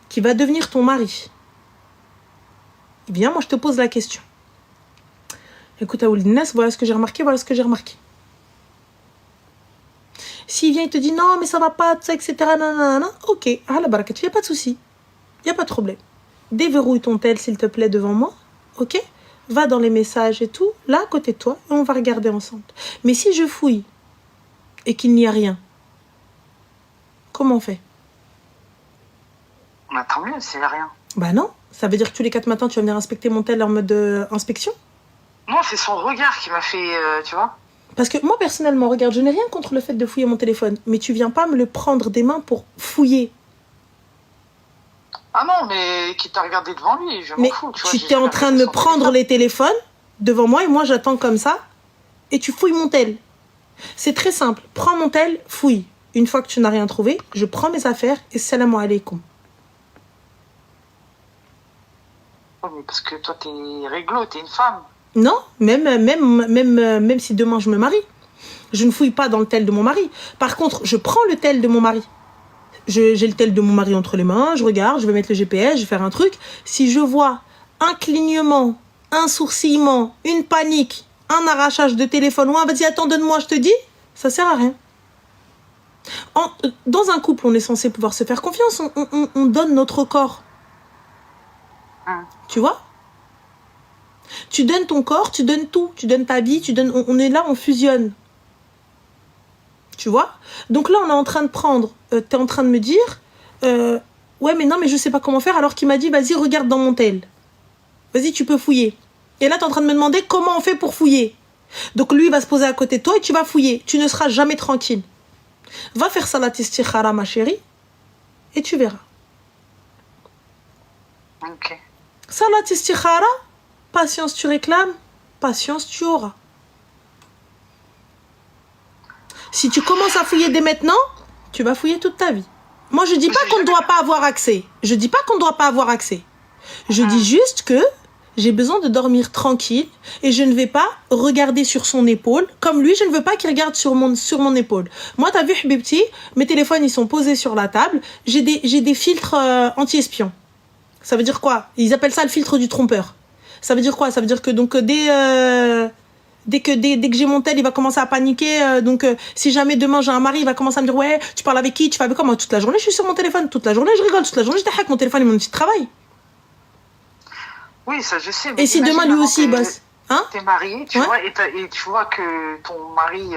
qui va devenir ton mari, eh bien, moi, je te pose la question. Écoute, Aoulinas, voilà ce que j'ai remarqué, voilà ce que j'ai remarqué. S'il vient, il te dit non, mais ça va pas, tout ça, etc. Nanana, ok, ah la barakat, il n'y a pas de souci. Il n'y a pas de problème. Déverrouille ton tel, s'il te plaît, devant moi, ok? Va dans les messages et tout, là, à côté de toi, et on va regarder ensemble. Mais si je fouille et qu'il n'y a rien, Comment on fait? Bah, tant mieux, c'est rien. Bah non, ça veut dire que tous les 4 matins, tu vas venir inspecter mon tel en mode inspection? Non, c'est son regard qui m'a fait, tu vois. Parce que moi, personnellement, regarde, je n'ai rien contre le fait de fouiller mon téléphone, mais tu viens pas me le prendre des mains pour fouiller. Ah non, mais qui t'a regardé devant lui, je m'en fous. Tu t'es en train de me prendre les téléphones devant moi et moi, j'attends comme ça et tu fouilles mon tel. C'est très simple. Prends mon tel, fouille. Une fois que tu n'as rien trouvé, je prends mes affaires et salam alaikum. Oui, mais parce que toi, t'es réglo, t'es une femme. Non, même si demain je me marie, je ne fouille pas dans le tel de mon mari. Par contre, je prends le tel de mon mari. J'ai le tel de mon mari entre les mains, je regarde, je vais mettre le GPS, je vais faire un truc. Si je vois un clignement, un sourcillement, une panique, un arrachage de téléphone ou un vas-y attends donne-moi je te dis, ça sert à rien. Dans un couple, on est censé pouvoir se faire confiance, on donne notre corps. Tu vois? Tu donnes ton corps, tu donnes tout, tu donnes ta vie, on est là, on fusionne. Tu vois? Donc là, on est en train de prendre, t'es en train de me dire, ouais, mais non, mais je sais pas comment faire, alors qu'il m'a dit, vas-y, regarde dans mon tel. Vas-y, tu peux fouiller. Et là, t'es en train de me demander comment on fait pour fouiller. Donc lui, il va se poser à côté de toi et tu vas fouiller. Tu ne seras jamais tranquille. Va faire salat istikhara, ma chérie, et tu verras. Ok. Salat istikhara, patience tu réclames, patience tu auras. Si tu commences à fouiller dès maintenant, tu vas fouiller toute ta vie. Moi, je dis pas qu'on ne doit pas avoir accès. Je dis pas qu'on ne doit pas avoir accès. Je dis juste que j'ai besoin de dormir tranquille et je ne vais pas regarder sur son épaule. Comme lui, je ne veux pas qu'il regarde sur mon épaule. Moi, t'as vu, Habibti, mes téléphones, ils sont posés sur la table. J'ai des filtres anti-espions. Ça veut dire quoi? Ils appellent ça le filtre du trompeur. Ça veut dire quoi? Ça veut dire que donc dès que j'ai mon tel, il va commencer à paniquer. Si jamais demain j'ai un mari, il va commencer à me dire ouais, tu parles avec qui? Tu fais avec quoi? Moi, toute la journée, je suis sur mon téléphone. Toute la journée, je rigole. Toute la journée, je t'hack mon téléphone et mon outil de travail. Oui, ça je sais. Et si demain lui aussi il bosse, hein? T'es marié, tu vois, et tu vois que ton mari,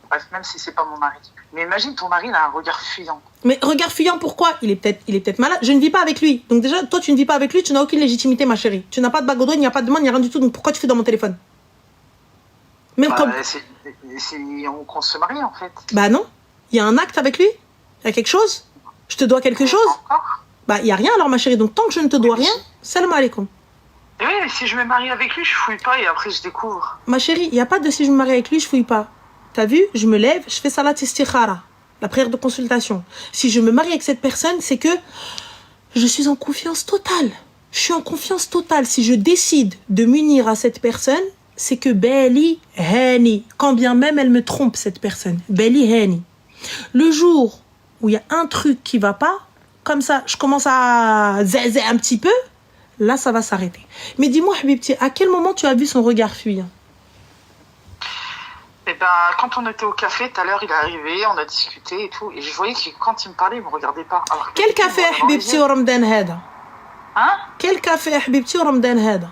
bref, même si c'est pas mon mari, mais imagine ton mari il a un regard fuyant. Mais regard fuyant, pourquoi? Il est peut-être malade. Je ne vis pas avec lui. Donc déjà, toi tu ne vis pas avec lui, tu n'as aucune légitimité, ma chérie. Tu n'as pas de bague au doigt, il n'y a pas de demande, il n'y a rien du tout. Donc pourquoi tu fais dans mon téléphone? Même comme. Qu'on se marie en fait. Bah non. Il y a un acte avec lui? Il y a quelque chose? Je te dois quelque chose? Bah il y a rien alors, ma chérie. Donc tant que je ne te dois rien, salam alaikum. Oui, mais si je me marie avec lui, je fouille pas et après je découvre. Ma chérie, il n'y a pas de si je me marie avec lui, je fouille pas. T'as vu? Je me lève, je fais salat istikhara, la prière de consultation. Si je me marie avec cette personne, c'est que je suis en confiance totale. Je suis en confiance totale. Si je décide de m'unir à cette personne, c'est que Beli Hani, quand bien même elle me trompe, cette personne. Beli Hani. Le jour où il y a un truc qui va pas, comme ça, je commence à zézer un petit peu, là, ça va s'arrêter. Mais dis-moi, Habibti, à quel moment tu as vu son regard fuyant? Eh ben, quand on était au café, tout à l'heure, il est arrivé, on a discuté et tout. Et je voyais que quand il me parlait, il me regardait pas. Alors quel café, Habibti, au Ramadan hada? Hein? Quel café, Habibti, au Ramadan hada?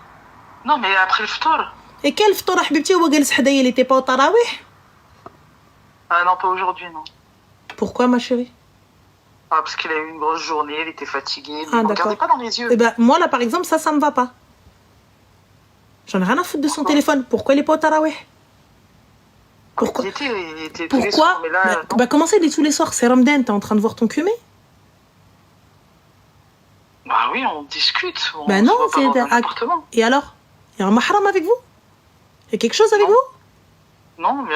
Non, mais après le ftour. Et quel ftour, Habibti, où il était pas au tarawih? Non, pas aujourd'hui, non. Pourquoi, ma chérie? Parce qu'il a eu une grosse journée, il était fatigué. Il ne me regardait pas dans les yeux. Eh ben, moi, là, par exemple, ça me va pas. J'en ai rien à foutre de son téléphone. Pourquoi il est pas au tarawih? Pourquoi? Il était pourquoi? tous les soirs, mais là, comment ça, il est tous les soirs? C'est Ramadan, t'es en train de voir ton cumé? Bah oui, on discute. Bah non, c'est... Et alors? Il y a un mahram avec vous? Il y a quelque chose avec vous? Non, mais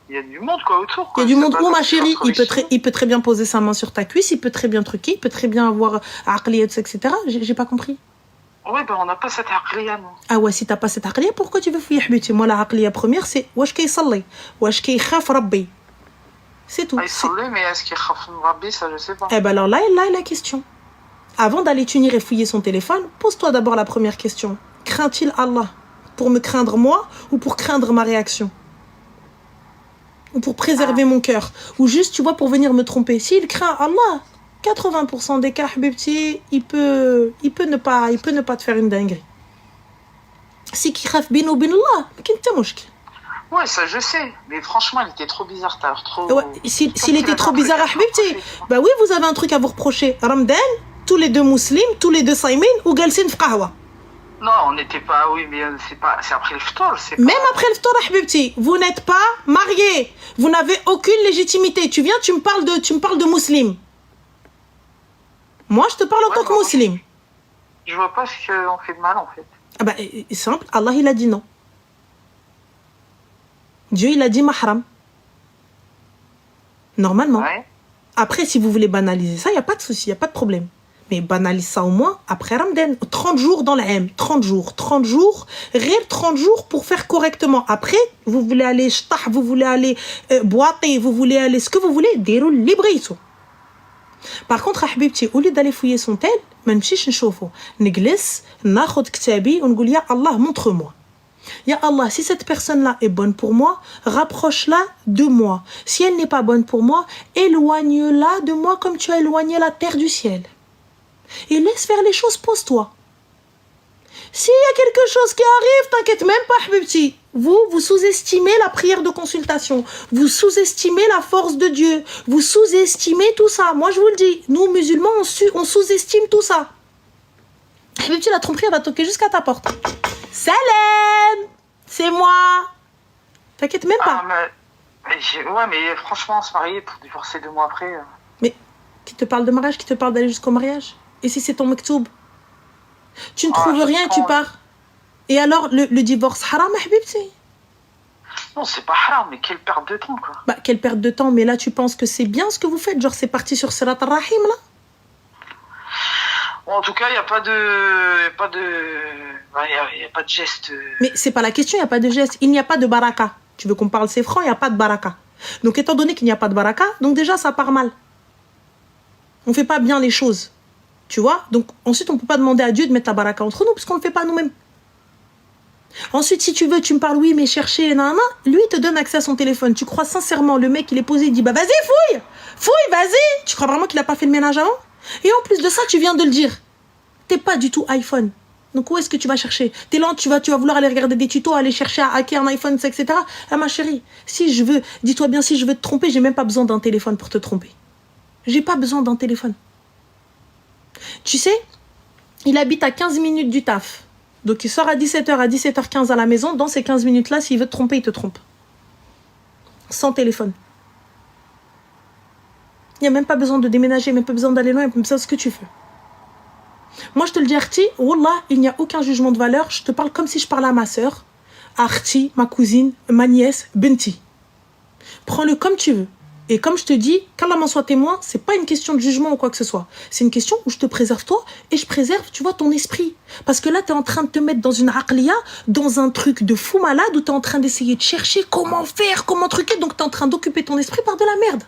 il y a du monde quoi autour. Il y a du monde où, ma chérie? Il peut très bien poser sa main sur ta cuisse, il peut très bien truquer, il peut très bien avoir aqliya, etc. J'ai pas compris. Ouais, ben on n'a pas cette aqliya, non. Ah ouais, si t'as pas cette aqliya, pourquoi tu veux fouiller, Habibti? Moi, la aqliya première, c'est wash kay salli, wash kay khaf rabbi. C'est tout. Il salli, mais est-ce qu'il khaf rabbi, ça je sais pas. Eh ben alors là est la question. Avant d'aller t'unir et fouiller son téléphone, pose-toi d'abord la première question. Craint-il Allah pour me craindre moi ou pour craindre ma réaction? Ou pour préserver mon cœur? Ou juste, tu vois, pour venir me tromper? S'il craint Allah, 80% des cas, Habibti, il peut ne pas te faire une dinguerie. Si qui khaf bin ou bin Allah, qu'est-ce que Ouais, ça je sais. Mais franchement, il était trop bizarre. T'as l'air trop... Ouais, s'il était trop bizarre, Ahbibti, bah oui, vous avez un truc à vous reprocher. Ramadan, tous les deux musulmans, tous les deux saïmin, ou galsin fqahwa. Non, on n'était pas... Oui, mais c'est après le ftor. Même après le ftor, Ahbibti, vous n'êtes pas mariés. Vous n'avez aucune légitimité. Tu viens, tu me parles de musulmans. Moi, je te parle en tant que musulman. Je vois pas ce qu'on fait de mal, en fait. Ah bah, c'est simple. Allah, il a dit non. Dieu, il a dit mahram. Normalement. Ouais. Après, si vous voulez banaliser ça, il n'y a pas de souci, il n'y a pas de problème. Mais banalise ça au moins après Ramadan. 30 jours dans la M. 30 jours. 30 jours. Rire 30 jours pour faire correctement. Après, vous voulez aller shtah, vous voulez aller boiter, vous voulez aller ce que vous voulez, déroule libre. Par contre, Ahbibti, au lieu d'aller fouiller son tel, ما نمشيش نشوفه. نجلس ناخذ كتابي ونقول يا الله montre-moi. Ya Allah, si cette personne-là est bonne pour moi, rapproche-la de moi. Si elle n'est pas bonne pour moi, éloigne-la de moi comme tu as éloigné la terre du ciel. Et laisse faire les choses, pose-toi. S'il y a quelque chose qui arrive, t'inquiète même pas, Habibti. Vous sous-estimez la prière de consultation. Vous sous-estimez la force de Dieu. Vous sous-estimez tout ça. Moi, je vous le dis, nous, musulmans, on sous-estime tout ça. Habibti, la tromperie, elle va toquer jusqu'à ta porte. Salam, c'est moi. T'inquiète même pas. Ouais, mais franchement, se marier pour divorcer 2 mois après... Mais qui te parle de mariage, qui te parle d'aller jusqu'au mariage? Et si c'est ton mektoub? Tu ne trouves rien et tu pars. Et alors, le divorce haram, Habibti? Non, c'est pas haram, mais quelle perte de temps, quoi. Bah, quelle perte de temps. Mais là, tu penses que c'est bien ce que vous faites? Genre, c'est parti sur Sirat al-Rahim, là? Bon, en tout cas, il n'y a pas de geste. Mais c'est pas la question, il n'y a pas de geste. Il n'y a pas de baraka. Tu veux qu'on parle c'est franc, il n'y a pas de baraka. Donc, étant donné qu'il n'y a pas de baraka, donc déjà, ça part mal. On ne fait pas bien les choses. Tu vois? Donc, ensuite, on ne peut pas demander à Dieu de mettre la baraka entre nous, puisqu'on ne le fait pas nous-mêmes. Ensuite, si tu veux, tu me parles, oui, mais chercher, nanana. Lui, il te donne accès à son téléphone. Tu crois sincèrement, le mec, il est posé, il dit, bah vas-y, fouille! Fouille, vas-y! Tu crois vraiment qu'il n'a pas fait le ménage avant? Et en plus de ça, tu viens de le dire. T'es pas du tout iPhone. Donc où est-ce que tu vas chercher? T'es là, tu vas vouloir aller regarder des tutos, aller chercher à hacker un iPhone, etc. Ah ma chérie, si je veux, dis-toi bien, si je veux te tromper, j'ai même pas besoin d'un téléphone pour te tromper. J'ai pas besoin d'un téléphone. Tu sais, il habite à 15 minutes du taf. Donc il sort à 17h, à 17h15 à la maison. Dans ces 15 minutes-là, s'il veut te tromper, il te trompe. Sans téléphone. Il n'y a même pas besoin de déménager, même pas besoin d'aller loin, même ça, ce que tu veux. Moi, je te le dis, Arti, Wallah, il n'y a aucun jugement de valeur. Je te parle comme si je parlais à ma sœur, Arti, ma cousine, ma nièce, Benti. Prends-le comme tu veux. Et comme je te dis, qu'Allah m'en soit témoin, c'est pas une question de jugement ou quoi que ce soit. C'est une question où je te préserve toi et je préserve, tu vois, ton esprit. Parce que là, tu es en train de te mettre dans une aqliya, dans un truc de fou malade où tu es en train d'essayer de chercher comment faire, comment truquer. Donc, tu es en train d'occuper ton esprit par de la merde.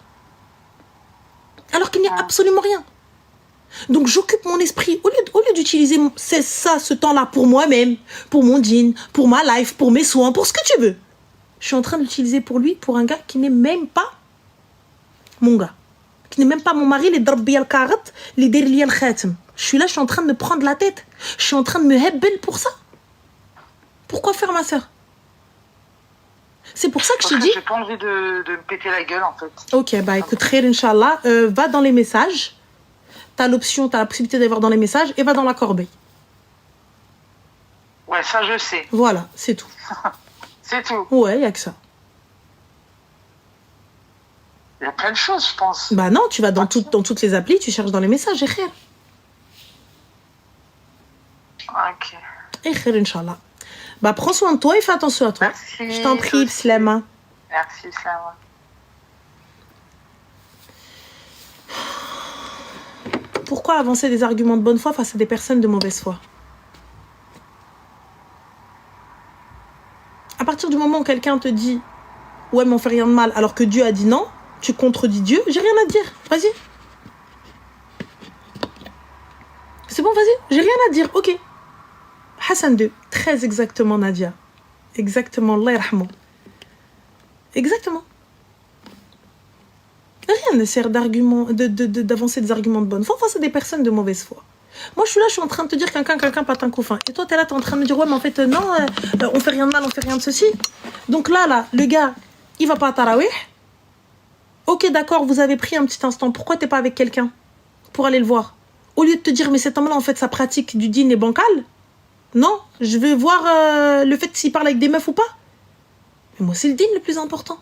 Alors qu'il n'y a absolument rien. Donc j'occupe mon esprit, au lieu d'utiliser ce temps-là pour moi-même, pour mon djinn, pour ma life, pour mes soins, pour ce que tu veux. Je suis en train de l'utiliser pour lui, pour un gars qui n'est même pas mon gars. Qui n'est même pas mon mari, les drabbi al-karat, les derli al-khatim. Je suis là, je suis en train de me prendre la tête. Je suis en train de me hebbel pour ça. Pourquoi faire, ma sœur? C'est pour ça que je t'ai dit... J'ai pas envie de me péter la gueule, en fait. Ok, bah écoute, khair, Inch'Allah, va dans les messages. T'as l'option, t'as la possibilité d'aller voir dans les messages et va dans la corbeille. Ouais, ça je sais. Voilà, c'est tout. C'est tout. Ouais, il n'y a que ça. Il y a plein de choses, je pense. Bah non, tu vas dans toutes les applis, tu cherches dans les messages, et khair. Ok. Et khair, Inch'Allah. Bah prends soin de toi et fais attention à toi. Merci. Je t'en prie, Slama. Merci, Slama. Pourquoi avancer des arguments de bonne foi face à des personnes de mauvaise foi? À partir du moment où quelqu'un te dit « Ouais, mais on fait rien de mal » alors que Dieu a dit non, tu contredis Dieu, j'ai rien à te dire. Vas-y. C'est bon, vas-y. J'ai rien à dire. Ok. Hassan 2. Très exactement, Nadia. Exactement. Allah yarhamou. Exactement. Rien ne sert d'avancer des arguments de bonne foi face à des personnes de mauvaise foi. Moi, je suis là, je suis en train de te dire quelqu'un pas un couffin. Et toi, t'es là, t'es en train de me dire, ouais, mais en fait, non, on fait rien de mal, on fait rien de ceci. Donc là, le gars, il va pas à Tarawih. Ok, d'accord, vous avez pris un petit instant. Pourquoi t'es pas avec quelqu'un pour aller le voir? Au lieu de te dire, mais cet homme-là, en fait, sa pratique du dîn est bancale. Non, je veux voir le fait s'il parle avec des meufs ou pas. Mais moi, c'est le dîn le plus important.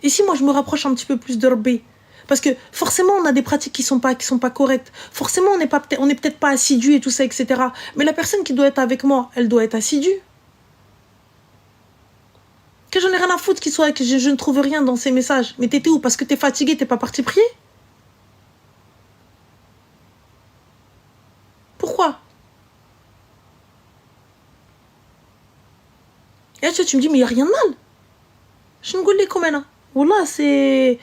Et si moi, je me rapproche un petit peu plus de Rabbi, parce que forcément, on a des pratiques qui sont pas correctes. Forcément, on n'est peut-être pas assidu et tout ça, etc. Mais la personne qui doit être avec moi, elle doit être assidue. Que j'en ai rien à foutre que je ne trouve rien dans ces messages. Mais t'étais où? Parce que t'es fatigué, t'es pas parti prier? Pourquoi? Et là, tu me dis, mais il n'y a rien de mal. Je ne goulais comme là. Wallah, c'est...